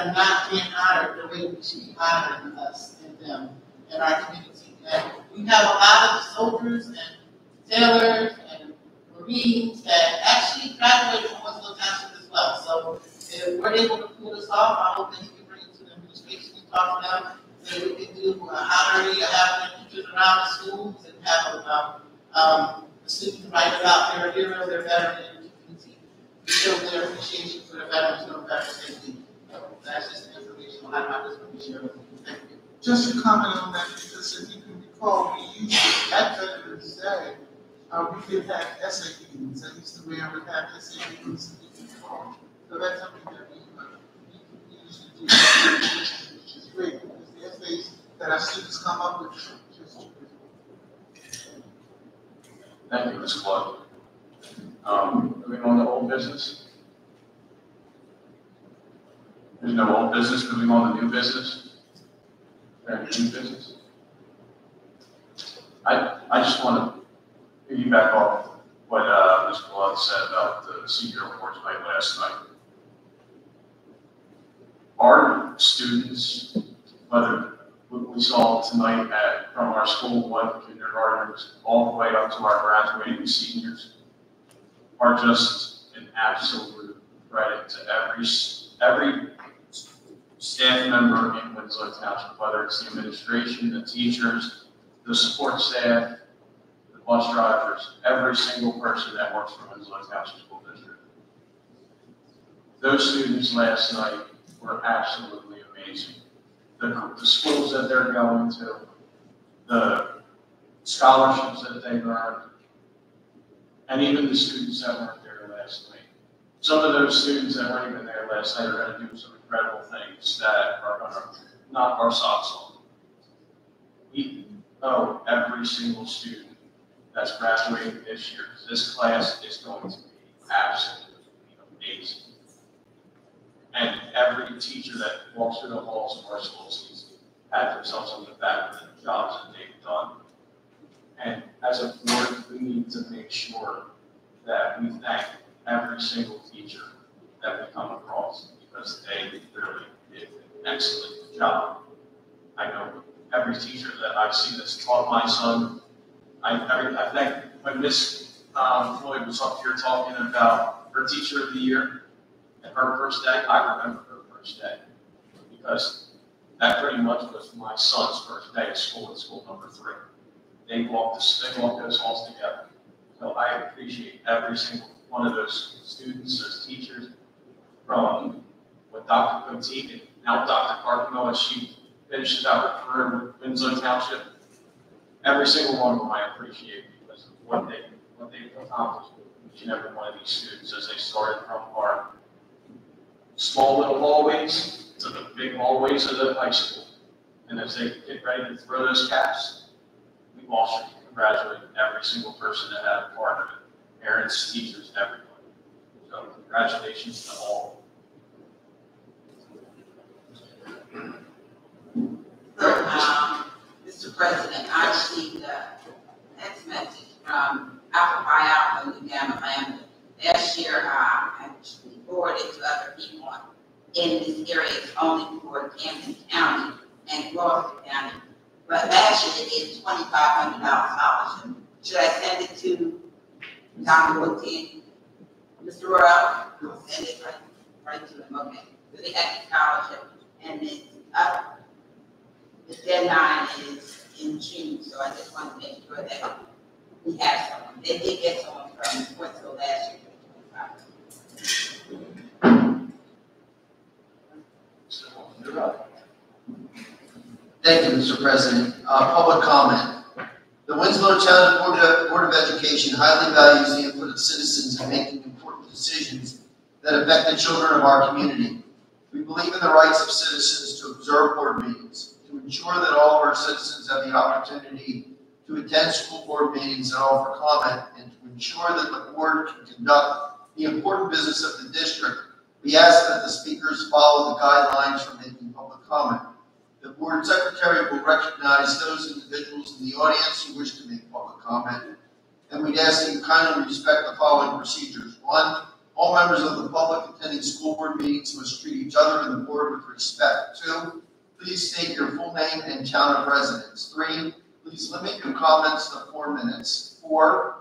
N: not being honored the way we should be honoring us and them in our community. And we have a lot of soldiers and sailors and Marines that actually graduated from Winslow Township as well. So if we're able to pull this off, I hope that he can bring it to the administration and talk to them. So we can do an honorary of having teachers around the schools and have a student write about their hero, their veteran, and to show their appreciation for the veterans and veterans safety. That's just the information I just want to share with you. Thank you.
Q: Just to comment on that, because if you can recall, we used to, at Veterans Day, we did have essay meetings. At least the mayor would have essay meetings. So that's something that we used to do, which is great, because the essays that our students come up with just
R: Thank you, Ms. Clark. Moving on to old business. There's no old business, moving on to new business. New business. I just want to piggyback off what Ms. Clark said about the senior awards night last night. Our students, whether we saw tonight from our school, one kindergartners, all the way up to our graduating seniors, are just an absolute credit to every staff member in Winslow Township, whether it's the administration, the teachers, the support staff, the bus drivers, every single person that works for Winslow Township School District. Those students last night were absolutely amazing. The schools that they're going to, the scholarships that they've earned, and even the students that weren't there last night. Some of those students that weren't even there last night are going to do some incredible things that are going to knock our socks off. We owe every single student that's graduating this year. This class is going to be absolutely amazing. And every teacher that walks through the halls of our schools needs to pat themselves on the back for the jobs that they've done. And as a board, we need to make sure that we thank every single teacher that we come across, because they really did an excellent job. I know every teacher that I've seen that's taught my son. I think when Miss Floyd was up here talking about her teacher of the year and her first day, I remember her first day, because that pretty much was my son's first day at school, in school number 3. They walked those halls together. So I appreciate every single one of those students, those teachers, from with Dr. Cotique and now Dr. Carpino as she finishes out her career with Winslow Township. Every single one of them I appreciate, because of what they've accomplished with each and every one of these students as they started from our small little hallways to the big hallways of the high school. And as they get ready to throw those caps, we all should congratulate every single person that had a part of it. Parents, teachers, everyone. So congratulations to all.
O: Mr. President, I received a text message from Alpha Phi Alpha New Gamma Lambda. Last year, I actually forwarded to other people in this area. It's only for Camden County and Gloucester County. But last year, they did $2,500 scholarship. Should I send it to Dr. Woodson, Mr. Royal? I'll send it right to him, okay. So they had the scholarship, and it's up. The deadline is in June, so I just want to make sure that we have someone. They did get someone from Winslow last year.
S: Thank you, Mr. President. Public comment. The Winslow Township Board of Education highly values the input of citizens in making important decisions that affect the children of our community. We believe in the rights of citizens to observe board meetings, to ensure that all of our citizens have the opportunity to attend school board meetings and offer comment, and to ensure that the board can conduct the important business of the district. We ask that the speakers follow the guidelines for making public comment. The board secretary will recognize those individuals in the audience who wish to make public comment, and we'd ask that you kindly respect the following procedures. 1, all members of the public attending school board meetings must treat each other and the board with respect. 2, please state your full name and town of residence. 3, please limit your comments to 4 minutes. 4,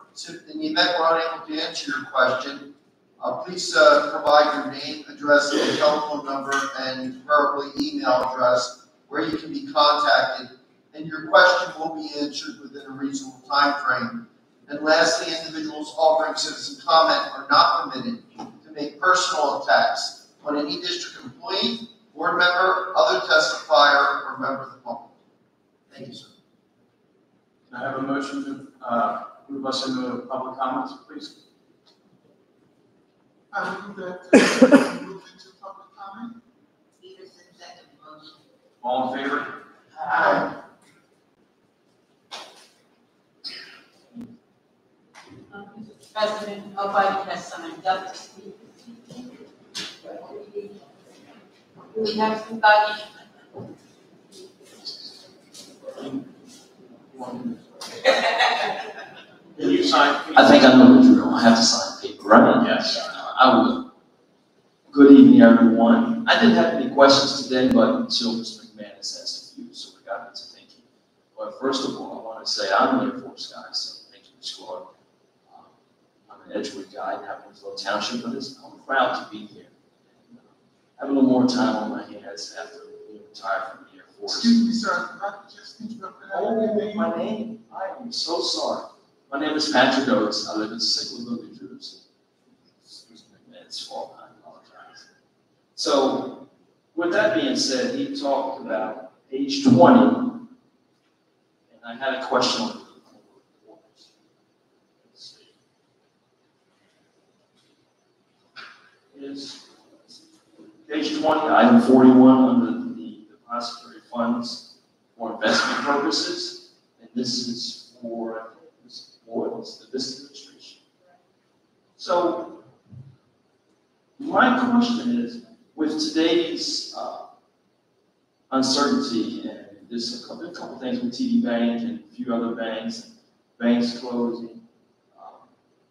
S: in the event we're unable to answer your question, please provide your name, address, and telephone number, and preferably email address where you can be contacted and your question will be answered within a reasonable time frame. And lastly, individuals offering citizen comment are not permitted to make personal attacks on any district employee, board member, other testifier, or member of the public. Thank you, sir.
R: Can I have a motion to move us into public comments, please?
Q: I move that we move into public comment.
O: Peterson, second motion.
R: All in favor?
Q: Aye.
B: Mr. President, nobody has signed up to speak. We have somebody.
R: Can you sign?
T: I think I know the drill. I have to sign paper, right?
R: Yes.
T: I will. Good evening, everyone. I didn't have any questions today, but until Mr. McManus asked a few, so we got into thinking. But first of all, I want to say I'm an Air Force guy, so thank you, Ms. Claude. I'm an Edgewood guy in Winslow Township, but I'm proud to be here. I have a little more time on my hands after being retired from the Air Force.
Q: Excuse me, sir, I just interrupted.
T: Oh, my name? I am so sorry. My name is Patrick Oates. I live in Sicklerville, New Jersey. Excuse me, man, it's fault. I apologize. So, with that being said, he talked about age 20, and I had a question on the report. Let's see. Is page 20, item 41, under the depository funds for investment purposes, and this is for the business administration. So, my question is, with today's uncertainty, and there's a couple things with TD Bank and a few other banks closing,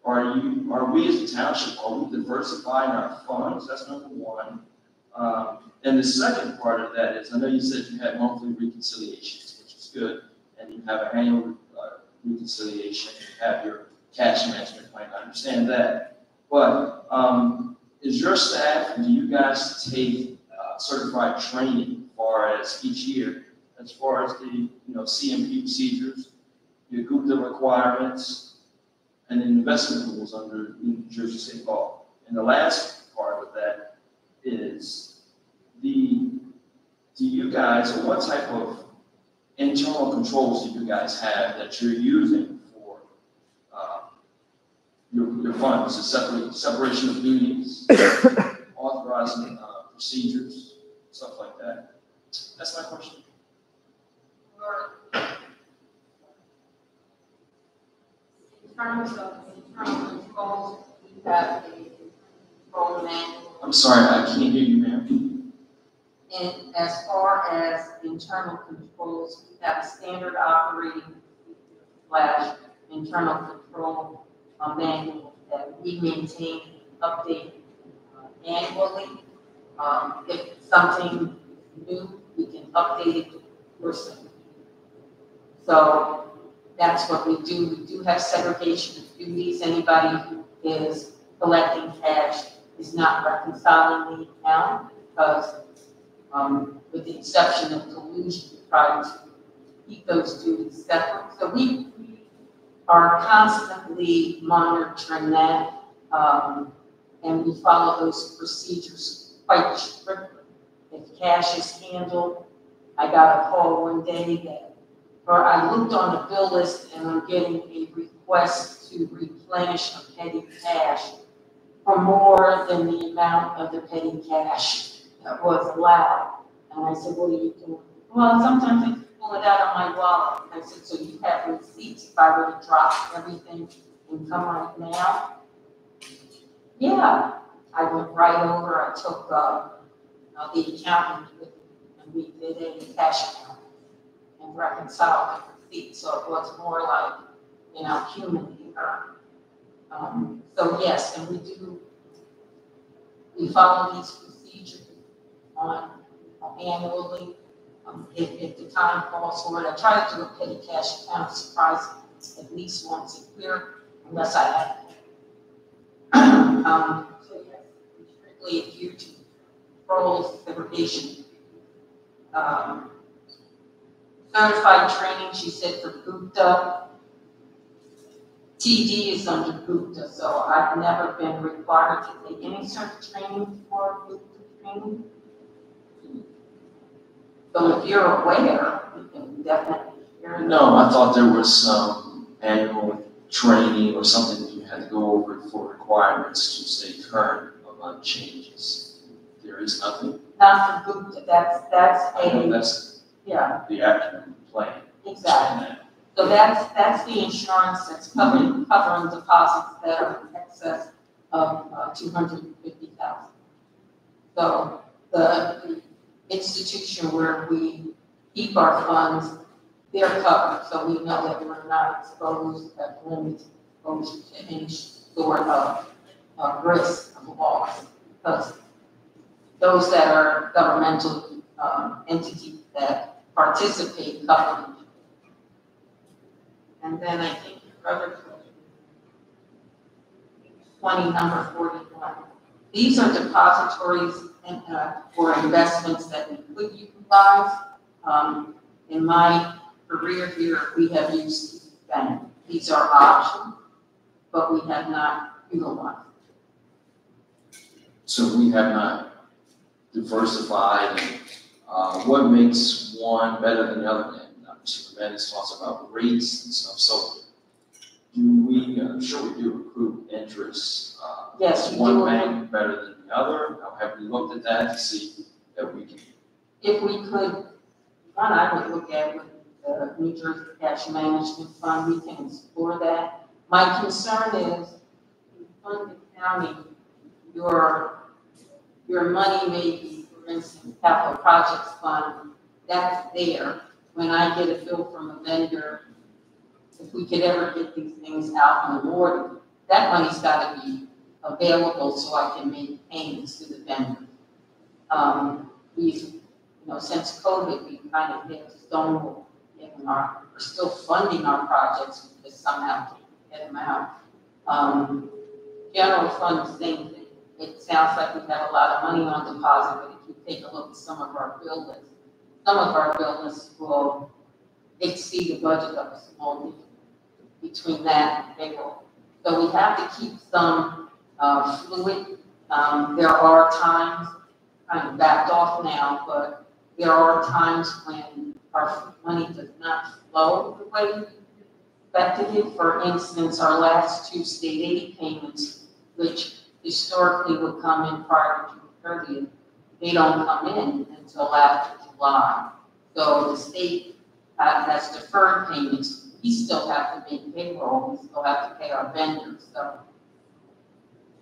T: are we as a township, are we diversifying our funds? That's number one. And the second part of that is, I know you said you had monthly reconciliations, which is good, and you have an annual reconciliation, you have your cash management plan, I understand that. But is your staff, do you guys take certified training as far as each year, as far as the CMP procedures, your GUPTA requirements, and the investment rules under New Jersey State law? And the last part of that is, do you guys, or what type of internal controls do you guys have that you're using for your funds, the separation of duties, authorizing procedures, stuff like that? That's my question.
B: In terms of internal controls, we have a control manual.
T: I'm sorry, I can't hear you, ma'am.
B: And as far as internal controls, we have a standard operating / internal control manual that we maintain, update annually. If something new, we can update it personally. So that's what we do. We do have segregation of duties. Anybody who is collecting cash is not reconciling the account, because with the exception of collusion, try to keep those duties separate. So we are constantly monitoring that, and we follow those procedures quite strictly. If cash is handled, I got a call one day or I looked on the bill list and I'm getting a request to replenish a petty cash for more than the amount of the petty cash that was allowed. And I said, what are you doing? Well, sometimes I pull it out of my wallet. I said, so you have receipts if I were to drop everything and come right now? Yeah. I went right over, I took the accountant with me, and we did a cash account and reconciled the receipts. So it was more like, human error. So yes, and we follow these procedures annually. If the time calls for it, I try to do a petty cash account surprise at least once a year, unless I have to. So yes, we strictly adhere to control segregation Certified training, she said for Gupta. TD is under Gupta, so I've never been required to take any sort of training for Gupta training. So if you're aware, you can definitely share.
T: No, I thought there was some annual training or something that you had to go over for requirements to stay current about changes. There is nothing.
B: Not for Gupta, that's
T: I know
B: a,
T: that's
B: yeah,
T: the acronym plan.
B: exactly. So that's the insurance that's covering deposits that are in excess of 250,000. So the institution where we keep our funds, they're covered, so we know that we're not exposed, at limited exposure to any sort of risk of loss, because those that are governmental entities that participate cover. And then I think your other question, 20, number 41. These are depositories and, for investments that we could utilize. In my career here, we have used bank. These are options, but we have not utilized.
T: So we have not diversified. What makes one better than the other? And Mr. Mendes talks about rates and stuff. So do we, I'm sure we do accrue interest.
B: Yes,
T: is
B: we
T: one
B: do.
T: bank better than the other? Now, have we looked at that to see that we can?
B: If we could, one I would look at with the New Jersey Cash Management Fund, we can explore that. My concern is, in Funding County, your money may be, for instance, Capital Projects Fund, that's there. When I get a bill from a vendor, if we could ever get these things out and awarded, that money's got to be available so I can make payments to the vendor. We've, since COVID, we kind of hit a stone wall in we're still funding our projects because somehow can't get them out. General fund, the same thing. It sounds like we have a lot of money on deposit, but if you take a look at some of our bill lists, some of our bill lists will exceed the budget of a small difference between that and payroll. So we have to keep some fluid. There are times, kind of backed off now, but there are times when our money does not flow the way we expected it. For instance, our last two state aid payments, which historically would come in prior to June 30th, they don't come in until after July. So the state has deferred payments. We still have to make payroll. We still have to pay our vendors. So,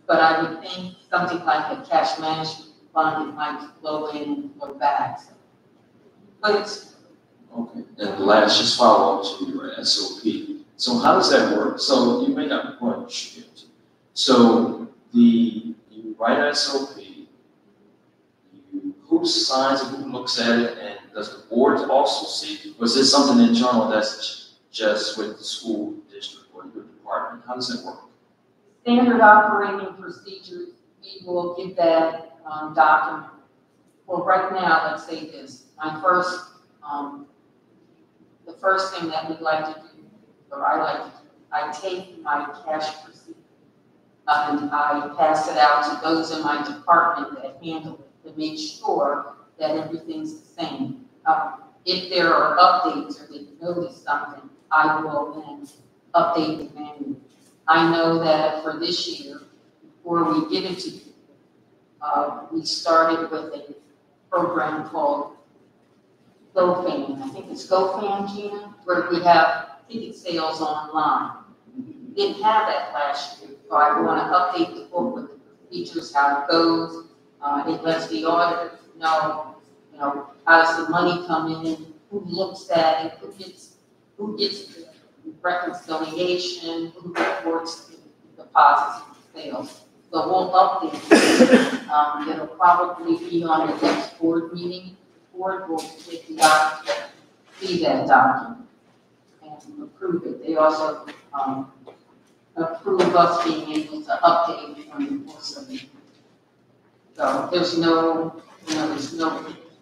B: but I would think something like a cash management fund, it might flow in and flow back. So, but it's
T: okay. And the last, just follow up to your SOP. So how does that work? So you may not be going to shoot it. So you write an SOP. Who signs it? Who looks at it? And does the board also see? Or is this something internal that's just with the school district or your department? How does that work?
B: Standard operating procedures. We will give that document. Well, right now, let's say this. The first thing that we'd like to do, or I like to do, I take my cash receipt and I pass it out to those in my department that handle it to make sure that everything's the same. If there are updates or they notice something, I will then update the manual. I know that for this year, before we give it to you, we started with a program called GoFan. I think it's GoFan, Gina, where we have ticket sales online. We didn't have that last year, so I want to update the book with the procedures, how it goes. It lets the auditors know, how does the money come in, who looks at it, who gets the reconciliation, who reports the deposits and sales. So we'll update it. It'll probably be on the next board meeting. The board will take the opportunity to see that document and approve it. They also approve us being able to update it on the course of the year. So there's no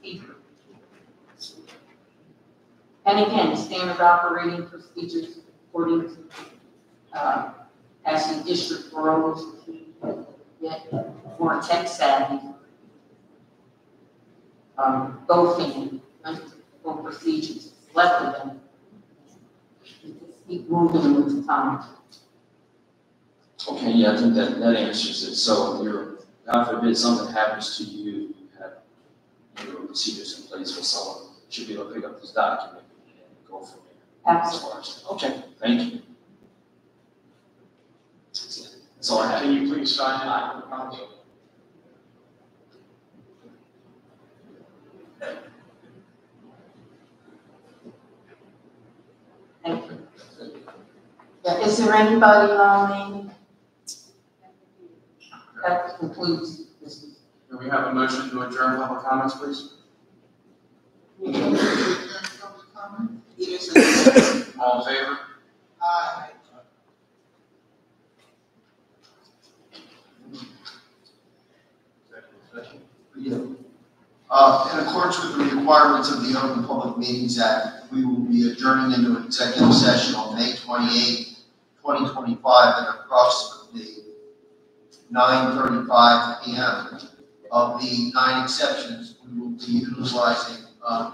B: secret. And again, standard operating procedures according to, as the district grows, get more tech savvy. Both in, both procedures, left of them. Just keep moving with time.
T: Okay, yeah, I think that answers it. So you're, God forbid something happens to you, you have your procedures in place for someone should be able to pick up this document and go from there.
B: Absolutely.
T: Okay, thank you. That's all I have.
R: Can you please sign in for the council?
B: Thank you. Yeah, is there anybody on that concludes this?
R: Do we have a motion to adjourn public comments, please? All in favor?
N: Aye.
S: In accordance with the requirements of the Open Public Meetings Act, we will be adjourning into an executive session on May 28, 2025 at approximately 9:35 p.m. Of the 9 exceptions, we will be utilizing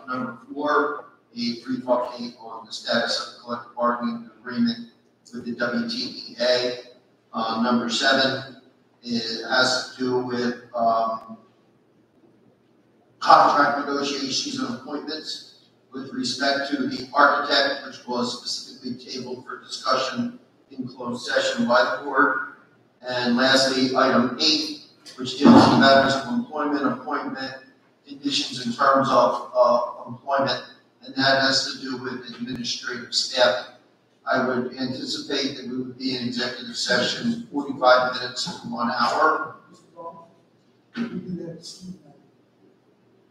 S: number 4, a brief update on the status of the collective bargaining agreement with the WTEA. Number 7 has to do with contract negotiations and appointments with respect to the architect, which was specifically tabled for discussion in closed session by the board. And lastly, item 8, which deals with matters of employment, appointment, conditions in terms of employment, and that has to do with administrative staff. I would anticipate that we would be in executive session 45 minutes to 1 hour.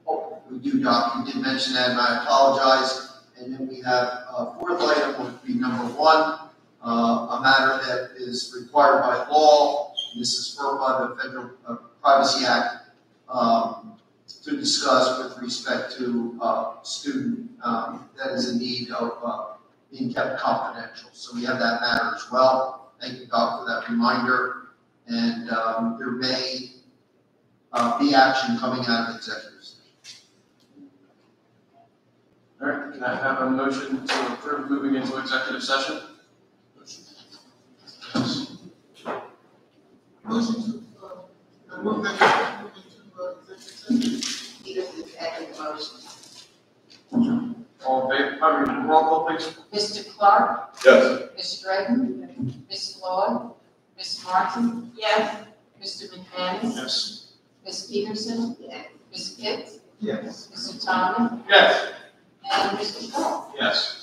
S: Oh, we do, Doc, you did mention that, and I apologize. And then we have fourth item would be number 1, a matter that is required by law. This is spurred by the Federal Privacy Act to discuss with respect to student that is in need of being kept confidential. So we have that matter as well. Thank you, Doc, for that reminder. And there may be action coming out of executive session.
R: All right, can I have a motion to approve moving into executive session?
N: Motion to, move that we move into executive session.
O: Peterson, second motion.
R: All in favor, roll call, please.
B: Mr. Clark?
P: Yes.
B: Ms. Drayton? Ms. Floyd? Ms. Martin?
O: Yes.
B: Mr. McManus?
R: Yes.
B: Ms. Peterson?
O: Yes.
B: Ms. Pitts?
D: Yes.
B: Mr. Thomas?
R: Yes.
B: And Mr. Shaw?
R: Yes.